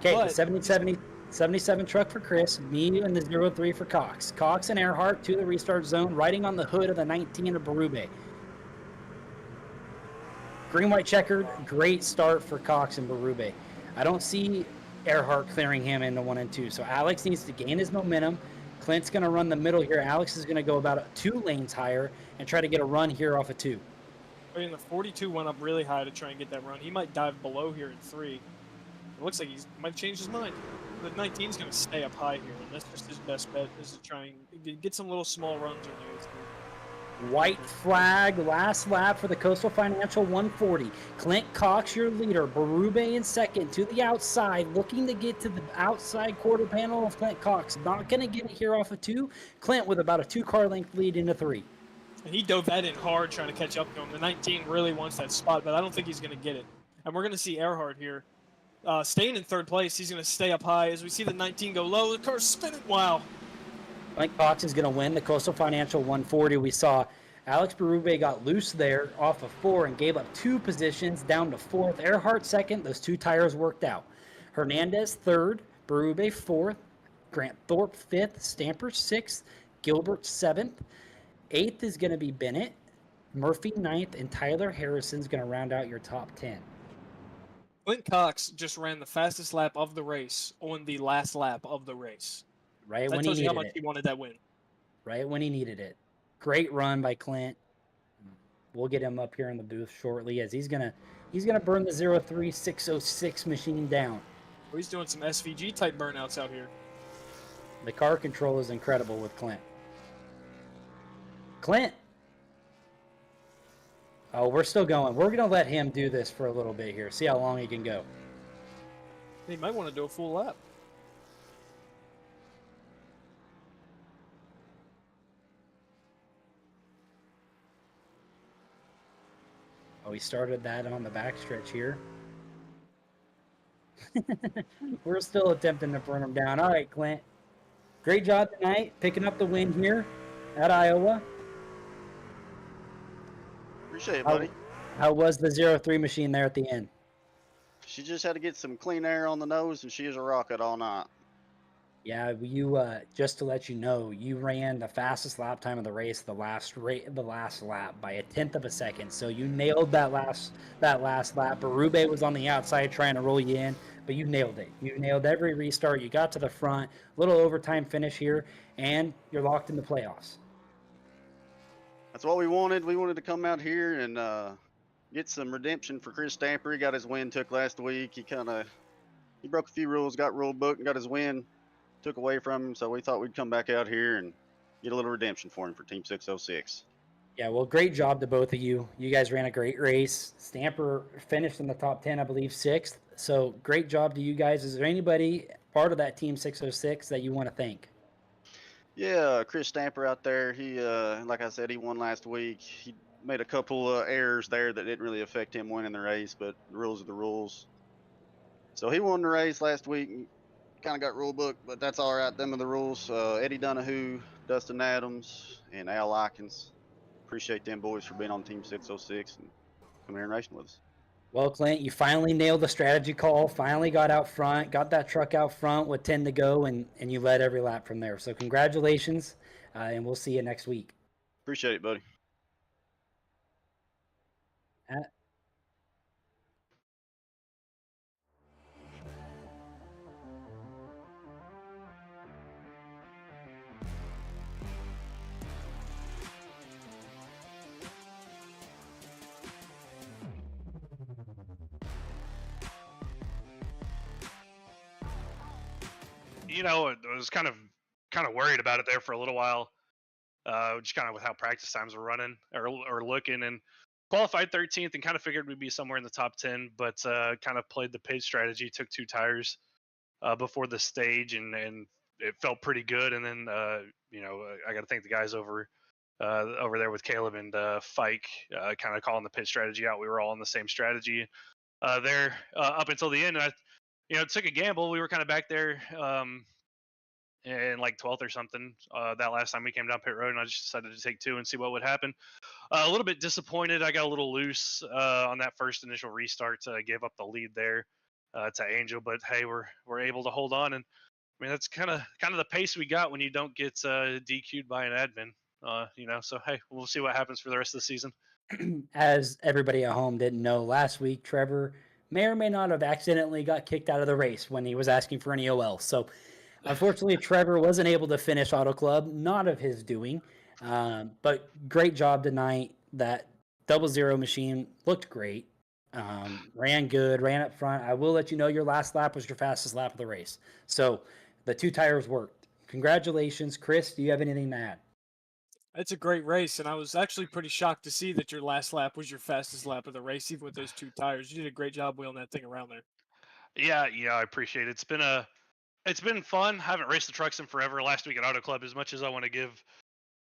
Okay, But- the 77 truck for Chris, me and the 03 for Cox. Cox and Earhart to the restart zone, riding on the hood of the 19 of Berube. Green-white checkered, great start for Cox and Berube. I don't see Earhart clearing him into 1 and 2, so Alex needs to gain his momentum. Clint's going to run the middle here. Alex is going to go about 2 lanes higher and try to get a run here off of 2. I mean, the 42 went up really high to try and get that run. He might dive below here in 3. It looks like he might change his mind. The 19's going to stay up high here, and that's just his best bet, is to try and get some little small runs on you. White flag, last lap for the Coastal Financial 140. Clint Cox, your leader. Berube in second to the outside, looking to get to the outside quarter panel of Clint Cox. Not going to get it here off of 2. Clint with about a 2-car length lead into 3. And he dove that in hard trying to catch up to him. The 19 really wants that spot, but I don't think he's going to get it. And we're going to see Earhart here. Staying in third place, he's going to stay up high as we see the 19 go low. The car's spinning. Wow. Clint Cox is going to win the Coastal Financial 140. We saw Alex Berube got loose there off of 4 and gave up 2 positions down to 4th. Earhart second. Those 2 tires worked out. Hernandez third. Berube 4th. Grant Thorpe 5th. Stamper 6th. Gilbert 7th. 8th is going to be Bennett. Murphy 9th. And Tyler Harrison's going to round out your top 10. Clint Cox just ran the fastest lap of the race on the last lap of the race. Right That when he tells you how needed much it. he wanted that win. Right when he needed it. Great run by Clint. We'll get him up here in the booth shortly as he's gonna burn the 03606 machine down. Well, he's doing some SVG type burnouts out here. The car control is incredible with Clint. Clint. Oh, we're still going. We're gonna let him do this for a little bit here. See how long he can go. He might want to do a full lap. Oh, he started that on the backstretch here. We're still attempting to burn him down. All right, Clint. Great job tonight, picking up the win here at Iowa. Appreciate it, buddy. How was the 03 machine there at the end? She just had to get some clean air on the nose, and she is a rocket all night. Yeah, you just to let you know, you ran the fastest lap time of the race, the last lap by 1/10 of a second. So you nailed that last lap. Berube was on the outside trying to roll you in, but you nailed it. You nailed every restart. You got to the front, little overtime finish here, and you're locked in the playoffs. That's what we wanted. We wanted to come out here and get some redemption for Chris Stamper. He got his win took last week. He broke a few rules, got rule book, and got his win took away from him. So we thought we'd come back out here and get a little redemption for him for Team 606. Yeah, well, great job to both of you. You guys ran a great race. Stamper finished in the top 10, I believe, 6th. So great job to you guys. Is there anybody part of that Team 606 that you want to thank? Yeah, Chris Stamper out there. He, like I said, he won last week. He made a couple errors there that didn't really affect him winning the race, but the rules are the rules. So he won the race last week. Kind of got rule book, but that's all right. Them are the rules. Eddie Donahue, Dustin Adams, and Al Likens. Appreciate them boys for being on Team 606 and coming here and racing with us. Well, Clint, you finally nailed the strategy call, finally got out front, got that truck out front with 10 to go, and you led every lap from there. So congratulations, and we'll see you next week. Appreciate it, buddy. You know, I was kind of worried about it there for a little while, just kind of with how practice times were running or looking, and qualified 13th and kind of figured we'd be somewhere in the top 10, but kind of played the pit strategy, took 2 tires before the stage, and it felt pretty good. And then you know, I got to thank the guys over there with Caleb and Fike, kind of calling the pit strategy out. We were all on the same strategy there up until the end. And it took a gamble. We were kind of back there in like 12th or something that last time we came down pit road, and I just decided to take 2 and see what would happen. A little bit disappointed. I got a little loose on that first initial restart. Gave up the lead there to Angel, but hey, we're able to hold on. And I mean, that's kind of the pace we got when you don't get DQ'd by an admin. So hey, we'll see what happens for the rest of the season. As everybody at home didn't know, last week Trevor may or may not have accidentally got kicked out of the race when he was asking for an EOL. So unfortunately, Trevor wasn't able to finish Auto Club, not of his doing. But great job tonight. That 00 machine looked great. Ran good, ran up front. I will let you know your last lap was your fastest lap of the race. So the 2 tires worked. Congratulations. Chris, do you have anything to add? It's a great race, and I was actually pretty shocked to see that your last lap was your fastest lap of the race, even with those 2 tires. You did a great job wheeling that thing around there. Yeah, I appreciate it. It's been fun. Haven't raced the trucks in forever. Last week at Auto Club, as much as I want to give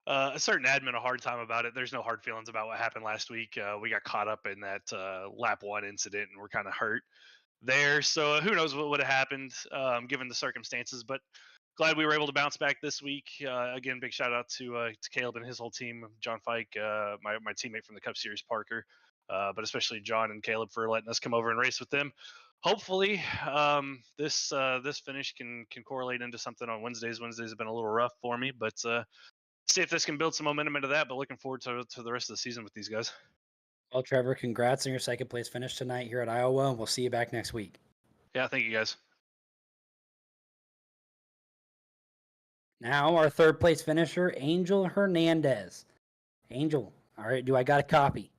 a certain admin a hard time about it, there's no hard feelings about what happened last week. We got caught up in that lap 1 incident, and we're kind of hurt there. So who knows what would have happened given the circumstances. But glad we were able to bounce back this week. Again, big shout out to Caleb and his whole team, John Fike, my teammate from the Cup Series, Parker, but especially John and Caleb for letting us come over and race with them. Hopefully, this finish can correlate into something on Wednesdays. Wednesdays have been a little rough for me, but see if this can build some momentum into that. But looking forward to the rest of the season with these guys. Well, Trevor, congrats on your second place finish tonight here at Iowa. We'll see you back next week. Yeah, thank you guys. Now our third place finisher, Angel Hernandez. Angel, all right, do I got a copy?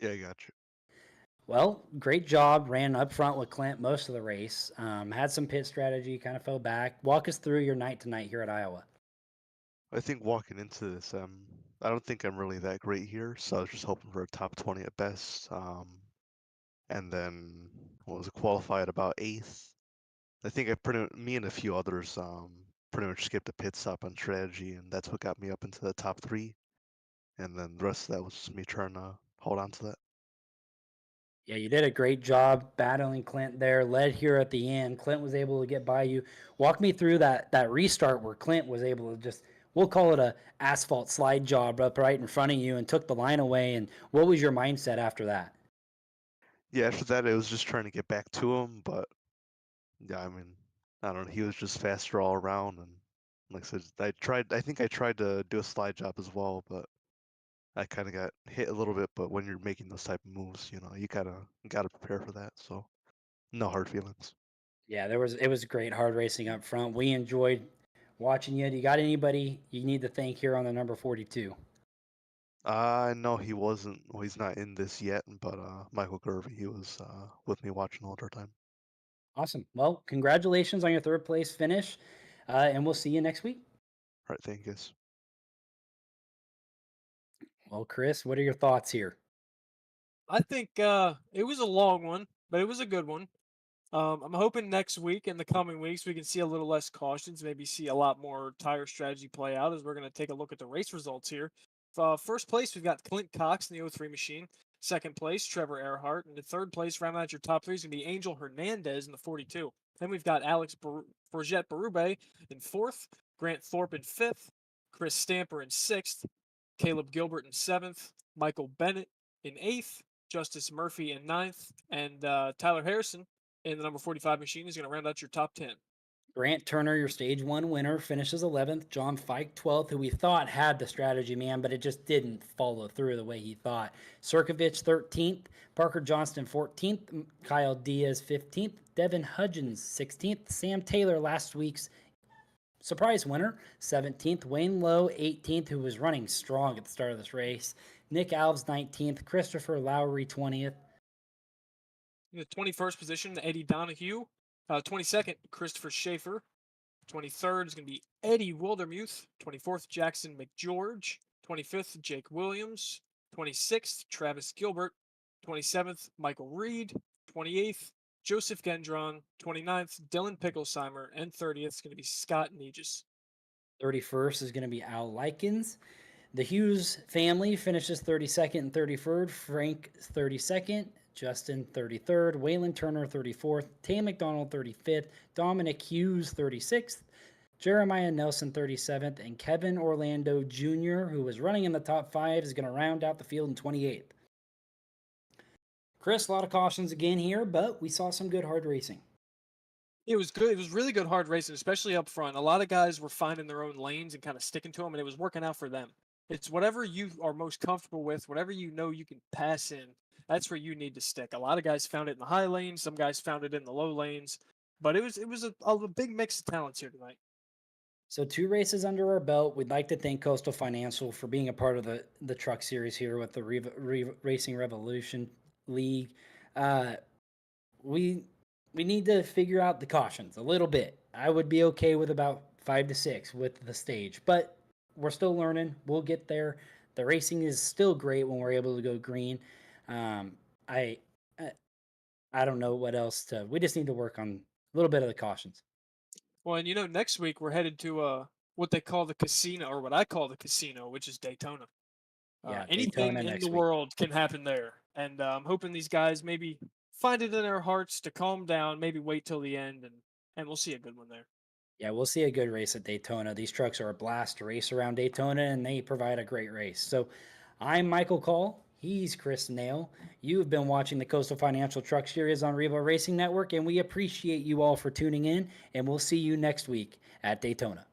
Yeah, I got you. Well, great job. Ran up front with Clint most of the race. Had some pit strategy, kind of fell back. Walk us through your night tonight here at Iowa. I think walking into this, I don't think I'm really that great here, so I was just hoping for a top 20 at best. And then qualified about 8th. I think me and a few others pretty much skipped a pit stop on strategy, and that's what got me up into the top 3. And then the rest of that was just me trying to hold on to that. Yeah, you did a great job battling Clint there. Led here at the end. Clint was able to get by you. Walk me through that restart where Clint was able to just, we'll call it a asphalt slide job up right in front of you and took the line away. And what was your mindset after that? Yeah, after that, it was just trying to get back to him, but yeah, I mean, I don't know. He was just faster all around, and like I said, I think I tried to do a slide job as well, but I kind of got hit a little bit. But when you're making those type of moves, you gotta prepare for that. So no hard feelings. Yeah, it was great hard racing up front. We enjoyed watching you. Do you got anybody you need to thank here on the number 42? No, he wasn't. Well, he's not in this yet, but Michael Gervey, he was with me watching the whole time. Awesome. Well, congratulations on your third place finish, and we'll see you next week. All right, thank you guys. Well, Chris, what are your thoughts here? I think it was a long one, but it was a good one. I'm hoping next week and the coming weeks we can see a little less cautions, maybe see a lot more tire strategy play out as we're going to take a look at the race results here. First place, we've got Clint Cox in the 03 machine. Second place, Trevor Earhart. And the third place, rounding out your top 3 is going to be Angel Hernandez in the 42. Then we've got Alex Forget Barube in 4th, Grant Thorpe in 5th, Chris Stamper in 6th, Caleb Gilbert in 7th, Michael Bennett in 8th, Justice Murphy in 9th, and Tyler Harrison in the number 45 machine is going to round out your top 10. Grant Turner, your stage 1 winner, finishes 11th. John Fike, 12th, who we thought had the strategy, man, but it just didn't follow through the way he thought. Sirkovich, 13th. Parker Johnston, 14th. Kyle Diaz, 15th. Devin Hudgens, 16th. Sam Taylor, last week's surprise winner, 17th. Wayne Lowe, 18th, who was running strong at the start of this race. Nick Alves, 19th. Christopher Lowry, 20th. In the 21st position, Eddie Donahue. 22nd, Christopher Schaefer. 23rd is going to be Eddie Wildermuth. 24th, Jackson McGeorge. 25th, Jake Williams. 26th, Travis Gilbert. 27th, Michael Reed. 28th, Joseph Gendron. 29th, Dylan Picklesheimer. And 30th is going to be Scott Negis. 31st is going to be Al Likens. The Hughes family finishes 32nd and 33rd. Frank 32nd. Justin 33rd, Waylon Turner 34th, Tay McDonald 35th, Dominic Hughes 36th, Jeremiah Nelson 37th, and Kevin Orlando Jr., who was running in the top 5, is going to round out the field in 28th. Chris, a lot of cautions again here, but we saw some good hard racing. It was good. It was really good hard racing, especially up front. A lot of guys were finding their own lanes and kind of sticking to them, and it was working out for them. It's whatever you are most comfortable with, whatever you know you can pass in. That's where you need to stick. A lot of guys found it in the high lanes. Some guys found it in the low lanes. But it was a big mix of talents here tonight. So 2 races under our belt. We'd like to thank Coastal Financial for being a part of the truck series here with the Racing Revolution League. We need to figure out the cautions a little bit. I would be okay with about 5 to 6 with the stage. But we're still learning. We'll get there. The racing is still great when we're able to go green. Um, I I don't know what else to. We just need to work on a little bit of the cautions. Well, and next week we're headed to what they call the casino, or what I call the casino, which is Daytona. Yeah, Anything Daytona in next the week. world can happen there, and I'm hoping these guys maybe find it in their hearts to calm down, maybe wait till the end, and we'll see a good one there. Yeah, we'll see a good race at Daytona. These trucks are a blast to race around Daytona, and they provide a great race. So, I'm Michael Call. He's Chris Nail. You've been watching the Coastal Financial Truck Series on Revo Racing Network, and we appreciate you all for tuning in. And we'll see you next week at Daytona.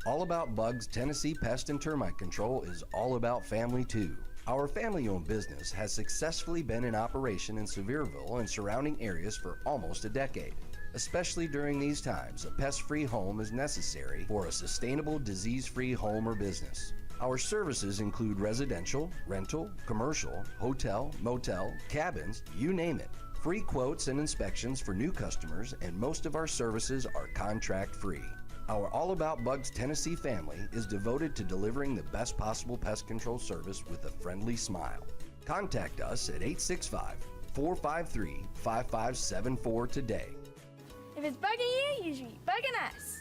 All About Bugs Tennessee Pest and Termite Control is all about family too. Our family-owned business has successfully been in operation in Sevierville and surrounding areas for almost a decade. Especially during these times, a pest-free home is necessary for a sustainable, disease-free home or business. Our services include residential, rental, commercial, hotel, motel, cabins, you name it. Free quotes and inspections for new customers, and most of our services are contract-free. Our All About Bugs Tennessee family is devoted to delivering the best possible pest control service with a friendly smile. Contact us at 865-453-5574 today. If it's bugging you, you should be bugging us.